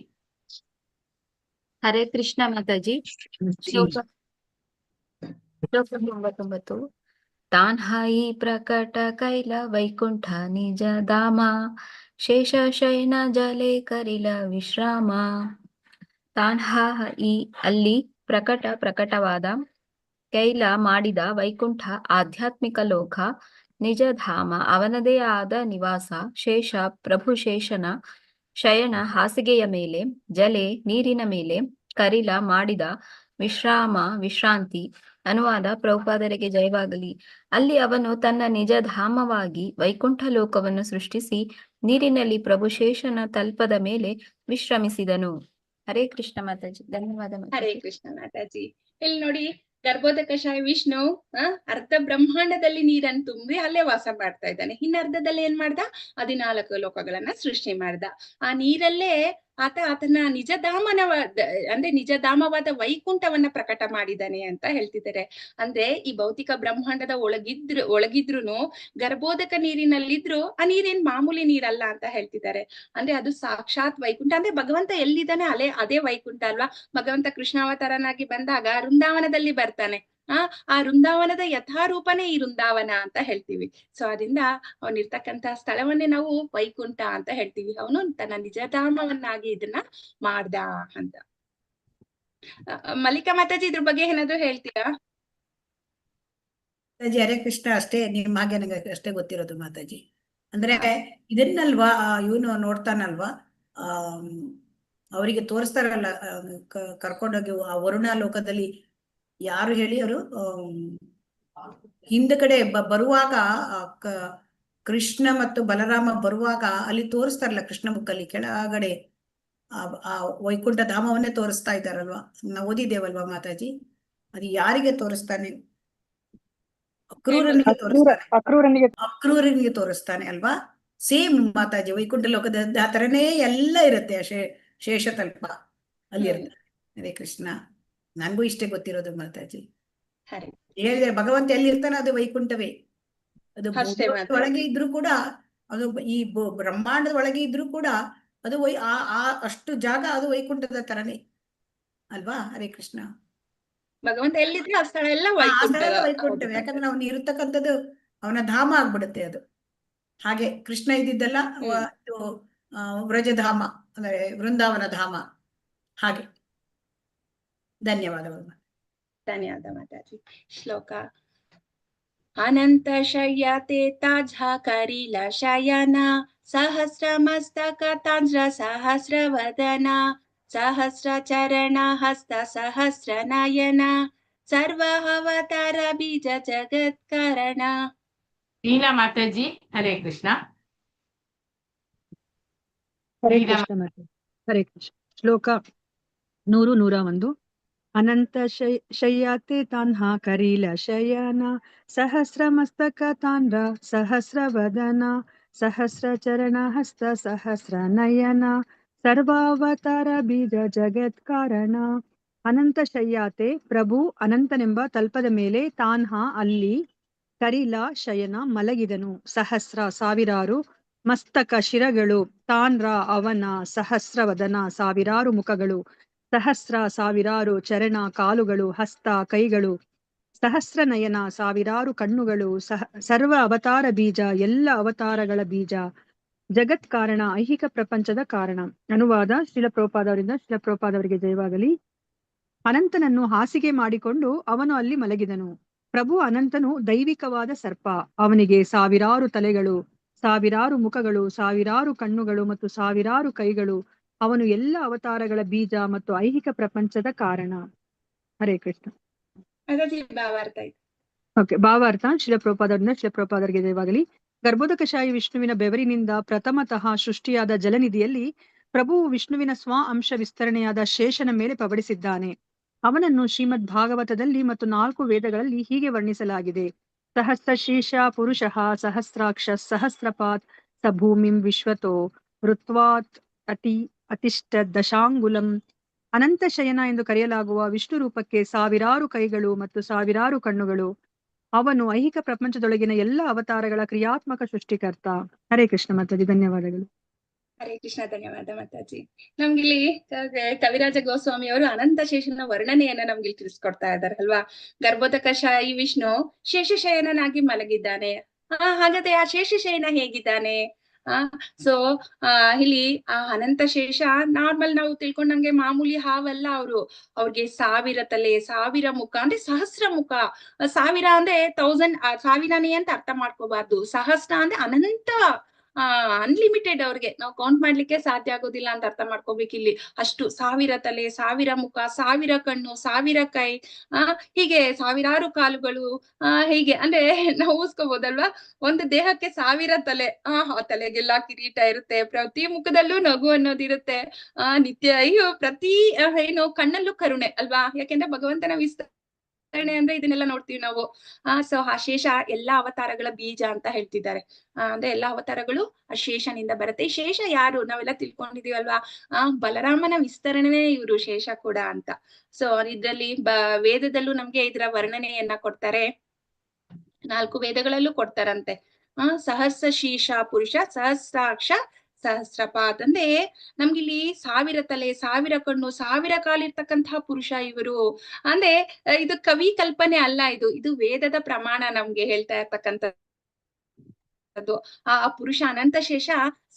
ಹರೇ ಕೃಷ್ಣ ಮಾತಾಜಿ. ಶ್ಲೋಕ 99. ತಾನ್ ಹಾಯಿ ಪ್ರಕಟ ಕೈಲ ವೈಕುಂಠ ನಿಜ ಧಾಮ, ಶೇಷ ಶಯನ ಜಲೆ ಕರಿಲ ವಿಶ್ರಾಮ. ತಾನ್ ಹಾಯಿ ಅಲ್ಲಿ ಪ್ರಕಟವಾದ, ಕೈಲ ಮಾಡಿದ, ವೈಕುಂಠ ಆಧ್ಯಾತ್ಮಿಕ ಲೋಕ, ನಿಜ ಧಾಮ ಅವನದೇ ಆದ ನಿವಾಸ, ಶೇಷ ಪ್ರಭು ಶೇಷನ, ಶಯನ ಹಾಸಿಗೆಯ ಮೇಲೆ, ಜಲೆ ನೀರಿನ ಮೇಲೆ, ಕರಿಲ ಮಾಡಿದ, ವಿಶ್ರಾಮ ವಿಶ್ರಾಂತಿ. ಅನುವಾದ ಪ್ರಭುಪಾದರಿಗೆ ಜಯವಾಗಲಿ. ಅಲ್ಲಿ ಅವನು ತನ್ನ ನಿಜ ಧಾಮವಾಗಿ ವೈಕುಂಠ ಲೋಕವನ್ನು ಸೃಷ್ಟಿಸಿ ನೀರಿನಲ್ಲಿ ಪ್ರಭು ಶೇಷನ ತಲ್ಪದ ಮೇಲೆ ವಿಶ್ರಮಿಸಿದನು. ಹರೇ ಕೃಷ್ಣ ಮಾತಾಜಿ. ಧನ್ಯವಾದ. ಹರೇ ಕೃಷ್ಣ ಮಾತಾಜಿ. ಇಲ್ಲಿ ನೋಡಿ, ಗರ್ಭೋದಕಶಾಯ ವಿಷ್ಣು ಅರ್ಧ ಬ್ರಹ್ಮಾಂಡದಲ್ಲಿ ನೀರನ್ನು ತುಂಬಿ ಅಲ್ಲೇ ವಾಸ ಮಾಡ್ತಾ ಇದ್ದಾನೆ. ಇನ್ನರ್ಧದಲ್ಲಿ ಏನ್ ಮಾಡ್ದ? 14 ಲೋಕಗಳನ್ನ ಸೃಷ್ಟಿ ಮಾಡ್ದ. ಆ ನೀರಲ್ಲೇ ಆತನ ಅಂದ್ರೆ ನಿಜಧಾಮವಾದ ವೈಕುಂಠವನ್ನ ಪ್ರಕಟ ಮಾಡಿದ್ದಾನೆ ಅಂತ ಹೇಳ್ತಿದ್ದಾರೆ. ಅಂದ್ರೆ ಈ ಭೌತಿಕ ಬ್ರಹ್ಮಾಂಡದ ಒಳಗಿದ್ರುನು ಗರ್ಭೋದಕ ನೀರಿನಲ್ಲಿದ್ರು ಆ ನೀರೇನ್ ಮಾಮೂಲಿ ನೀರಲ್ಲ ಅಂತ ಹೇಳ್ತಿದ್ದಾರೆ. ಅಂದ್ರೆ ಅದು ಸಾಕ್ಷಾತ್ ವೈಕುಂಠ. ಅಂದ್ರೆ ಭಗವಂತ ಎಲ್ಲಿದ್ದಾನೆ ಅದೇ ವೈಕುಂಠ ಅಲ್ವಾ. ಭಗವಂತ ಕೃಷ್ಣಾವತಾರನಾಗಿ ಬಂದಾಗ ವೃಂದಾವನದಲ್ಲಿ ಬರ್ತಾನೆ. ಆ ವೃಂದಾವನದ ಯಥಾರೂಪನೇ ಈ ವೃಂದಾವನ ಅಂತ ಹೇಳ್ತೀವಿ. ಸೊ ಅದರಿಂದ ಅವನಿರ್ತಕ್ಕಂತಹ ಸ್ಥಳವನ್ನೇ ನಾವು ವೈಕುಂಠ ಅಂತ ಹೇಳ್ತೀವಿ. ಅವನು ತನ್ನ ನಿಜಧಾಮವನ್ನಾಗಿ ಇದನ್ನ ಮಾಡ್ದ ಅಂತ. ಮಲ್ಲಿಕಾ ಮಾತಾಜಿ, ಇದ್ರ ಬಗ್ಗೆ ಏನಾದ್ರು ಹೇಳ್ತೀರಾ? ಮಾತಾಜಿ ಹರೇ ಕೃಷ್ಣ. ಅಷ್ಟೇ, ನಿಮ್ಮ ಹಾಗೆ ನನಗೆ ಅಷ್ಟೇ ಗೊತ್ತಿರೋದು ಮಾತಾಜಿ. ಅಂದ್ರೆ ಇದನ್ನಲ್ವಾ ಇವನು ನೋಡ್ತಾನಲ್ವಾ, ಅವರಿಗೆ ತೋರಿಸ್ತಾರಲ್ಲ, ಕರ್ಕೊಂಡೋಗಿ ಆ ವರುಣ ಲೋಕದಲ್ಲಿ. ಯಾರು ಹೇಳಿ ಅವರು ಹಿಂದ್ಗಡೆ ಬರುವಾಗ ಕೃಷ್ಣ ಮತ್ತು ಬಲರಾಮ ಬರುವಾಗ ಅಲ್ಲಿ ತೋರಿಸ್ತಾರಲ್ಲ, ಕೃಷ್ಣ ಬುಕ್ಕಲ್ಲಿ ಕೆಳಗಡೆ ಆ ವೈಕುಂಠ ಧಾಮವನ್ನೇ ತೋರಿಸ್ತಾ ಇದ್ದಾರಲ್ವಾ. ನಾವು ಓದಿದ್ದೇವಲ್ವಾ ಮಾತಾಜಿ. ಅದು ಯಾರಿಗೆ ತೋರಿಸ್ತಾನೆ? ಅಕ್ರೂರನಿಗೆ ತೋರಿಸ್ತಾನೆ ಅಲ್ವಾ. ಸೇಮ್ ಮಾತಾಜಿ, ವೈಕುಂಠ ಲೋಕದ ಆ ತರನೇ ಎಲ್ಲ ಇರುತ್ತೆ. ಶೇಷತಲ್ಪ ಅಲ್ಲಿ ಇರುತ್ತೆ. ಹರೇ ಕೃಷ್ಣ. ನನ್ಗೂ ಇಷ್ಟೇ ಗೊತ್ತಿರೋದು ಮಾತಾಜಿ. ಹೇಳಿದ್ರೆ ಭಗವಂತ ಎಲ್ಲಿ ಇರ್ತಾನೆ ಅದು ವೈಕುಂಠವೇ. ಅದು ಒಳಗೆ ಇದ್ರು ಕೂಡ, ಅದು ಈ ಬ್ರಹ್ಮಾಂಡದ ಒಳಗೆ ಇದ್ರು ಕೂಡ ಅದು ಅಷ್ಟು ಜಾಗ ಅದು ವೈಕುಂಠದ ತರನೇ ಅಲ್ವಾ. ಹರೇ ಕೃಷ್ಣ. ಭಗವಂತ ಎಲ್ಲಿದ್ರೆ ಆ ಸ್ಥಳ ಎಲ್ಲ ವೈಕುಂಠವೇ. ಯಾಕಂದ್ರೆ ಅವನು ಇರತಕ್ಕಂಥದ್ದು ಅವನ ಧಾಮ ಆಗ್ಬಿಡುತ್ತೆ ಅದು. ಹಾಗೆ ಕೃಷ್ಣ ಇದ್ದಿದ್ದಲ್ಲ ವ್ರಜಧಾಮ ಅಂದ್ರೆ ವೃಂದಾವನ ಧಾಮ. ಹಾಗೆ. ಧನ್ಯವಾದಗಳು. ಧನ್ಯವಾದ ಮಾತಾಜಿ. ಶ್ಲೋಕ ಅನಂತ ಶಯ್ಯತೆ ತಾಜ್ಹಾ ಕರಿಲ ಶಯನ, ಸಹಸ್ರ ಮಸ್ತಕ ತಾಂಜ್ರ ಸಹಸ್ರವದನ, ಸಹಸ್ರ ಚರಣ ಹಸ್ತ ಸಹಸ್ರ ನಯನ, ಸರ್ವ ಅವತಾರ ಬೀಜ ಜಗತ್ಕರಣ. ಲೀಲಾ ಮಾತಾಜಿ. ಹರೇ ಕೃಷ್ಣ. ಹರೇ ಕೃಷ್ಣ ಮಾತಾಜಿ. ಹರೇ ಕೃಷ್ಣ. ಶ್ಲೋಕ 100-101. ಅನಂತ ಶಯ್ಯಾತೆ ತಾನ್ಹಾ ಕರೀಲ ಶಯನ ಸಹಸ್ರಮಸ್ತಕ ತಾನ್ರ ಸಹಸ್ರವದನ ಸಹಸ್ರಚರಣ ಹಸ್ತ ಸಹಸ್ರ ನಯನ ಸರ್ವಾವತಾರ ಬೀಜ ಜಗತ್ಕಾರಣ. ಅನಂತ ಶಯ್ಯಾತೆ ಪ್ರಭು ಅನಂತನೆಂಬ ತಲ್ಪದ ಮೇಲೆ ತಾನ್ಹಾ ಅಲ್ಲಿ ಕರೀಲ ಶಯನ ಮಲಗಿದನು ಸಹಸ್ರ ಸಾವಿರಾರು ಮಸ್ತಕ ಶಿರಗಳು ತಾನ್ರ ಅವನ ಸಹಸ್ರವದನ ಸಾವಿರಾರು ಮುಖಗಳು ಸಹಸ್ರ ಸಾವಿರಾರು ಚರಣ ಕಾಲುಗಳು ಹಸ್ತ ಕೈಗಳು ಸಹಸ್ರ ನಯನ ಸಾವಿರಾರು ಕಣ್ಣುಗಳು ಸರ್ವ ಅವತಾರ ಬೀಜ ಎಲ್ಲ ಅವತಾರಗಳ ಬೀಜ ಜಗತ್ ಕಾರಣ ಐಹಿಕ ಪ್ರಪಂಚದ ಕಾರಣ. ಅನುವಾದ ಶ್ರೀಲ ಪ್ರಭುಪಾದವರಿಂದ. ಶ್ರೀಲ ಪ್ರಭುಪಾದವರಿಗೆ ಜಯವಾಗಲಿ. ಅನಂತನನ್ನು ಹಾಸಿಗೆ ಮಾಡಿಕೊಂಡು ಅವನು ಅಲ್ಲಿ ಮಲಗಿದನು. ಪ್ರಭು ಅನಂತನು ದೈವಿಕವಾದ ಸರ್ಪ. ಅವನಿಗೆ ಸಾವಿರಾರು ತಲೆಗಳು, ಸಾವಿರಾರು ಮುಖಗಳು, ಸಾವಿರಾರು ಕಣ್ಣುಗಳು ಮತ್ತು ಸಾವಿರಾರು ಕೈಗಳು. ಅವನು ಎಲ್ಲ ಅವತಾರಗಳ ಬೀಜ ಮತ್ತು ಐಹಿಕ ಪ್ರಪಂಚದ ಕಾರಣ. ಹರೇ ಕೃಷ್ಣ. ಓಕೆ, ಭಾವಾರ್ಥ ಶ್ರೀಲ ಪ್ರಭುಪಾದವರಿಂದ. ಶ್ರೀಲ ಪ್ರಭುಪಾದರಿಗೆ ಜಯವಾಗಲಿ. ಗರ್ಭೋದಕಶಾಹಿ ವಿಷ್ಣುವಿನ ಬೆವರಿನಿಂದ ಪ್ರಥಮತಃ ಸೃಷ್ಟಿಯಾದ ಜಲನಿಧಿಯಲ್ಲಿ ಪ್ರಭುವು ವಿಷ್ಣುವಿನ ಸ್ವ ಅಂಶ ವಿಸ್ತರಣೆಯಾದ ಶೇಷನ ಮೇಲೆ ಪಬಡಿಸಿದ್ದಾನೆ. ಅವನನ್ನು ಶ್ರೀಮದ್ ಭಾಗವತದಲ್ಲಿ ಮತ್ತು 4 ವೇದಗಳಲ್ಲಿ ಹೀಗೆ ವರ್ಣಿಸಲಾಗಿದೆ. ಸಹಸ್ರ ಶೀರ್ಷ ಪುರುಷಃ ಸಹಸ್ರಾಕ್ಷ ಸಹಸ್ರಪಾತ್ ಸ ಭೂಮಿಂ ವಿಶ್ವತೋ ಋತ್ವಾತ್ ಅತಿಷ್ಠ ದಶಾಂಗುಲಂ. ಅನಂತ ಶಯನ ಎಂದು ಕರೆಯಲಾಗುವ ವಿಷ್ಣು ರೂಪಕ್ಕೆ ಸಾವಿರಾರು ಕೈಗಳು ಮತ್ತು ಸಾವಿರಾರು ಕಣ್ಣುಗಳು. ಅವನು ಐಹಿಕ ಪ್ರಪಂಚದೊಳಗಿನ ಎಲ್ಲ ಅವತಾರಗಳ ಕ್ರಿಯಾತ್ಮಕ ಸೃಷ್ಟಿಕರ್ತ. ಹರೇ ಕೃಷ್ಣ ಮಾತಾಜಿ, ಧನ್ಯವಾದಗಳು. ಹರೇ ಕೃಷ್ಣ, ಧನ್ಯವಾದ ಮಾತಾಜಿ. ನಮ್ಗಿಲ್ಲಿ ಕವಿರಾಜ ಗೋಸ್ವಾಮಿ ಅವರು ಅನಂತ ಶೇಷನ ವರ್ಣನೆಯನ್ನ ನಮ್ಗಿಲ್ಲಿ ತಿಳಿಸ್ಕೊಡ್ತಾ ಇದ್ದಾರೆ ಅಲ್ವಾ. ಗರ್ಭೋದಕಶಾಹಿ ವಿಷ್ಣು ಶೇಷಶಯನಾಗಿ ಮಲಗಿದ್ದಾನೆ. ಹಾಗಾದ್ರೆ ಆ ಶೇಷಶಯನ ಹೇಗಿದ್ದಾನೆ? ಸೊ ಇಲ್ಲಿ ಆ ಅನಂತ ಶೇಷ ನಾರ್ಮಲ್ ನಾವು ತಿಳ್ಕೊಂಡಂಗೆ ಮಾಮೂಲಿ ಹಾವಲ್ಲ. ಅವ್ರಿಗೆ 1000 ತಲೆ, 1000 ಮುಖ, ಅಂದ್ರೆ ಸಹಸ್ರ ಮುಖ. 1000 ಅಂದ್ರೆ 1000, 1000ನೇ ಅಂತ ಅರ್ಥ ಮಾಡ್ಕೋಬಾರ್ದು. ಸಹಸ್ರ ಅಂದ್ರೆ ಅನಂತ, ಅನ್ಲಿಮಿಟೆಡ್. ಅವ್ರಿಗೆ ನಾವು ಕೌಂಟ್ ಮಾಡ್ಲಿಕ್ಕೆ ಸಾಧ್ಯ ಆಗೋದಿಲ್ಲ ಅಂತ ಅರ್ಥ ಮಾಡ್ಕೋಬೇಕು ಇಲ್ಲಿ. ಅಷ್ಟು 1000 ತಲೆ, 1000 ಮುಖ, 1000 ಕಣ್ಣು, 1000 ಕೈ, ಹೀಗೆ ಸಾವಿರಾರು ಕಾಲುಗಳು. ಹೀಗೆ ಅಂದ್ರೆ ನಾವು ಊಹಿಸ್ಕೋಬಹುದಲ್ವಾ, ಒಂದು ದೇಹಕ್ಕೆ 1000 ತಲೆ. ಆ ತಲೆಗೆಲ್ಲ ಕಿರೀಟ ಇರುತ್ತೆ, ಪ್ರತಿ ಮುಖದಲ್ಲೂ ನಗು ಅನ್ನೋದಿರುತ್ತೆ. ನಿತ್ಯ ಪ್ರತಿ ಕಣ್ಣಲ್ಲೂ ಕರುಣೆ ಅಲ್ವಾ. ಯಾಕೆಂದ್ರೆ ಭಗವಂತನ ಅಂದ್ರೆ ಇದನ್ನೆಲ್ಲ ನೋಡ್ತೀವಿ ನಾವು. ಸೊ ಆ ಶೇಷ ಎಲ್ಲಾ ಅವತಾರಗಳ ಬೀಜ ಅಂತ ಹೇಳ್ತಿದ್ದಾರೆ. ಅಂದ್ರೆ ಎಲ್ಲಾ ಅವತಾರಗಳು ಆ ಶೇಷನಿಂದ ಬರುತ್ತೆ. ಈ ಶೇಷ ಯಾರು? ನಾವೆಲ್ಲ ತಿಳ್ಕೊಂಡಿದೀವಲ್ವಾ, ಬಲರಾಮನ ವಿಸ್ತರಣೆ ಇವರು ಶೇಷ ಕೂಡ ಅಂತ. ಸೊ ಇದ್ರಲ್ಲಿ ವೇದದಲ್ಲೂ ನಮ್ಗೆ ಇದರ ವರ್ಣನೆಯನ್ನ ಕೊಡ್ತಾರೆ. 4 ವೇದಗಳಲ್ಲೂ ಕೊಡ್ತಾರಂತೆ. ಸಹಸ್ರ ಶೀರ್ಷ ಪುರುಷ ಸಹಸ್ರಾಕ್ಷ ಸಹಸ್ರಪಾತ್ ಅಂದ್ರೆ ನಮ್ಗಿಲ್ಲಿ 1000 ತಲೆ, 1000 ಕಣ್ಣು, 1000 ಕಾಲಿರ್ತಕ್ಕಂತಹ ಪುರುಷ ಇವರು. ಅಂದ್ರೆ ಇದು ಕವಿ ಕಲ್ಪನೆ ಅಲ್ಲ, ಇದು ವೇದದ ಪ್ರಮಾಣ ನಮ್ಗೆ ಹೇಳ್ತಾ ಇರ್ತಕ್ಕಂಥದ್ದು. ಆ ಪುರುಷ ಅನಂತ ಶೇಷ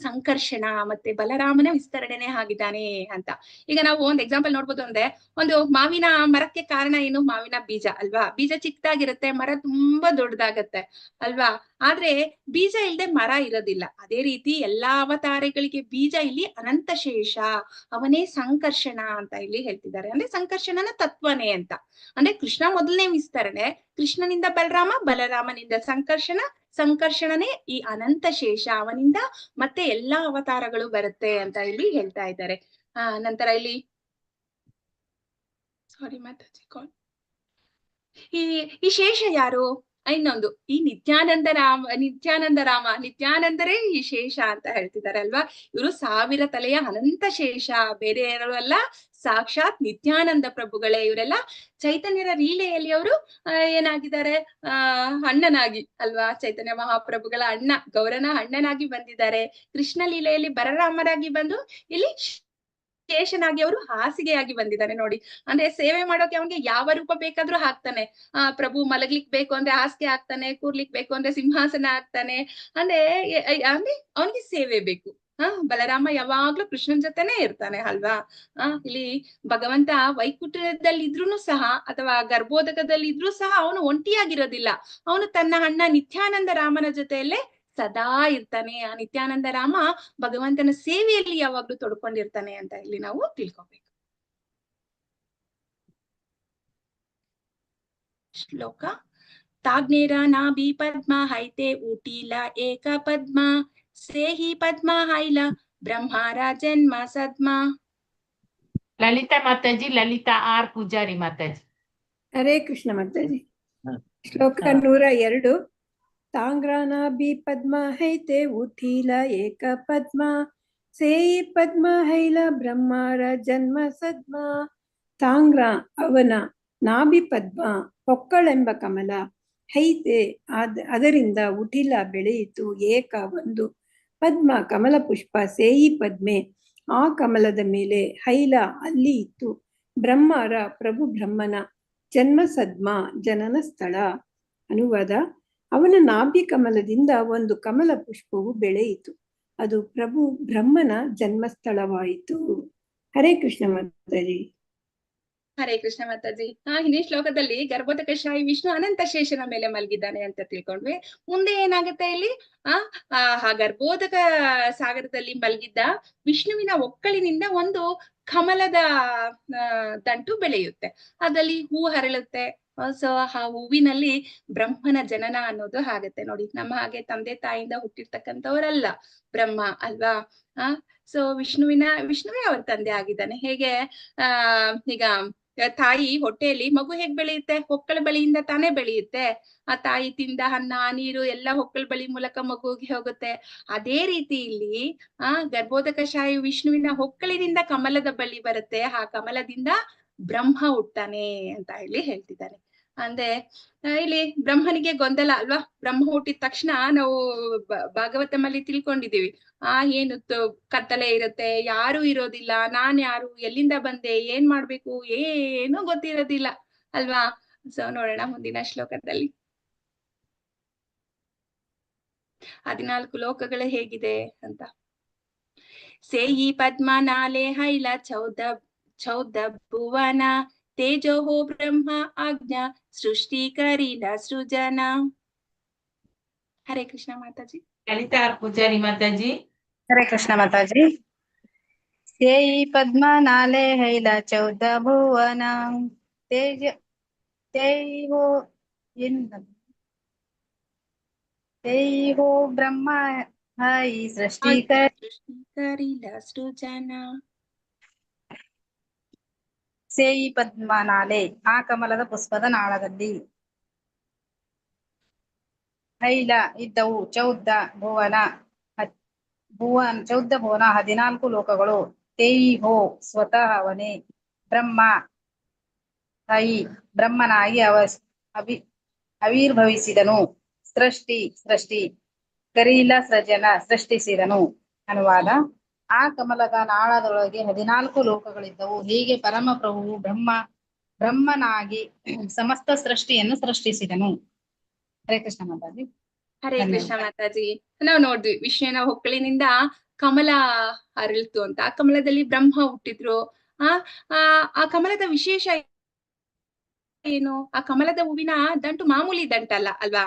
ಸಂಕರ್ಷಣ ಮತ್ತೆ ಬಲರಾಮನ ವಿಸ್ತರಣೆನೆ ಆಗಿದ್ದಾನೆ ಅಂತ. ಈಗ ನಾವು ಒಂದ್ ಎಕ್ಸಾಂಪಲ್ ನೋಡ್ಬೋದು. ಅಂದ್ರೆ ಒಂದು ಮಾವಿನ ಮರಕ್ಕೆ ಕಾರಣ ಏನು? ಮಾವಿನ ಬೀಜ ಅಲ್ವಾ. ಬೀಜ ಚಿಕ್ಕದಾಗಿರುತ್ತೆ, ಮರ ತುಂಬಾ ದೊಡ್ಡದಾಗತ್ತೆ ಅಲ್ವಾ. ಆದ್ರೆ ಬೀಜ ಇಲ್ಲದೆ ಮರ ಇರೋದಿಲ್ಲ. ಅದೇ ರೀತಿ ಎಲ್ಲಾ ಅವತಾರಗಳಿಗೆ ಬೀಜ ಇಲ್ಲಿ ಅನಂತ ಶೇಷ, ಅವನೇ ಸಂಕರ್ಷಣ ಅಂತ ಇಲ್ಲಿ ಹೇಳ್ತಿದ್ದಾರೆ. ಅಂದ್ರೆ ಸಂಕರ್ಷಣನ ತತ್ವನೇ ಅಂತ. ಅಂದ್ರೆ ಕೃಷ್ಣ ಮೊದಲನೇ ವಿಸ್ತರಣೆ, ಕೃಷ್ಣನಿಂದ ಬಲರಾಮ, ಬಲರಾಮನಿಂದ ಸಂಕರ್ಷಣ, ಸಂಕರ್ಷಣನೇ ಈ ಅನಂತ ಶೇಷ. ಅವನಿಂದ ಮತ್ತೆ ಎಲ್ಲಾ ಅವತಾರಗಳು ಬರುತ್ತೆ ಅಂತ ಇಲ್ಲಿ ಹೇಳ್ತಾ ಇದ್ದಾರೆ. ನಂತರ ಇಲ್ಲಿ ಸಾರಿ ಮಾತಾಜಿ ಕಾಲ್. ಈ ಶೇಷ ಯಾರು? ಇನ್ನೊಂದು ಈ ನಿತ್ಯಾನಂದ ರಾಮ, ನಿತ್ಯಾನಂದರೇ ಈ ಶೇಷ ಅಂತ ಹೇಳ್ತಿದ್ದಾರೆ ಅಲ್ವಾ. ಇವರು 1000 ತಲೆಯ ಅನಂತ ಶೇಷ, ಬೇರೆ ಯಾರು ಅಲ್ಲ, ಸಾಕ್ಷಾತ್ ನಿತ್ಯಾನಂದ ಪ್ರಭುಗಳೇ. ಇವರೆಲ್ಲ ಚೈತನ್ಯರ ಲೀಲೆಯಲ್ಲಿ ಅವರು ಏನಾಗಿದ್ದಾರೆ? ಅಣ್ಣನಾಗಿ ಅಲ್ವಾ. ಚೈತನ್ಯ ಮಹಾಪ್ರಭುಗಳ ಅಣ್ಣ, ಗೌರನ ಅಣ್ಣನಾಗಿ ಬಂದಿದ್ದಾರೆ. ಕೃಷ್ಣ ಲೀಲೆಯಲ್ಲಿ ಬಲರಾಮರಾಗಿ ಬಂದು ಇಲ್ಲಿ ಶೇಷನಾಗಿ ಅವರು ಹಾಸಿಗೆಯಾಗಿ ಬಂದಿದ್ದಾರೆ ನೋಡಿ. ಅಂದ್ರೆ ಸೇವೆ ಮಾಡೋಕೆ ಅವನಿಗೆ ಯಾವ ರೂಪ ಬೇಕಾದ್ರೂ ಹಾಕ್ತಾನೆ. ಪ್ರಭು ಮಲಗ್ಲಿಕ್ ಬೇಕು ಅಂದ್ರೆ ಹಾಸಿಗೆ ಹಾಕ್ತಾನೆ, ಕೂರ್ಲಿಕ್ ಬೇಕು ಅಂದ್ರೆ ಸಿಂಹಾಸನ ಹಾಕ್ತಾನೆ. ಅಂದ್ರೆ ಅವನಿಗೆ ಸೇವೆ ಬೇಕು. ಬಲರಾಮ ಯಾವಾಗ್ಲೂ ಕೃಷ್ಣನ್ ಜೊತೆನೆ ಇರ್ತಾನೆ ಅಲ್ವಾ. ಇಲ್ಲಿ ಭಗವಂತ ವೈಕುಂಠದಲ್ಲಿ ಇದ್ರೂನು ಸಹ ಅಥವಾ ಗರ್ಭೋದಕದಲ್ಲಿ ಇದ್ರೂ ಸಹ ಅವನು ಒಂಟಿಯಾಗಿರೋದಿಲ್ಲ. ಅವನು ತನ್ನ ಅಣ್ಣ ನಿತ್ಯಾನಂದ ರಾಮನ ಜೊತೆಯಲ್ಲೇ ಸದಾ ಇರ್ತಾನೆ. ಆ ನಿತ್ಯಾನಂದ ರಾಮ ಭಗವಂತನ ಸೇವೆಯಲ್ಲಿ ಯಾವಾಗ್ಲೂ ತೊಡ್ಕೊಂಡಿರ್ತಾನೆ ಅಂತ ಇಲ್ಲಿ ನಾವು ತಿಳ್ಕೊಬೇಕು. ಶ್ಲೋಕ ತಾಗ್ನೇರ ನಾಭಿ ಪದ್ಮ ಹೈತೆ ಊಟಿಲ ಏಕ ಪದ್ಮ ಸೇಹಿ ಪದ್ಮ ಹೈಲ ಬ್ರಹ್ಮಾರ ಜನ್ಮ ಸದ್ಮ. ಲಲಿತಾ ಮಾತಾಜಿ, ಲಲಿತಾ ಆರ್ ಪೂಜಾರಿ ಮಾತಾಜಿ. ಹರೇ ಕೃಷ್ಣ ಮಾತಾಜಿ. ಹ. ಶ್ಲೋಕ ಹ. 102. ತಾಂಗ್ರಾನಾಭಿ ಪದ್ಮ ಹೈತೆ ಉಥಿಲ ಏಕ ಪದ್ಮ ಸೇಯಿ ಪದ್ಮ ಹೈಲ ಬ್ರಹ್ಮಾರ ಜನ್ಮ ಸದ್ಮ. ತಾಂಗ್ರ ಅವನ, ನಾಭಿ ಪದ್ಮ ಹೊಕ್ಕಳೆಂಬ ಕಮಲ, ಹೈತೆ ಅದರಿಂದ ಉಠಿಲ ಬೆಳೆಯಿತು, ಏಕ ಒಂದು, ಪದ್ಮ ಕಮಲ ಪುಷ್ಪ, ಸೇಯಿ ಪದ್ಮೆ ಆ ಕಮಲದ ಮೇಲೆ, ಹೈಲ ಅಲ್ಲಿ ಇತ್ತು, ಬ್ರಹ್ಮಾರ ಪ್ರಭು ಬ್ರಹ್ಮನ, ಜನ್ಮ ಸದ್ಮ ಜನನ ಸ್ಥಳ. ಅನುವಾದ: ಅವನ ನಾಭಿ ಕಮಲದಿಂದ ಒಂದು ಕಮಲ ಪುಷ್ಪವು ಬೆಳೆಯಿತು, ಅದು ಪ್ರಭು ಬ್ರಹ್ಮನ ಜನ್ಮಸ್ಥಳವಾಯಿತು. ಹರೇ ಕೃಷ್ಣ ಮಾತಾಜಿ. ಹರೇ ಕೃಷ್ಣ ಮಾತಾಜಿ. ಹಿಂದಿನ ಶ್ಲೋಕದಲ್ಲಿ ಗರ್ಭೋದಕಶಾಹಿ ವಿಷ್ಣು ಅನಂತ ಶೇಷನ ಮೇಲೆ ಮಲಗಿದ್ದಾನೆ ಅಂತ ತಿಳ್ಕೊಂಡ್ವಿ. ಮುಂದೆ ಏನಾಗುತ್ತೆ ಇಲ್ಲಿ? ಆ ಗರ್ಭೋದಕ ಸಾಗರದಲ್ಲಿ ಮಲಗಿದ್ದ ವಿಷ್ಣುವಿನ ಒಕ್ಕಳಿನಿಂದ ಒಂದು ಕಮಲದ ದಂಟು ಬೆಳೆಯುತ್ತೆ, ಅದಲ್ಲಿ ಹೂ ಹರಳುತ್ತೆ. ಸೊ ಆ ಹೂವಿನಲ್ಲಿ ಬ್ರಹ್ಮನ ಜನನ ಅನ್ನೋದು ಆಗುತ್ತೆ ನೋಡಿ. ನಮ್ಮ ಹಾಗೆ ತಂದೆ ತಾಯಿಯಿಂದ ಹುಟ್ಟಿರ್ತಕ್ಕಂಥವರಲ್ಲ ಬ್ರಹ್ಮ ಅಲ್ವಾ. ಸೊ ವಿಷ್ಣುವೇ ಅವ್ರ ತಂದೆ ಆಗಿದ್ದಾನೆ. ಹೇಗೆ ಈಗ ತಾಯಿ ಹೊಟ್ಟೆಯಲ್ಲಿ ಮಗು ಹೇಗ್ ಬೆಳೆಯುತ್ತೆ? ಹೊಕ್ಕಳ ಬಳಿಯಿಂದ ತಾನೇ ಬೆಳೆಯುತ್ತೆ. ಆ ತಾಯಿ ತಿಂದ ಅನ್ನ ನೀರು ಎಲ್ಲ ಹೊಕ್ಕಳ ಬಳಿ ಮೂಲಕ ಮಗುವಿಗೆ ಹೋಗುತ್ತೆ. ಅದೇ ರೀತಿ ಇಲ್ಲಿ ಗರ್ಭೋದಕಶಾಹಿ ವಿಷ್ಣುವಿನ ಹೊಕ್ಕಳಿನಿಂದ ಕಮಲದ ಬಳಿ ಬರುತ್ತೆ, ಆ ಕಮಲದಿಂದ ಬ್ರಹ್ಮ ಹುಟ್ಟಾನೆ ಅಂತ ಹೇಳಿ ಹೇಳ್ತಿದ್ದಾನೆ. ಅಂದ್ರೆ ಇಲ್ಲಿ ಬ್ರಹ್ಮನಿಗೆ ಗೊಂದಲ ಅಲ್ವಾ. ಬ್ರಹ್ಮ ಹುಟ್ಟಿದ ತಕ್ಷಣ ನಾವು ಭಾಗವತಮಲ್ಲಿ ತಿಳ್ಕೊಂಡಿದೀವಿ, ಏನು ಕತ್ತಲೆ ಇರುತ್ತೆ, ಯಾರು ಇರೋದಿಲ್ಲ, ನಾನ್ ಯಾರು, ಎಲ್ಲಿಂದ ಬಂದೆ, ಏನ್ ಮಾಡ್ಬೇಕು, ಏನು ಗೊತ್ತಿರೋದಿಲ್ಲ ಅಲ್ವಾ. ಸೊ ನೋಡೋಣ ಮುಂದಿನ ಶ್ಲೋಕದಲ್ಲಿ 14 ಲೋಕಗಳು ಹೇಗಿದೆ ಅಂತ. ಸೇಯಿ ಪದ್ಮ ನಾಲೆ ಹೈಲ ಚೌದ ಭುವನ ತೇಜೋ ಹೋ ಬ್ರಹ್ಮ ಆಜ್ಞಾ ಸೃಷ್ಟಿ ಕರಿಲ ಸೃಜನ. ಹರೇ ಕೃಷ್ಣ ಮಾತಾಜಿ. ಲಲಿತಾ ಆರ್ ಪೂಜಾರಿ ಮಾತಾಜಿ. ಹರೇ ಕೃಷ್ಣ ಮಾತಾಜಿ. ಸೇಯಿ ಪದ್ಮ ನಾಲೆ ಹೈಲ ಚೌದ ಭುವನ ತೇಯೋ ಬ್ರಹ್ಮ ಹೈ ಸೃಷ್ಟಿ ಕರಿಲ ಸೃಜನ. ಸೇಯಿ ಪದ್ಮ ನಾಲೆ ಆ ಕಮಲದ ಪುಷ್ಪದ ನಾಳದಲ್ಲಿ, ಹೈಲ ಇದ್ದವು, ಚೌದ ಭುವನ 14 ಲೋಕಗಳು, ತೇಯಿ ಹೋ ಸ್ವತಃ ಅವನೇ, ಬ್ರಹ್ಮ ಹೈ ಬ್ರಹ್ಮನಾಗಿ ಆವಿರ್ಭವಿಸಿದನು, ಸೃಷ್ಟಿ ಕರೀಲ ಸೃಜನ ಸೃಷ್ಟಿಸಿದನು. ಅನುವಾದ: ಆ ಕಮಲದ ನಾಳದೊಳಗೆ 14 ಲೋಕಗಳಿದ್ದವು. ಹೀಗೆ ಪರಮ ಪ್ರಭುವು ಬ್ರಹ್ಮನಾಗಿ ಸಮಸ್ತ ಸೃಷ್ಟಿಯನ್ನು ಸೃಷ್ಟಿಸಿದನು. ಹರೇ ಕೃಷ್ಣ ಮಾತಾಜಿ. ಹರೇ ಕೃಷ್ಣ ಮಾತಾಜಿ. ನಾವು ನೋಡಿದ್ವಿ ವಿಷ್ಣುವಿನ ಹೊಕ್ಕಳಿನಿಂದ ಕಮಲ ಅರಳಿತು ಅಂತ. ಆ ಕಮಲದಲ್ಲಿ ಬ್ರಹ್ಮ ಹುಟ್ಟಿದ್ರು. ಆ ಕಮಲದ ವಿಶೇಷ ಏನು? ಆ ಕಮಲದ ಹೂವಿನ ದಂಟು ಮಾಮೂಲಿ ದಂಟಲ್ಲ ಅಲ್ವಾ.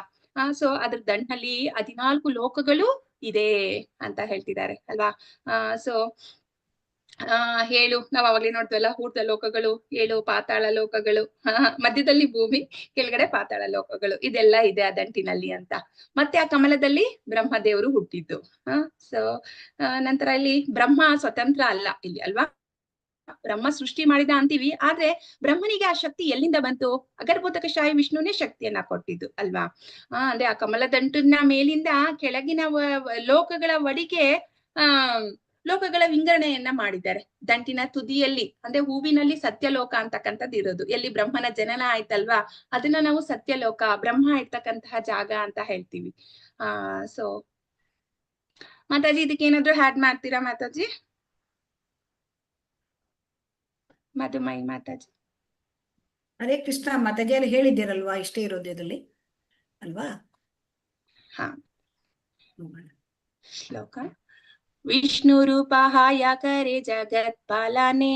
ಸೊ ಅದ್ರ ದಂಟಲ್ಲಿ 14 ಲೋಕಗಳು ಇದೆ ಅಂತ ಹೇಳ್ತಿದ್ದಾರೆ ಅಲ್ವಾ. ಸೊ 7 ನಾವ್ ಅವಾಗ್ಲೇ ನೋಡ್ತೀವಲ್ಲ, ಊರ್ಧ್ವ ಲೋಕಗಳು, 7 ಪಾತಾಳ ಲೋಕಗಳು, ಮಧ್ಯದಲ್ಲಿ ಭೂಮಿ, ಕೆಳಗಡೆ ಪಾತಾಳ ಲೋಕಗಳು, ಇದೆಲ್ಲ ಇದೆ ಆ ದಂಟಿನಲ್ಲಿ ಅಂತ. ಮತ್ತೆ ಆ ಕಮಲದಲ್ಲಿ ಬ್ರಹ್ಮದೇವರು ಹುಟ್ಟಿದ್ದು. ಸೊ ನಂತರ ಇಲ್ಲಿ ಬ್ರಹ್ಮ ಸ್ವತಂತ್ರ ಅಲ್ಲ ಇಲ್ಲಿ ಅಲ್ವಾ. ಬ್ರಹ್ಮ ಸೃಷ್ಟಿ ಮಾಡಿದ ಅಂತೀವಿ, ಆದ್ರೆ ಬ್ರಹ್ಮನಿಗೆ ಆ ಶಕ್ತಿ ಎಲ್ಲಿಂದ ಬಂತು? ಗರ್ಭೋದಕಶಾಹಿ ವಿಷ್ಣುನೇ ಶಕ್ತಿಯನ್ನ ಕೊಟ್ಟಿದ್ದು ಅಲ್ವಾ. ಅಂದ್ರೆ ಆ ಕಮಲದಂಟನ್ನ ಮೇಲಿಂದ ಕೆಳಗಿನ ಲೋಕಗಳ ವಡಿಗೆ ಲೋಕಗಳ ವಿಂಗಡಣೆಯನ್ನ ಮಾಡಿದ್ದಾರೆ. ದಂಟಿನ ತುದಿಯಲ್ಲಿ ಅಂದ್ರೆ ಹೂವಿನಲ್ಲಿ ಸತ್ಯಲೋಕ ಅಂತಕ್ಕಂಥದ್ದು ಇರೋದು. ಎಲ್ಲಿ ಬ್ರಹ್ಮನ ಜನನ ಆಯ್ತಲ್ವಾ, ಅದನ್ನ ನಾವು ಸತ್ಯಲೋಕ, ಬ್ರಹ್ಮ ಇರ್ತಕ್ಕಂತಹ ಜಾಗ ಅಂತ ಹೇಳ್ತೀವಿ. ಸೊ ಮಾತಾಜಿ ಇದಕ್ಕೆ ಏನಾದ್ರು ಹ್ಯಾಡ್ ಮಾಡ್ತೀರಾ ಮಾತಾಜಿ? ಮಧುಮಯಿ ಮಾತಾಜಿ. ಹರೇ ಕೃಷ್ಣ ಮಾತಾಜಿಯಲ್ಲಿ ಹೇಳಿದ್ದೀರಲ್ವಾ, ಇಷ್ಟೇ ಇರೋದು ಇದರಲ್ಲಿ ಅಲ್ವಾ. ಶ್ಲೋಕ: ವಿಷ್ಣು ರೂಪಾಯ ಕರೆ ಜಗತ್ ಪಾಲನೆ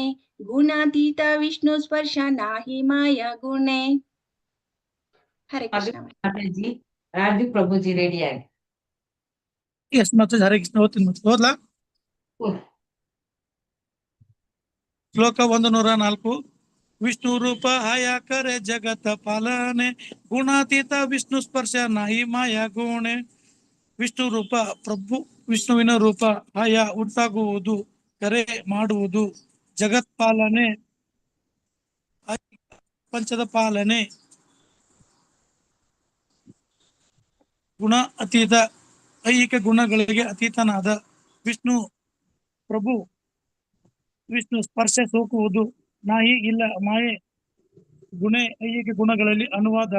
ಗುಣಾತೀತ ವಿಷ್ಣು ಸ್ಪರ್ಶ ನಾಹಿ ಮಾಯ ಗುಣೆ. ಹರೇ ಕೃಷ್ಣ ಮಾತಾಜಿ. ರಾಜು ಪ್ರಭುಜಿ ರೆಡಿ ಆಗಿ. ಎಸ್ ಮಾತಾಜಿ. ಹರೇ ಕೃಷ್ಣ ಓದ್ಲಾ? ಶ್ಲೋಕ 104. ವಿಷ್ಣು ರೂಪ ಆಯಾಕರೆ ಜಗತ್ತ ಪಾಲನೆ ಗುಣಾತೀತ ವಿಷ್ಣು ಸ್ಪರ್ಶ ನಾಹಿ ಮಾಯ ಗುಣೆ. ವಿಷ್ಣು ರೂಪ ಪ್ರಭು ವಿಷ್ಣುವಿನ ರೂಪ, ಆಯಾ ಉಂಟಾಗುವುದು, ಕರೆ ಮಾಡುವುದು, ಜಗತ್ಪಾಲನೆ, ಪ್ರಪಂಚದ ಪಾಲನೆ, ಗುಣ ಅತೀತ, ಐಹಿಕ ಗುಣಗಳಿಗೆ ಅತೀತನಾದ ವಿಷ್ಣು ಪ್ರಭು. ವಿಷ್ಣು ಸ್ಪರ್ಶ ಸೋಕುವುದು, ನಾಯಿ ಇಲ್ಲ ಮಾಯೆ, ಗುಣೆ ಐಹಿಕ ಗುಣಗಳಲ್ಲಿ ಅನುವಾದ.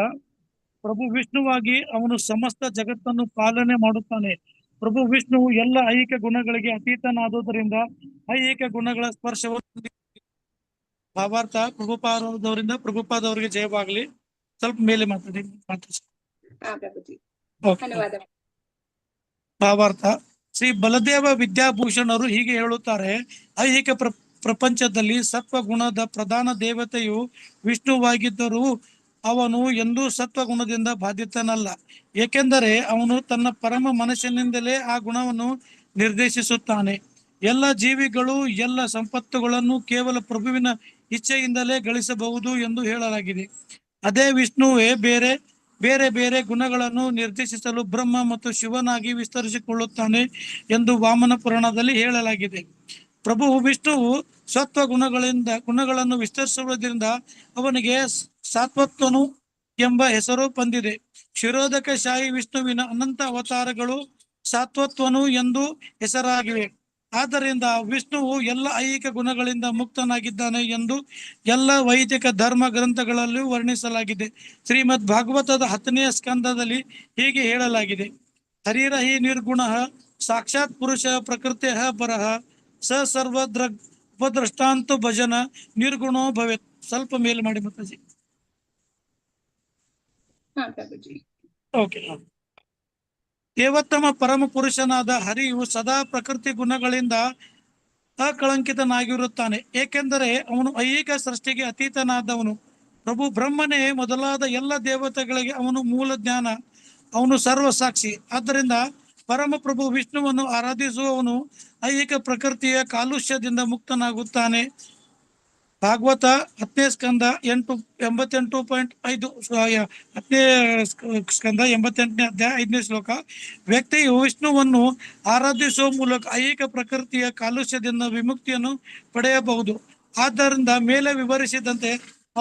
ಪ್ರಭು ವಿಷ್ಣುವಾಗಿ ಅವನು ಸಮಸ್ತ ಜಗತ್ತನ್ನು ಪಾಲನೆ ಮಾಡುತ್ತಾನೆ. ಪ್ರಭು ವಿಷ್ಣುವು ಎಲ್ಲ ಐಹಿಕ ಗುಣಗಳಿಗೆ ಅತೀತನಾದುದರಿಂದ ಐಹಿಕ ಗುಣಗಳ ಸ್ಪರ್ಶವನ್ನು. ಭಾವಾರ್ಥ ಪ್ರಭುಪಾದವರಿಂದ ಪ್ರಭುಪಾದವರಿಗೆ ಜಯವಾಗಲಿ. ಸ್ವಲ್ಪ ಮೇಲೆ ಮಾತಾಡಿ. ಭಾವಾರ್ಥ ಶ್ರೀ ಬಲದೇವ ವಿದ್ಯಾಭೂಷಣರು ಹೀಗೆ ಹೇಳುತ್ತಾರೆ: ಐಹಿಕ ಪ್ರಪಂಚದಲ್ಲಿ ಸತ್ವಗುಣದ ಪ್ರಧಾನ ದೇವತೆಯು ವಿಷ್ಣುವಾಗಿದ್ದರೂ ಅವನು ಎಂದೂ ಸತ್ವಗುಣದಿಂದ ಬಾಧಿತನಲ್ಲ. ಏಕೆಂದರೆ ಅವನು ತನ್ನ ಪರಮ ಮನಸ್ಸಿನಿಂದಲೇ ಆ ಗುಣವನ್ನು ನಿರ್ದೇಶಿಸುತ್ತಾನೆ. ಎಲ್ಲ ಜೀವಿಗಳು ಎಲ್ಲ ಸಂಪತ್ತುಗಳನ್ನು ಕೇವಲ ಪ್ರಭುವಿನ ಇಚ್ಛೆಯಿಂದಲೇ ಗಳಿಸಬಹುದು ಎಂದು ಹೇಳಲಾಗಿದೆ. ಅದೇ ವಿಷ್ಣುವೇ ಬೇರೆ ಬೇರೆ ಬೇರೆ ಗುಣಗಳನ್ನು ನಿರ್ದೇಶಿಸಲು ಬ್ರಹ್ಮ ಮತ್ತು ಶಿವನಾಗಿ ವಿಸ್ತರಿಸಿಕೊಳ್ಳುತ್ತಾನೆ ಎಂದು ವಾಮನ ಪುರಾಣದಲ್ಲಿ ಹೇಳಲಾಗಿದೆ. ಪ್ರಭು ವಿಷ್ಣುವು ಸತ್ವ ಗುಣಗಳನ್ನು ವಿಸ್ತರಿಸುವುದರಿಂದ ಅವನಿಗೆ ಸಾತ್ವತ್ವನು ಎಂಬ ಹೆಸರು ಬಂದಿದೆ. ಕ್ಷೀರೋದಕ ಶಾಹಿ ವಿಷ್ಣುವಿನ ಅನಂತ ಅವತಾರಗಳು ಸಾತ್ವತ್ವನು ಎಂದು ಹೆಸರಾಗಿವೆ. ಆದ್ದರಿಂದ ವಿಷ್ಣುವು ಎಲ್ಲ ಐಹಿಕ ಗುಣಗಳಿಂದ ಮುಕ್ತನಾಗಿದ್ದಾನೆ ಎಂದು ಎಲ್ಲ ವೈದಿಕ ಧರ್ಮ ಗ್ರಂಥಗಳಲ್ಲೂ ವರ್ಣಿಸಲಾಗಿದೆ. ಶ್ರೀಮದ್ ಭಾಗವತದ 10ನೇ ಸ್ಕಂದದಲ್ಲಿ ಹೀಗೆ ಹೇಳಲಾಗಿದೆ: ಹರಿರ ಹಿ ನಿರ್ಗುಣ ಸಾಕ್ಷಾತ್ ಪುರುಷ ಪ್ರಕೃತಿ ಪರಃ ಸ ಉಪದ್ರಷ್ಟಾಂತು ಭಜನ ನಿರ್ಗುಣೋ ಭವೇತ್. ಸ್ವಲ್ಪ ಮೇಲೆ ಮಾಡಿ ಮಾತಾಜಿ. ಓಕೆ. ದೇವೋತ್ತಮ ಪರಮ ಪುರುಷನಾದ ಹರಿಯು ಸದಾ ಪ್ರಕೃತಿ ಗುಣಗಳಿಂದ ಅಕಳಂಕಿತನಾಗಿರುತ್ತಾನೆ, ಏಕೆಂದರೆ ಅವನು ಐಹಿಕ ಸೃಷ್ಟಿಗೆ ಅತೀತನಾದವನು. ಪ್ರಭು ಬ್ರಹ್ಮನೇ ಮೊದಲಾದ ಎಲ್ಲ ದೇವತೆಗಳಿಗೆ ಅವನು ಮೂಲ ಜ್ಞಾನ, ಅವನು ಸರ್ವ ಸಾಕ್ಷಿ. ಆದ್ದರಿಂದ ಪರಮ ಪ್ರಭು ವಿಷ್ಣುವನ್ನು ಆರಾಧಿಸುವವನು ಐಹಿಕ ಪ್ರಕೃತಿಯ ಕಾಲುಷ್ಯದಿಂದ ಮುಕ್ತನಾಗುತ್ತಾನೆ. ಭಾಗವತ 10ನೇ ಸ್ಕಂದ 88.5 10ನೇ ಸ್ಕಂದ 88ನೇ ಅಧ್ಯಾಯ 5ನೇ ಶ್ಲೋಕ. ವ್ಯಕ್ತಿಯು ವಿಷ್ಣುವನ್ನು ಆರಾಧಿಸುವ ಮೂಲಕ ಐಹಿಕ ಪ್ರಕೃತಿಯ ಕಾಲುಷ್ಯದಿಂದ ವಿಮುಕ್ತಿಯನ್ನು ಪಡೆಯಬಹುದು. ಆದ್ದರಿಂದ ಮೇಲೆ ವಿವರಿಸಿದಂತೆ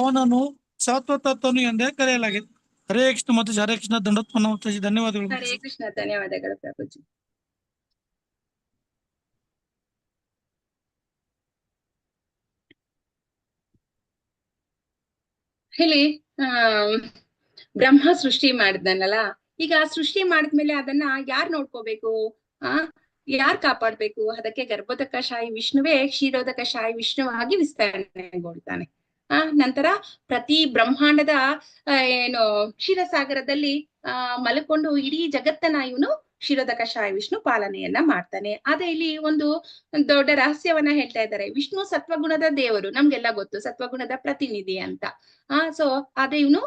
ಅವನನ್ನು ಸತ್ವತತ್ವನು ಎಂದೇ ಕರೆಯಲಾಗಿದೆ. ಹರೇ ಕೃಷ್ಣ ಮತ್ತು ಹರೇ ಕೃಷ್ಣ. ದಂಡೋತ್ಪನ್ನ ಮಾತಾಜಿ. ಧನ್ಯವಾದಗಳು. ಹರೇ ಕೃಷ್ಣ. ಧನ್ಯವಾದಗಳು ಪ್ರಭುಜಿ. ಇಲ್ಲಿ ಬ್ರಹ್ಮ ಸೃಷ್ಟಿ ಮಾಡಿದ್ನಲ್ಲ, ಈಗ ಸೃಷ್ಟಿ ಮಾಡಿದ್ಮೇಲೆ ಅದನ್ನ ಯಾರ್ ನೋಡ್ಕೋಬೇಕು, ಯಾರ್ ಕಾಪಾಡ್ಬೇಕು? ಅದಕ್ಕೆ ಗರ್ಭೋದಕ ಶಾಹಿ ವಿಷ್ಣುವೇ ಕ್ಷೀರೋದಕ ಶಾಹಿ ವಿಷ್ಣುವಾಗಿ ವಿಸ್ತರಣೆಗೊಳ್ತಾನೆ. ನಂತರ ಪ್ರತಿ ಬ್ರಹ್ಮಾಂಡದ ಕ್ಷೀರಸಾಗರದಲ್ಲಿ ಮಲ್ಕೊಂಡು ಇಡೀ ಜಗತ್ತನ್ನ ಇವನು ಕ್ಷೀರೋದಕ ಶಾಹಿ ವಿಷ್ಣು ಪಾಲನೆಯನ್ನ ಮಾಡ್ತಾನೆ. ಆದ್ರೆ ಇಲ್ಲಿ ಒಂದು ದೊಡ್ಡ ರಹಸ್ಯವನ್ನ ಹೇಳ್ತಾ ಇದ್ದಾರೆ. ವಿಷ್ಣು ಸತ್ವಗುಣದ ದೇವರು, ನಮ್ಗೆಲ್ಲ ಗೊತ್ತು, ಸತ್ವಗುಣದ ಪ್ರತಿನಿಧಿ ಅಂತ. ಸೊ ಆದ್ರೆ ಇವನು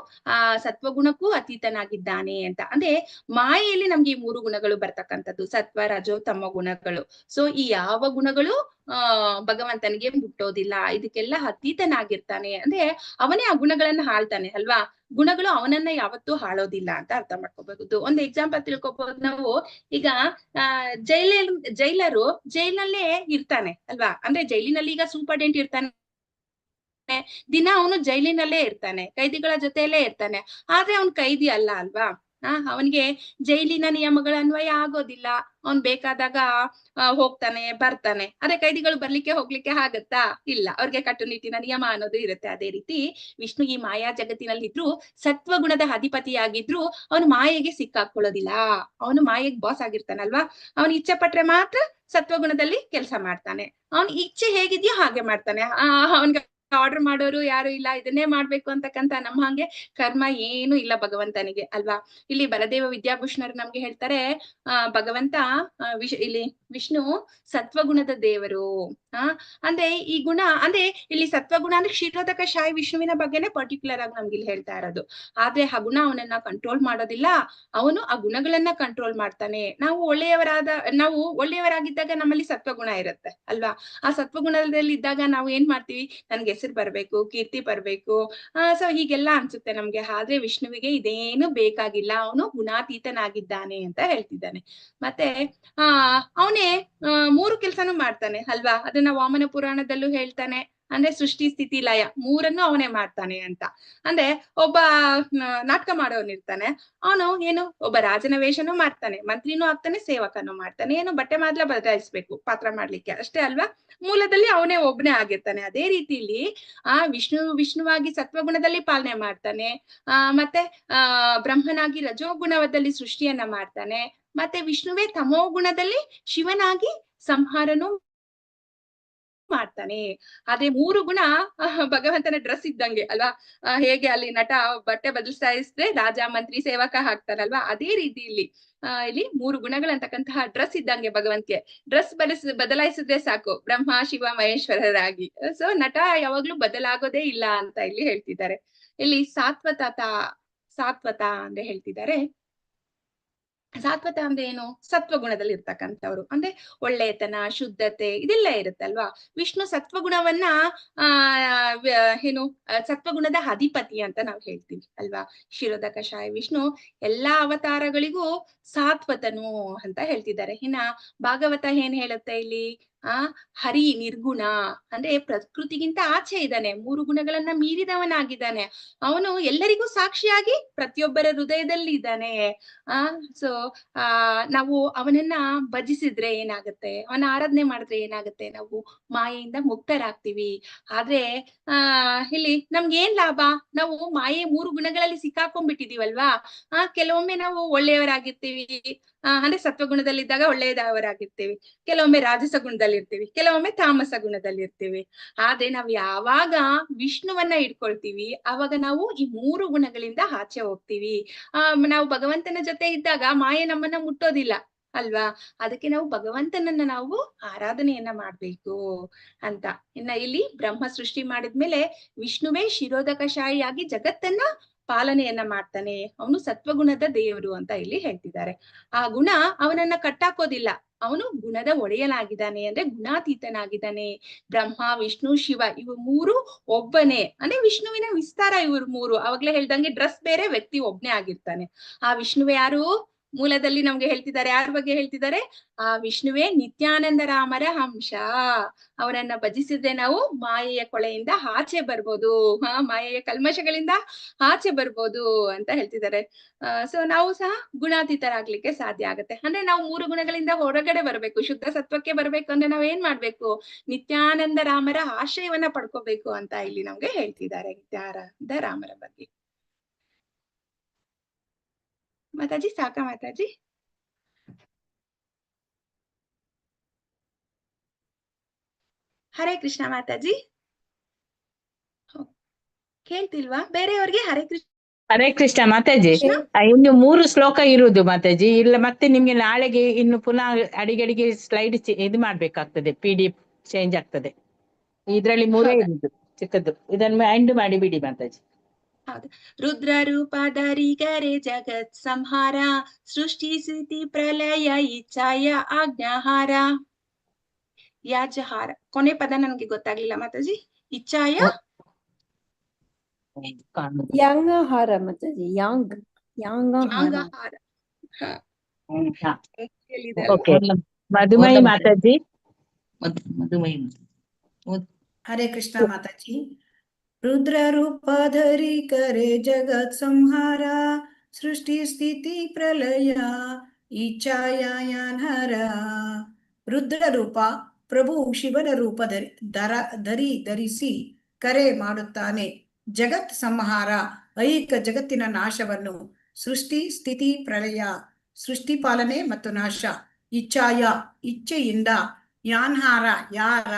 ಸತ್ವಗುಣಕ್ಕೂ ಅತೀತನಾಗಿದ್ದಾನೆ ಅಂತ. ಅಂದ್ರೆ ಮಾಯೆಯಲ್ಲಿ ನಮ್ಗೆ ಈ 3 ಗುಣಗಳು ಬರ್ತಕ್ಕಂಥದ್ದು, ಸತ್ವ ರಜೋ ತಮ್ಮ ಗುಣಗಳು. ಸೊ ಈ ಯಾವ ಗುಣಗಳು ಭಗವಂತನಿಗೆ ಮುಟ್ಟೋದಿಲ್ಲ, ಇದಕ್ಕೆಲ್ಲ ಅತೀತನಾಗಿರ್ತಾನೆ. ಅಂದ್ರೆ ಅವನೇ ಆ ಗುಣಗಳನ್ನ ಆಳ್ತಾನೆ ಅಲ್ವಾ. ಗುಣಗಳು ಅವನನ್ನ ಯಾವತ್ತೂ ಹಾಳೋದಿಲ್ಲ ಅಂತ ಅರ್ಥ ಮಾಡ್ಕೋಬಹುದು. ಒಂದು ಎಕ್ಸಾಂಪಲ್ ತಿಳ್ಕೊಬಹುದು ನಾವು. ಈಗ ಜೈಲರು ಜೈಲಲ್ಲೇ ಇರ್ತಾನೆ ಅಲ್ವಾ. ಅಂದ್ರೆ ಜೈಲಿನಲ್ಲಿ ಈಗ ಸೂಪರ್ಡೆಂಟ್ ಇರ್ತಾನೆ, ದಿನ ಅವನು ಜೈಲಿನಲ್ಲೇ ಇರ್ತಾನೆ, ಕೈದಿಗಳ ಜೊತೆಯಲ್ಲೇ ಇರ್ತಾನೆ. ಆದ್ರೆ ಅವನ್ ಕೈದಿ ಅಲ್ಲ ಅಲ್ವಾ. ಅವನಿಗೆ ಜೈಲಿನ ನಿಯಮಗಳ ಅನ್ವಯ ಆಗೋದಿಲ್ಲ. ಅವನ್ ಬೇಕಾದಾಗ ಹೋಗ್ತಾನೆ ಬರ್ತಾನೆ. ಆದ್ರೆ ಕೈದಿಗಳು ಬರ್ಲಿಕ್ಕೆ ಹೋಗ್ಲಿಕ್ಕೆ ಆಗತ್ತಾ? ಇಲ್ಲ, ಅವ್ರಿಗೆ ಕಟ್ಟುನಿಟ್ಟಿನ ನಿಯಮ ಅನ್ನೋದು ಇರುತ್ತೆ. ಅದೇ ರೀತಿ ವಿಷ್ಣು ಈ ಮಾಯಾ ಜಗತ್ತಿನಲ್ಲಿ ಇದ್ರು, ಸತ್ವಗುಣದ ಅಧಿಪತಿಯಾಗಿದ್ರು ಅವನು ಮಾಯೆಗೆ ಸಿಕ್ಕಾಕೊಳ್ಳೋದಿಲ್ಲ. ಅವನು ಮಾಯೆಗೆ ಬಾಸ್ ಆಗಿರ್ತಾನಲ್ವಾ. ಅವನು ಇಚ್ಛೆ ಪಟ್ರೆ ಮಾತ್ರ ಸತ್ವಗುಣದಲ್ಲಿ ಕೆಲಸ ಮಾಡ್ತಾನೆ. ಅವನ್ ಇಚ್ಛೆ ಹೇಗಿದ್ಯೋ ಹಾಗೆ ಮಾಡ್ತಾನೆ. ಅವನ್ಗೆ ಆರ್ಡರ್ ಮಾಡೋರು ಯಾರು ಇಲ್ಲ, ಇದನ್ನೇ ಮಾಡ್ಬೇಕು ಅಂತಕ್ಕಂತ ನಮ್ಮ ಹಂಗೆ ಕರ್ಮ ಏನು ಇಲ್ಲ ಭಗವಂತನಿಗೆ ಅಲ್ವಾ. ಇಲ್ಲಿ ಬಲದೇವ ವಿದ್ಯಾಭೂಷಣರು ನಮ್ಗೆ ಹೇಳ್ತಾರೆ, ಭಗವಂತ ಇಲ್ಲಿ ವಿಷ್ಣು ಸತ್ವಗುಣದ ದೇವರು. ಅಂದ್ರೆ ಈ ಗುಣ ಅಂದ್ರೆ ಇಲ್ಲಿ ಸತ್ವಗುಣ ಅಂದ್ರೆ ಕ್ಷೀರೋದಕ ಶಾಹಿ ವಿಷ್ಣುವಿನ ಬಗ್ಗೆನೆ ಪರ್ಟಿಕ್ಯುಲರ್ ಆಗಿ ನಮ್ಗೆ ಇಲ್ಲಿ ಹೇಳ್ತಾ ಇರೋದು. ಆದ್ರೆ ಆ ಗುಣ ಅವನನ್ನ ಕಂಟ್ರೋಲ್ ಮಾಡೋದಿಲ್ಲ, ಅವನು ಆ ಗುಣಗಳನ್ನ ಕಂಟ್ರೋಲ್ ಮಾಡ್ತಾನೆ. ನಾವು ಒಳ್ಳೆಯವರಾಗಿದ್ದಾಗ ನಮ್ಮಲ್ಲಿ ಸತ್ವಗುಣ ಇರುತ್ತೆ ಅಲ್ವಾ. ಆ ಸತ್ವಗುಣದಲ್ಲಿ ಇದ್ದಾಗ ನಾವು ಏನ್ ಮಾಡ್ತೀವಿ, ನನ್ಗೆ ಹೆಸರು ಬರ್ಬೇಕು, ಕೀರ್ತಿ ಬರ್ಬೇಕು. ಸೊ ಹೀಗೆಲ್ಲ ಅನ್ಸುತ್ತೆ ನಮ್ಗೆ. ಆದ್ರೆ ವಿಷ್ಣುವಿಗೆ ಇದೇನು ಬೇಕಾಗಿಲ್ಲ, ಅವನು ಗುಣಾತೀತನಾಗಿದ್ದಾನೆ ಅಂತ ಹೇಳ್ತಿದ್ದಾನೆ. ಮತ್ತೆ ಅವನೇ 3 ಕೆಲ್ಸನೂ ಮಾಡ್ತಾನೆ ಅಲ್ವಾ? ಅದನ್ನ ವಾಮನ ಪುರಾಣದಲ್ಲೂ ಹೇಳ್ತಾನೆ. ಅಂದ್ರೆ ಸೃಷ್ಟಿ ಸ್ಥಿತಿ ಲಯ 3 ಅವನೇ ಮಾಡ್ತಾನೆ ಅಂತ. ಅಂದ್ರೆ ಒಬ್ಬ ನಾಟಕ ಮಾಡೋನಿರ್ತಾನೆ, ಅವನು ಏನು ಒಬ್ಬ ರಾಜನ ವೇಷನೂ ಮಾಡ್ತಾನೆ, ಮಂತ್ರಿನೂ ಆಗ್ತಾನೆ, ಸೇವಕನೂ ಮಾಡ್ತಾನೆ. ಏನು ಬಟ್ಟೆ ಮಾತ್ರ ಬದಲಾಯಿಸ್ಬೇಕು ಪಾತ್ರ ಮಾಡ್ಲಿಕ್ಕೆ ಅಷ್ಟೇ ಅಲ್ವಾ? ಮೂಲದಲ್ಲಿ ಅವನೇ ಒಬ್ನೇ ಆಗಿರ್ತಾನೆ. ಅದೇ ರೀತಿಲಿ ವಿಷ್ಣುವಾಗಿ ಸತ್ವಗುಣದಲ್ಲಿ ಪಾಲನೆ ಮಾಡ್ತಾನೆ. ಮತ್ತೆ ಬ್ರಹ್ಮನಾಗಿ ರಜೋಗುಣದಲ್ಲಿ ಸೃಷ್ಟಿಯನ್ನ ಮಾಡ್ತಾನೆ. ಮತ್ತೆ ವಿಷ್ಣುವೇ ತಮೋ ಗುಣದಲ್ಲಿ ಶಿವನಾಗಿ ಸಂಹಾರನು ಮಾಡ್ತಾನೆ. ಅದೇ 3 ಗುಣ ಭಗವಂತನ ಡ್ರೆಸ್ ಇದ್ದಂಗೆ ಅಲ್ವಾ? ಹೇಗೆ ಅಲ್ಲಿ ನಟ ಬಟ್ಟೆ ಬದಲಿಸ್ತಾ ಇದ್ರೆ ರಾಜ ಮಂತ್ರಿ ಸೇವಕ ಹಾಕ್ತಾರಲ್ವಾ, ಅದೇ ರೀತಿ ಇಲ್ಲಿ 3 ಗುಣಗಳಂತಕ್ಕಂತಹ ಡ್ರೆಸ್ ಇದ್ದಂಗೆ ಭಗವಂತಿಗೆ. ಡ್ರೆಸ್ ಬದಲಾಯಿಸಿದ್ರೆ ಸಾಕು, ಬ್ರಹ್ಮ ಶಿವ ಮಹೇಶ್ವರರಾಗಿ. ಸೊ ನಟ ಯಾವಾಗ್ಲೂ ಬದಲಾಗೋದೇ ಇಲ್ಲ ಅಂತ ಇಲ್ಲಿ ಹೇಳ್ತಿದ್ದಾರೆ. ಇಲ್ಲಿ ಸಾತ್ವತ ಅಂದ್ರೆ ಹೇಳ್ತಿದ್ದಾರೆ. ಸಾತ್ವತ ಅಂದ್ರೆ ಏನು? ಸತ್ವಗುಣದಲ್ಲಿ ಇರ್ತಕ್ಕಂಥವ್ರು, ಅಂದ್ರೆ ಒಳ್ಳೆತನ, ಶುದ್ಧತೆ ಇದೆಲ್ಲ ಇರುತ್ತಲ್ವಾ? ವಿಷ್ಣು ಸತ್ವಗುಣವನ್ನ ಸತ್ವಗುಣದ ಅಧಿಪತಿ ಅಂತ ನಾವು ಹೇಳ್ತೀವಿ ಅಲ್ವಾ? ಕ್ಷೀರೋದ ಕಷಾಯ ವಿಷ್ಣು ಎಲ್ಲಾ ಅವತಾರಗಳಿಗೂ ಸಾತ್ವತನು ಅಂತ ಹೇಳ್ತಿದ್ದಾರೆ. ಇನ್ನ ಭಾಗವತ ಏನ್ ಹೇಳುತ್ತೆ ಇಲ್ಲಿ? ಹರಿ ನಿರ್ಗುಣ, ಅಂದ್ರೆ ಪ್ರಕೃತಿಗಿಂತ ಆಚೆ ಇದ್ದಾನೆ, 3 ಗುಣಗಳನ್ನ ಮೀರಿದವನಾಗಿದ್ದಾನೆ. ಅವನು ಎಲ್ಲರಿಗೂ ಸಾಕ್ಷಿಯಾಗಿ ಪ್ರತಿಯೊಬ್ಬರ ಹೃದಯದಲ್ಲಿ ಇದ್ದಾನೆ. ಸೊ ನಾವು ಅವನನ್ನ ಭಜಿಸಿದ್ರೆ ಏನಾಗುತ್ತೆ, ಅವನ ಆರಾಧನೆ ಮಾಡಿದ್ರೆ ಏನಾಗುತ್ತೆ? ನಾವು ಮಾಯೆಯಿಂದ ಮುಕ್ತರಾಗ್ತೀವಿ. ಆದ್ರೆ ಇಲ್ಲಿ ನಮ್ಗೆ ಏನ್ ಲಾಭ? ನಾವು ಮಾಯೆ 3 ಗುಣಗಳಲ್ಲಿ ಸಿಕ್ಕಾಕೊಂಡ್ಬಿಟ್ಟಿದೀವಲ್ವಾ? ಕೆಲವೊಮ್ಮೆ ನಾವು ಒಳ್ಳೆಯವರಾಗಿರ್ತೀವಿ, ಅಂದ್ರೆ ಸತ್ವಗುಣದಲ್ಲಿದ್ದಾಗ ಒಳ್ಳೆಯದವರಾಗಿರ್ತೀವಿ, ಕೆಲವೊಮ್ಮೆ ರಾಜಸ ಗುಣದಲ್ಲಿ ಇರ್ತೀವಿ, ಕೆಲವೊಮ್ಮೆ ತಾಮಸ ಗುಣದಲ್ಲಿ ಇರ್ತೀವಿ. ಆದ್ರೆ ನಾವು ಯಾವಾಗ ವಿಷ್ಣುವನ್ನ ಇಟ್ಕೊಳ್ತೀವಿ ಆವಾಗ ನಾವು ಈ 3 ಗುಣಗಳಿಂದ ಆಚೆ ಹೋಗ್ತೀವಿ. ನಾವು ಭಗವಂತನ ಜೊತೆ ಇದ್ದಾಗ ಮಾಯೆ ನಮ್ಮನ್ನ ಮುಟ್ಟೋದಿಲ್ಲ ಅಲ್ವಾ? ಅದಕ್ಕೆ ನಾವು ಭಗವಂತನನ್ನ ನಾವು ಆರಾಧನೆಯನ್ನ ಮಾಡ್ಬೇಕು ಅಂತ. ಇನ್ನ ಇಲ್ಲಿ ಬ್ರಹ್ಮ ಸೃಷ್ಟಿ ಮಾಡಿದ್ಮೇಲೆ ವಿಷ್ಣುವೇ ಶಿರೋಧಕಶಾಹಿಯಾಗಿ ಜಗತ್ತನ್ನ ಪಾಲನೆಯನ್ನ ಮಾಡ್ತಾನೆ. ಅವನು ಸತ್ವಗುಣದ ದೇವರು ಅಂತ ಇಲ್ಲಿ ಹೇಳ್ತಿದ್ದಾರೆ. ಆ ಗುಣ ಅವನನ್ನ ಕಟ್ಟಾಕೋದಿಲ್ಲ, ಅವನು ಗುಣದ ಒಡೆಯನಾಗಿದ್ದಾನೆ, ಅಂದ್ರೆ ಗುಣಾತೀತನಾಗಿದ್ದಾನೆ. ಬ್ರಹ್ಮ ವಿಷ್ಣು ಶಿವ ಇವು 3 ಒಬ್ಬನೇ, ಅಂದ್ರೆ ವಿಷ್ಣುವಿನ ವಿಸ್ತಾರ ಇವ್ರು 3. ಅವಾಗ್ಲೇ ಹೇಳ್ದಂಗೆ ಡ್ರೆಸ್ ಬೇರೆ, ವ್ಯಕ್ತಿ ಒಬ್ನೇ ಆಗಿರ್ತಾನೆ. ಆ ವಿಷ್ಣುವೇ ಯಾರು? ಮೂಲದಲ್ಲಿ ನಮ್ಗೆ ಹೇಳ್ತಿದ್ದಾರೆ. ಯಾರ ಬಗ್ಗೆ ಹೇಳ್ತಿದ್ದಾರೆ? ಆ ವಿಷ್ಣುವೇ ನಿತ್ಯಾನಂದ ರಾಮರ ಅಂಶ. ಅವನನ್ನ ಭಜಿಸಿದ್ರೆ ನಾವು ಮಾಯೆಯ ಕೊಳೆಯಿಂದ ಆಚೆ ಬರ್ಬೋದು, ಮಾಯೆಯ ಕಲ್ಮಶಗಳಿಂದ ಆಚೆ ಬರ್ಬೋದು ಅಂತ ಹೇಳ್ತಿದ್ದಾರೆ. ಸೊ ನಾವು ಸಹ ಗುಣಾತೀತರಾಗ್ಲಿಕ್ಕೆ ಸಾಧ್ಯ ಆಗುತ್ತೆ. ಅಂದ್ರೆ ನಾವು 3 ಗುಣಗಳಿಂದ ಹೊರಗಡೆ ಬರ್ಬೇಕು, ಶುದ್ಧ ಸತ್ವಕ್ಕೆ ಬರ್ಬೇಕು ಅಂದ್ರೆ ನಾವ್ ಏನ್ ಮಾಡ್ಬೇಕು? ನಿತ್ಯಾನಂದ ರಾಮರ ಆಶ್ರಯವನ್ನ ಪಡ್ಕೋಬೇಕು ಅಂತ ಇಲ್ಲಿ ನಮ್ಗೆ ಹೇಳ್ತಿದ್ದಾರೆ, ನಿತ್ಯಾನಂದ ರಾಮರ ಬಗ್ಗೆ. ಮಾತಾಜಿ ಸಾಕಾ ಮಾತಾಜಿ? ಹರೇ ಕೃಷ್ಣ ಮಾತಾಜಿ. ಕೇಳ್ತಿಲ್ವಾ ಬೇರೆಯವ್ರಿಗೆ? ಹರೇ ಕೃಷ್ಣ. ಹರೇ ಕೃಷ್ಣ ಮಾತಾಜಿ. ಇನ್ನು 3 ಶ್ಲೋಕ ಇರುವುದು ಮಾತಾಜಿ. ಇಲ್ಲ ಮತ್ತೆ ನಿಮ್ಗೆ ನಾಳೆಗೆ ಇನ್ನು ಪುನಃ ಅಡಿಗಡಿಗೆ ಸ್ಲೈಡ್ ಇದು ಮಾಡ್ಬೇಕಾಗ್ತದೆ, PDF ಚೇಂಜ್ ಆಗ್ತದೆ. ಇದ್ರಲ್ಲಿ 3 ಇರುದು ಚಿಕ್ಕದ್ದು, ಇದನ್ನು ಎಂಡ್ ಮಾಡಿ ಬಿಡಿ ಮಾತಾಜಿ. ಹೌದು. ರುದ್ರ ರೂಪಧಾರಿ ಕರೆ ಜಗತ್ ಸಂಹಾರ, ಸೃಷ್ಟಿ ಸ್ಥಿತಿ ಪ್ರಲಯ ಇಚ್ಛಾಯ ಆಜ್ಞಾಹಾರ. ಯಾಜಹಾರ ಕೊನೆ ಪದ ನನ್ಗೆ ಗೊತ್ತಾಗ್ಲಿಲ್ಲ ಮಾತಾಜಿ. ಇಚ್ಛಾಯ ಯಾಂಗಹಾರ ಮಾತಾಜಿ. ಯಾಂಗಹಾರ. ಮಧುಮಯಿ ಮಾತಾಜಿ. ಹರೇ ಕೃಷ್ಣ ಮಾತಾಜಿ. ರುದ್ರ ರೂಪಧರಿ ಕರೆ ಜಗತ್ ಸಂಹಾರ, ಸೃಷ್ಟಿ ಸ್ಥಿತಿ ಪ್ರಲಯ ಇಚ್ಛಾಯಾನಹರ. ರುದ್ರ ರೂಪ ಪ್ರಭು ಶಿವನ ರೂಪ ಧರಿಸಿ ಕರೆ ಮಾಡುತ್ತಾನೆ. ಜಗತ್ ಸಂಹಾರ ಐಕ ಜಗತ್ತಿನ ನಾಶವನ್ನು, ಸೃಷ್ಟಿ ಸ್ಥಿತಿ ಪ್ರಲಯ ಸೃಷ್ಟಿ ಪಾಲನೆ ಮತ್ತು ನಾಶ, ಇಚ್ಛಾಯ ಇಚ್ಛೆಯಿಂದ, ಯಾನ್ಹಾರ ಯಾರ.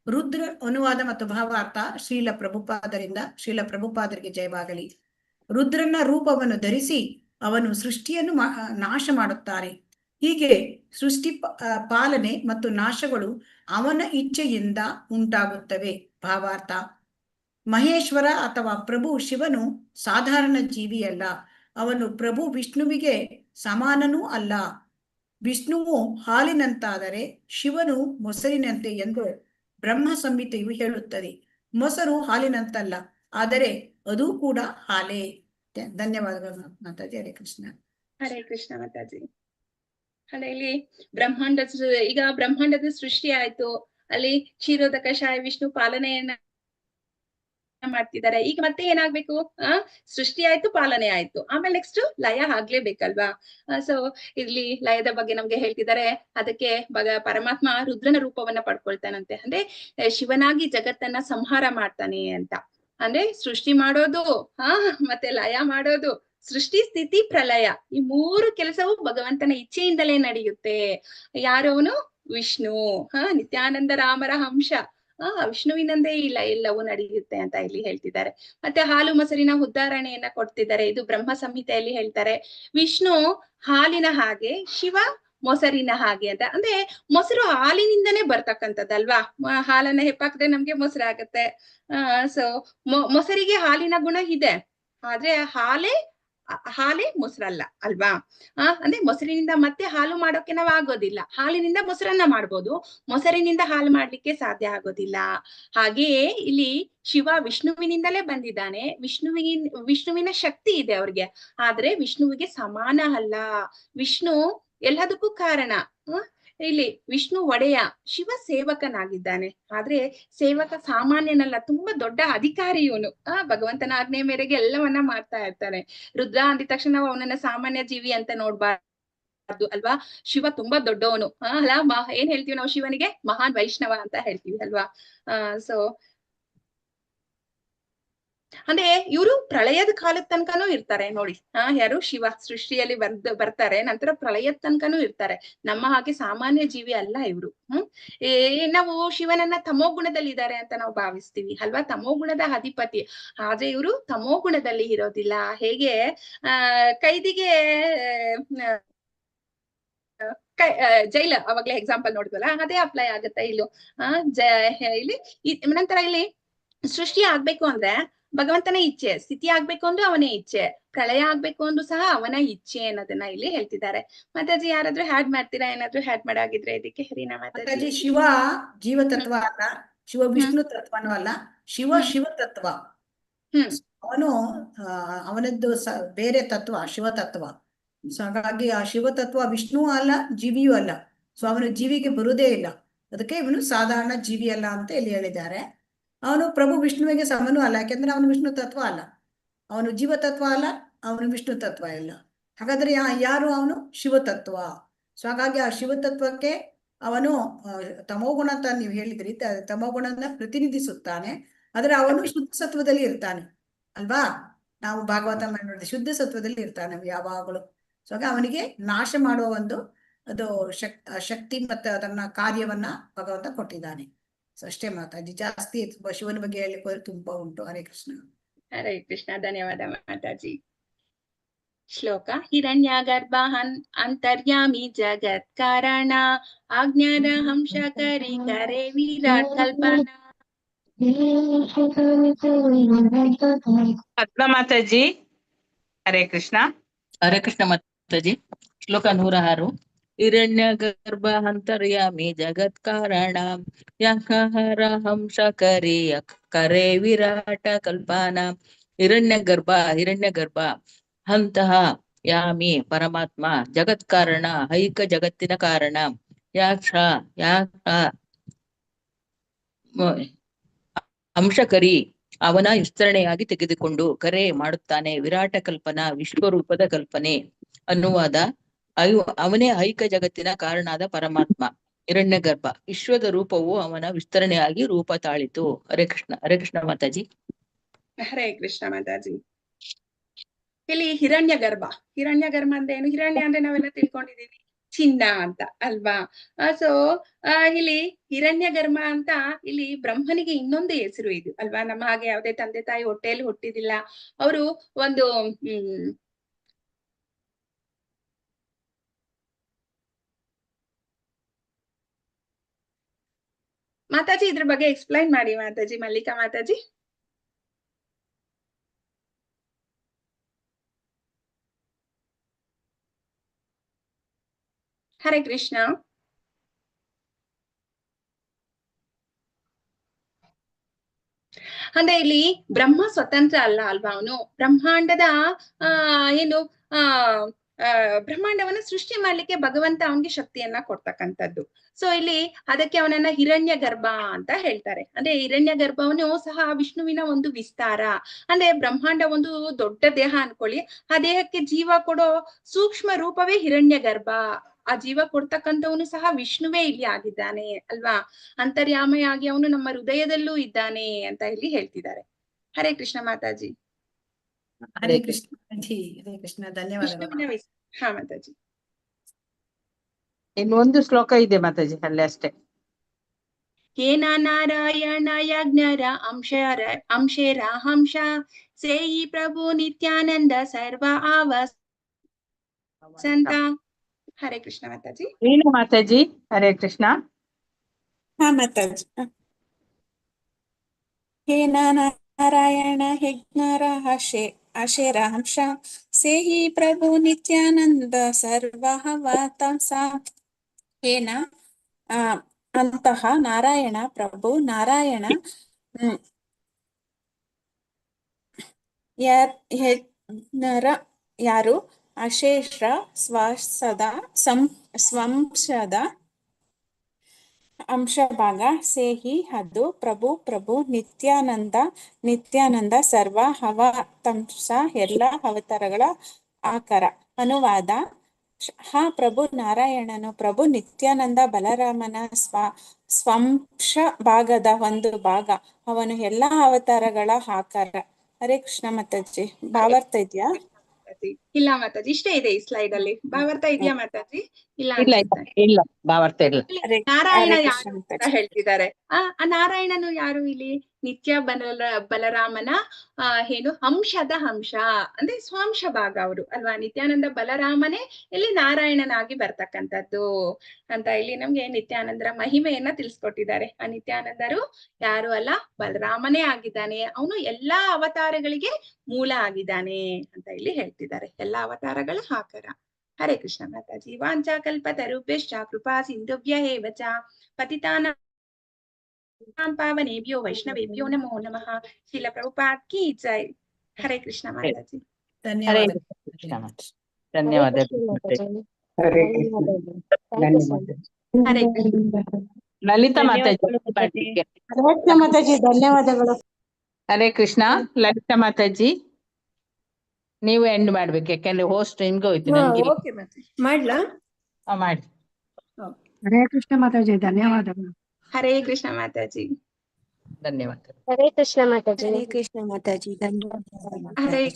ರುದ್ರ ಅನುವಾದ ಮತ್ತು ಭಾವಾರ್ಥ ಶ್ರೀಲ ಪ್ರಭುಪಾದರಿಗೆ ಜಯವಾಗಲಿ. ರುದ್ರನ ರೂಪವನ್ನು ಧರಿಸಿ ಅವನು ಸೃಷ್ಟಿಯನ್ನು ನಾಶ ಮಾಡುತ್ತಾನೆ. ಹೀಗೆ ಸೃಷ್ಟಿ ಪಾಲನೆ ಮತ್ತು ನಾಶಗಳು ಅವನ ಇಚ್ಛೆಯಿಂದ ಉಂಟಾಗುತ್ತವೆ. ಭಾವಾರ್ಥ: ಮಹೇಶ್ವರ ಅಥವಾ ಪ್ರಭು ಶಿವನು ಸಾಧಾರಣ ಜೀವಿಯಲ್ಲ, ಅವನು ಪ್ರಭು ವಿಷ್ಣುವಿಗೆ ಸಮಾನನೂ ಅಲ್ಲ. ವಿಷ್ಣುವು ಹಾಲಿನಂತಾದರೆ ಶಿವನು ಮೊಸರಿನಂತೆ ಎಂದು ಬ್ರಹ್ಮ ಸಂಹಿತೆಯು ಹೇಳುತ್ತದೆ. ಮೊಸರು ಹಾಲಿನಂತಲ್ಲ, ಆದರೆ ಅದು ಕೂಡ ಹಾಲೇ. ಧನ್ಯವಾದಗಳು ಮಾತಾಜಿ. ಹರೇ ಕೃಷ್ಣ. ಹರೇ ಕೃಷ್ಣ ಮಾತಾಜಿ. ಅದೇ ಇಲ್ಲಿ ಈಗ ಬ್ರಹ್ಮಾಂಡದ ಸೃಷ್ಟಿ ಆಯ್ತು, ಅಲ್ಲಿ ಕ್ಷೀರೋದ ಕಷಾಯ ವಿಷ್ಣು ಪಾಲನೆಯನ್ನ ಮಾಡ್ತಿದ್ದಾರೆ. ಈಗ ಮತ್ತೆ ಏನಾಗ್ಬೇಕು? ಸೃಷ್ಟಿ ಆಯ್ತು, ಪಾಲನೆ ಆಯ್ತು, ಆಮೇಲೆ ನೆಕ್ಸ್ಟ್ ಲಯ ಆಗ್ಲೇಬೇಕಲ್ವಾ? ಸೊ ಇಲ್ಲಿ ಲಯದ ಬಗ್ಗೆ ನಮ್ಗೆ ಹೇಳ್ತಿದ್ದಾರೆ. ಅದಕ್ಕೆ ಪರಮಾತ್ಮ ರುದ್ರನ ರೂಪವನ್ನ ಪಡ್ಕೊಳ್ತಾನಂತೆ. ಅಂದ್ರೆ ಶಿವನಾಗಿ ಜಗತ್ತನ್ನ ಸಂಹಾರ ಮಾಡ್ತಾನೆ ಅಂತ. ಅಂದ್ರೆ ಸೃಷ್ಟಿ ಮಾಡೋದು, ಮತ್ತೆ ಲಯ ಮಾಡೋದು, ಸೃಷ್ಟಿ ಸ್ಥಿತಿ ಪ್ರಳಯ, ಈ ಮೂರು ಕೆಲಸವು ಭಗವಂತನ ಇಚ್ಛೆಯಿಂದಲೇ ನಡೆಯುತ್ತೆ. ಯಾರವನು? ವಿಷ್ಣು. ನಿತ್ಯಾನಂದ ರಾಮರ ಅಂಶ. ವಿಷ್ಣುವಿನಂದೇ ಇಲ್ಲ ಎಲ್ಲವೂ ನಡೆಯುತ್ತೆ ಅಂತ ಇಲ್ಲಿ ಹೇಳ್ತಿದ್ದಾರೆ. ಮತ್ತೆ ಹಾಲು ಮೊಸರಿನ ಉದಾಹರಣೆಯನ್ನ ಕೊಡ್ತಿದ್ದಾರೆ. ಇದು ಬ್ರಹ್ಮ ಸಂಹಿತೆಯಲ್ಲಿ ಹೇಳ್ತಾರೆ. ವಿಷ್ಣು ಹಾಲಿನ ಹಾಗೆ, ಶಿವ ಮೊಸರಿನ ಹಾಗೆ ಅಂತ. ಅಂದ್ರೆ ಮೊಸರು ಹಾಲಿನಿಂದನೇ ಬರ್ತಕ್ಕಂಥದ್ದಲ್ವಾ? ಹಾಲನ್ನ ಹೆಪ್ಪಾಕಿದ್ರೆ ನಮ್ಗೆ ಮೊಸರು ಆಗತ್ತೆ. ಸೊ ಮೊಸರಿಗೆ ಹಾಲಿನ ಗುಣ ಇದೆ, ಆದ್ರೆ ಹಾಲೇ ಮೊಸರಲ್ಲ ಅಲ್ವಾ? ಅಂದ್ರೆ ಮೊಸರಿನಿಂದ ಮತ್ತೆ ಹಾಲು ಮಾಡೋಕೆ ನಾವು ಆಗೋದಿಲ್ಲ. ಹಾಲಿನಿಂದ ಮೊಸರನ್ನ ಮಾಡ್ಬೋದು, ಮೊಸರಿನಿಂದ ಹಾಲು ಮಾಡ್ಲಿಕ್ಕೆ ಸಾಧ್ಯ ಆಗೋದಿಲ್ಲ. ಹಾಗೆಯೇ ಇಲ್ಲಿ ಶಿವ ವಿಷ್ಣುವಿನಿಂದಲೇ ಬಂದಿದ್ದಾನೆ. ವಿಷ್ಣುವಿನ ಶಕ್ತಿ ಇದೆ ಅವ್ರಿಗೆ, ಆದ್ರೆ ವಿಷ್ಣುವಿಗೆ ಸಮಾನ ಅಲ್ಲ. ವಿಷ್ಣು ಎಲ್ಲದಕ್ಕೂ ಕಾರಣ. ಇಲ್ಲಿ ವಿಷ್ಣು ಒಡೆಯ, ಶಿವ ಸೇವಕನಾಗಿದ್ದಾನೆ. ಆದ್ರೆ ಸೇವಕ ಸಾಮಾನ್ಯನಲ್ಲ, ತುಂಬಾ ದೊಡ್ಡ ಅಧಿಕಾರಿ ಇವನು. ಭಗವಂತನ ಆಜ್ಞೆ ಮೇರೆಗೆ ಎಲ್ಲವನ್ನ ಮಾಡ್ತಾ ಇರ್ತಾನೆ. ರುದ್ರ ಅಂದಿದ ತಕ್ಷಣ ನಾವು ಅವನನ್ನ ಸಾಮಾನ್ಯ ಜೀವಿ ಅಂತ ನೋಡ್ಬಾರ್ದು ಅಲ್ವಾ? ಶಿವ ತುಂಬಾ ದೊಡ್ಡವನು. ಅಲ್ಲ, ಏನ್ ಹೇಳ್ತೀವಿ ನಾವು ಶಿವನಿಗೆ? ಮಹಾನ್ ವೈಷ್ಣವ ಅಂತ ಹೇಳ್ತೀವಿ ಅಲ್ವಾ? ಸೊ ಅಂದ್ರೆ ಇವರು ಪ್ರಳಯದ ಕಾಲದ ತನಕನೂ ಇರ್ತಾರೆ ನೋಡಿ. ಯಾರು? ಶಿವ ಸೃಷ್ಟಿಯಲ್ಲಿ ಬರ್ತಾರೆ, ನಂತರ ಪ್ರಳಯದ ತನಕನೂ ಇರ್ತಾರೆ. ನಮ್ಮ ಹಾಗೆ ಸಾಮಾನ್ಯ ಜೀವಿ ಅಲ್ಲ ಇವ್ರು. ನಾವು ಶಿವನನ್ನ ತಮೋ ಗುಣದಲ್ಲಿ ಇದ್ದಾರೆ ಅಂತ ನಾವು ಭಾವಿಸ್ತೀವಿ ಅಲ್ವಾ? ತಮೋ ಗುಣದ ಅಧಿಪತಿ, ಆದ್ರೆ ಇವರು ತಮೋ ಗುಣದಲ್ಲಿ ಇರೋದಿಲ್ಲ. ಹೇಗೆ ಕೈದಿಗೆ ಜೈಲ ಅವಾಗ್ಲೇ ಎಕ್ಸಾಂಪಲ್ ನೋಡಿದ್ವಲ್ಲ, ಅದೇ ಅಪ್ಲೈ ಆಗುತ್ತೆ ಇಲ್ಲೂ. ಇಲ್ಲಿ ನಂತರ ಇಲ್ಲಿ ಸೃಷ್ಟಿ ಆಗ್ಬೇಕು ಅಂದ್ರೆ ಭಗವಂತನ ಇಚ್ಛೆ, ಸ್ಥಿತಿ ಆಗ್ಬೇಕು ಅಂದ್ರೆ ಅವನೇ ಇಚ್ಛೆ, ಪ್ರಳಯ ಆಗ್ಬೇಕು ಅಂದ್ರೂ ಸಹ ಅವನ ಇಚ್ಛೆ ಅನ್ನೋದನ್ನ ಇಲ್ಲಿ ಹೇಳ್ತಿದ್ದಾರೆ. ಮಾತಾಜಿ ಯಾರಾದ್ರೂ ಹ್ಯಾಡ್ ಮಾಡ್ತೀರಾ? ಏನಾದ್ರೂ ಹ್ಯಾಡ್ ಮಾಡಾಗಿದ್ರೆ ಇದಕ್ಕೆ? ಹರಿನಾ ಮಾತಾಜಿ. ಶಿವ ಜೀವ ತತ್ವ ಅಲ್ಲ, ಶಿವ ವಿಷ್ಣು ತತ್ವನೂ ಅಲ್ಲ, ಶಿವ ತತ್ವ. ಅವನು ಅವನದ್ದು ಬೇರೆ ತತ್ವ, ಶಿವ ತತ್ವ. ಸೊ ಹಾಗಾಗಿ ಆ ಶಿವ ತತ್ವ ವಿಷ್ಣು ಅಲ್ಲ, ಜೀವಿಯೂ ಅಲ್ಲ. ಸೊ ಅವನು ಜೀವಿಗೆ ಬರುವುದೇ ಇಲ್ಲ, ಅದಕ್ಕೆ ಇವನು ಸಾಧಾರಣ ಜೀವಿ ಅಲ್ಲ ಅಂತ ಇಲ್ಲಿ ಹೇಳಿದ್ದಾರೆ. ಅವನು ಪ್ರಭು ವಿಷ್ಣುವಿಗೆ ಸಮನೂ ಅಲ್ಲ, ಯಾಕೆಂದ್ರೆ ಅವನು ವಿಷ್ಣು ತತ್ವ ಅಲ್ಲ, ಅವನು ಜೀವ ತತ್ವ ಅಲ್ಲ, ಅವನು ವಿಷ್ಣು ತತ್ವ ಇಲ್ಲ. ಹಾಗಾದ್ರೆ ಯಾರು ಅವನು? ಶಿವ ತತ್ವ. ಸೊ ಹಾಗಾಗಿ ಆ ಶಿವ ತತ್ವಕ್ಕೆ ಅವನು ತಮೋಗುಣ ಅಂತ ನೀವು ಹೇಳಿದ್ರಿ, ತಮೋಗುಣನ ಪ್ರತಿನಿಧಿಸುತ್ತಾನೆ. ಆದ್ರೆ ಅವನು ಶುದ್ಧ ಸತ್ವದಲ್ಲಿ ಇರ್ತಾನೆ ಅಲ್ವಾ? ನಾವು ಭಾಗವತ ನೋಡಿದ್ರೆ ಶುದ್ಧ ಸತ್ವದಲ್ಲಿ ಇರ್ತಾನೆ ಯಾವಾಗಲೂ. ಸೊ ಹಾಗೆ ಅವನಿಗೆ ನಾಶ ಮಾಡುವ ಒಂದು ಅದು ಶಕ್ತಿ ಮತ್ತೆ ಅದನ್ನ ಕಾರ್ಯವನ್ನ ಭಗವಂತ ಕೊಟ್ಟಿದ್ದಾನೆ. ಸೊ ಅಷ್ಟೇ ಮಾತಾಜಿ, ಜಾಸ್ತಿ ಶಿವನ ಬಗ್ಗೆ ಹೇಳಿಕ್ಕೆ ಹೋದ್ರೆ ತುಂಬಾ ಉಂಟು. ಹರೇ ಕೃಷ್ಣ. ಹರೇ ಕೃಷ್ಣ. ಧನ್ಯವಾದ ಮಾತಾಜಿ. ಶ್ಲೋಕ: ಹಿರಣ್ಯಗರ್ಭ ಅಂತರ್ಯಾಮಿ ಜಗತ್ ಕಾರಣ ಆಜ್ಞಾನ ಹಂಸಕರಿ ಕರೆ ವಿರಾಟ್ ಕಲ್ಪನಾ. ಪದ್ಮ ಮಾತಾಜಿ. ಹರೇ ಕೃಷ್ಣ. ಹರೇ ಕೃಷ್ಣ ಮಾತಾಜಿ. ಶ್ಲೋಕ 106. ಹಿರಣ್ಯ ಗರ್ಭ ಅಂತರ್ಯಾಮಿ ಜಗತ್ ಕಾರಣ ಯಹರ ಹಂಸ ಕರೆ ವಿರಾಟ ಕಲ್ಪನ. ಹಿರಣ್ಯ ಗರ್ಭ ಹಂತಹ ಯಾಮಿ ಪರಮಾತ್ಮ, ಜಗತ್ ಕಾರಣ ಐಕ ಜಗತ್ತಿನ ಕಾರಣ, ಅಂಶಕರಿ ಅವನ ವಿಸ್ತರಣೆಯಾಗಿ ತೆಗೆದುಕೊಂಡು ಕರೆ ಮಾಡುತ್ತಾನೆ, ವಿರಾಟ ಕಲ್ಪನಾ ವಿಶ್ವರೂಪದ ಕಲ್ಪನೆ. ಅನುವಾದ: ಅವನೇ ಐಕ ಜಗತ್ತಿನ ಕಾರಣಾದ ಪರಮಾತ್ಮ ಹಿರಣ್ಯ ಗರ್ಭ, ವಿಶ್ವದ ರೂಪವು ಅವನ ವಿಸ್ತರಣೆಯಾಗಿ ರೂಪ ತಾಳಿತು. ಹರೇ ಕೃಷ್ಣ. ಹರೇ ಕೃಷ್ಣ ಮಾತಾಜಿ. ಹರೇ ಕೃಷ್ಣ ಮಾತಾಜಿ. ಇಲ್ಲಿ ಹಿರಣ್ಯ ಗರ್ಭ ಅಂದ್ರೆ ಏನು? ಹಿರಣ್ಯ ಅಂದ್ರೆ ನಾವೆಲ್ಲ ತಿಳ್ಕೊಂಡಿದೀವಿ ಚಿನ್ನ ಅಂತ ಅಲ್ವಾ? ಸೊ ಇಲ್ಲಿ ಹಿರಣ್ಯ ಗರ್ಭ ಅಂತ ಇಲ್ಲಿ ಬ್ರಹ್ಮನಿಗೆ ಇನ್ನೊಂದು ಹೆಸರು ಇದು ಅಲ್ವಾ? ನಮ್ಮ ಹಾಗೆ ಯಾವುದೇ ತಂದೆ ತಾಯಿ ಹೊಟ್ಟೆಯಲ್ಲಿ ಹುಟ್ಟಿದಿಲ್ಲ. ಅವರು ಒಂದು ಮಾತಾಜಿ ಇದ್ರ ಬಗ್ಗೆ ಎಕ್ಸ್ಪ್ಲೈನ್ ಮಾಡಿ ಮಾತಾಜಿ. ಮಲ್ಲಿಕಾ ಮಾತಾಜಿ. ಹರೇ ಕೃಷ್ಣ. ಅಂದ್ರೆ ಇಲ್ಲಿ ಬ್ರಹ್ಮ ಸ್ವತಂತ್ರ ಅಲ್ಲ ಅಲ್ವಾ, ಅವನು ಬ್ರಹ್ಮಾಂಡದ ಏನು ಆ ಬ್ರಹ್ಮಾಂಡವನ್ನ ಸೃಷ್ಟಿ ಮಾಡ್ಲಿಕ್ಕೆ ಭಗವಂತ ಅವನಿಗೆ ಶಕ್ತಿಯನ್ನ ಕೊಡ್ತಕ್ಕಂಥದ್ದು. ಸೊ ಇಲ್ಲಿ ಅದಕ್ಕೆ ಅವನನ್ನ ಹಿರಣ್ಯ ಗರ್ಭ ಅಂತ ಹೇಳ್ತಾರೆ. ಅಂದ್ರೆ ಹಿರಣ್ಯ ಗರ್ಭವನು ಸಹ ವಿಷ್ಣುವಿನ ಒಂದು ವಿಸ್ತಾರ. ಅಂದ್ರೆ ಬ್ರಹ್ಮಾಂಡ ಒಂದು ದೊಡ್ಡ ದೇಹ ಅನ್ಕೊಳ್ಳಿ, ಆ ದೇಹಕ್ಕೆ ಜೀವ ಕೊಡೋ ಸೂಕ್ಷ್ಮ ರೂಪವೇ ಹಿರಣ್ಯ ಗರ್ಭ. ಆ ಜೀವ ಕೊಡ್ತಕ್ಕಂಥವನು ಸಹ ವಿಷ್ಣುವೇ ಇಲ್ಲಿ ಆಗಿದ್ದಾನೆ ಅಲ್ವಾ. ಅಂತರ್ಯಾಮಿಯಾಗಿ ಅವನು ನಮ್ಮ ಹೃದಯದಲ್ಲೂ ಇದ್ದಾನೆ ಅಂತ ಇಲ್ಲಿ ಹೇಳ್ತಿದ್ದಾರೆ. ಹರೇ ಕೃಷ್ಣ ಮಾತಾಜಿ. ಹರೇ ಕೃಷ್ಣ ಮಾತಾಜಿ. ಹರೇ ಕೃಷ್ಣ, ಧನ್ಯವಾದಗಳು. ವಿಷ್ಣುವಿನ ಹಾ ಮಾತಾಜಿ. ಇನ್ನೊಂದು ಶ್ಲೋಕ ಇದೆ ಮಾತಾಜಿ ಅಲ್ಲೇ ಅಷ್ಟೇ. ಕೇನ ನಾರಾಯಣ ಯಜ್ಞರ ಅಂಶೇರ ಹಂಶ ಸೇಯಿ ಪ್ರಭು ನಿತ್ಯಾನಂದ ಸರ್ವ ಆವಸಂತ. ಹರೇ ಕೃಷ್ಣ ಮಾತಾಜಿ. ಏನು ಮಾತಾಜಿ? ಹರೇ ಕೃಷ್ಣ. ಹಾ ಮಾತಾಜಿ. ಕೇನ ನಾರಾಯಣ ಯಜ್ಞರ ಅಶೇರ ಹಂಶ ಸೇಹಿ ಪ್ರಭು ನಿತ್ಯಾನಂದ ಸರ್ವಹವತಂಸ. ಏನ ಅಂತಹ ನಾರಾಯಣ ಪ್ರಭು ನಾರಾಯಣ ಯಾರು ಅಶೇಷ ಸ್ವಂಶದ ಅಂಶಭಾಗ ಸೇಹಿ ಅದು ಪ್ರಭು ನಿತ್ಯಾನಂದ ಸರ್ವ ಅವತಂಸ ಎಲ್ಲ ಅವತಾರಗಳ ಆಕಾರ. ಅನುವಾದ: ಪ್ರಭು ನಾರಾಯಣನು ಪ್ರಭು ನಿತ್ಯಾನಂದ ಬಲರಾಮನ ಸ್ವಂಶ ಭಾಗದ ಒಂದು ಭಾಗ. ಅವನು ಎಲ್ಲಾ ಅವತಾರಗಳ ಆಕಾರ. ಹರೇ ಕೃಷ್ಣ ಮಾತಾಜಿ. ಭಾವಾರ್ಥ ಇದ್ಯಾ? ಇಲ್ಲ ಮಾತಾಜಿ, ಇಷ್ಟೇ ಇದೆ ಈ ಸ್ಲೈಡ್ ಅಲ್ಲಿ. ಭಾವಾರ್ಥ ಇದೆಯಾ ಮಾತಾಜಿ? ಇಲ್ಲ ಇಲ್ಲ ಅನ್ಸುತ್ತೆ. ಇಲ್ಲ ಭಾವಾರ್ಥ ಇಲ್ಲ. ನಾರಾಯಣ ಯಾರು ಅಂತ ಹೇಳ್ತಿದ್ದಾರೆ. ಆ ನಾರಾಯಣನು ಯಾರು ಇಲ್ಲಿ? ನಿತ್ಯ ಬಲರಾಮನ ಏನು ಅಂಶದ ಅಂಶ ಅಂದ್ರೆ ಸ್ವಾಂಶ ಭಾಗ ಅವರು ಅಲ್ವಾ. ನಿತ್ಯಾನಂದ ಬಲರಾಮನೇ ಇಲ್ಲಿ ನಾರಾಯಣನಾಗಿ ಬರ್ತಕ್ಕಂಥದ್ದು ಅಂತ ಇಲ್ಲಿ ನಮ್ಗೆ ನಿತ್ಯಾನಂದರ ಮಹಿಮೆಯನ್ನ ತಿಳಿಸ್ಕೊಟ್ಟಿದ್ದಾರೆ. ಆ ನಿತ್ಯಾನಂದರು ಯಾರು ಅಲ್ಲ, ಬಲರಾಮನೇ ಆಗಿದ್ದಾನೆ. ಅವನು ಎಲ್ಲಾ ಅವತಾರಗಳಿಗೆ ಮೂಲ ಆಗಿದ್ದಾನೆ ಅಂತ ಇಲ್ಲಿ ಹೇಳ್ತಿದ್ದಾರೆ. ಎಲ್ಲಾ ಅವತಾರಗಳ ಆಕಾರ. ಹರೇ ಕೃಷ್ಣ ಮಾತಾಜಿ. ವಾಂಚಾ ಕಲ್ಪತರುಭ್ಯಶ್ಚ ಕೃಪಾ ಸಿಂಧುಭ್ಯ ಏವ ಚ ಪತಿತಾನಾಂ ಪಾವನೇಭ್ಯೋ ವೈಷ್ಣವೇಭ್ಯೋ ನಮೋ ನಮಃ. ಶ್ರೀಲ ಪ್ರಭುಪಾದ್ ಕಿ ಜೈ. ಹರೇ ಕೃಷ್ಣ ಮಾತಾಜಿ. ಹರೇ ಧನ್ಯವಾದ. ಕೃಷ್ಣ ಮಾತಾಜಿ. ಧನ್ಯವಾದ. ಹರೇ ಕೃಷ್ಣ. ಧನ್ಯವಾದ. ಹರೇ ಕೃಷ್ಣ. ಲಲಿತಾ ಮಾತಾಜಿ. ಮಾತಾಜಿ ಧನ್ಯವಾದಗಳು. ಹರೇ ಕೃಷ್ಣ. ಲಲಿತಾ ಮಾತಾಜಿ ನೀವು ಎಂಡ್ ಮಾಡ್ಬೇಕು, ಯಾಕಂದ್ರೆ ಹೋಸ್ಟ್ ನಿಮ್ಗೆ ಹೋಯ್ತು. ನನ್ಗೆ ಓಕೆ ಮಾತಾಜಿ. ಮಾಡ್ಲಾ? ಮಾಡಿ. ಹರೇ ಕೃಷ್ಣ ಮಾತಾಜಿ. ಧನ್ಯವಾದಗಳು. ಹರೇ ಕೃಷ್ಣ ಮಾತಾಜಿ. ಧನ್ಯವಾದ. ಹರೇ ಕೃಷ್ಣ ಮಾತಾಜಿ. ಹರೇ ಕೃಷ್ಣ ಮಾತಾಜಿ. ಧನ್ಯವಾದ. ಹರೇ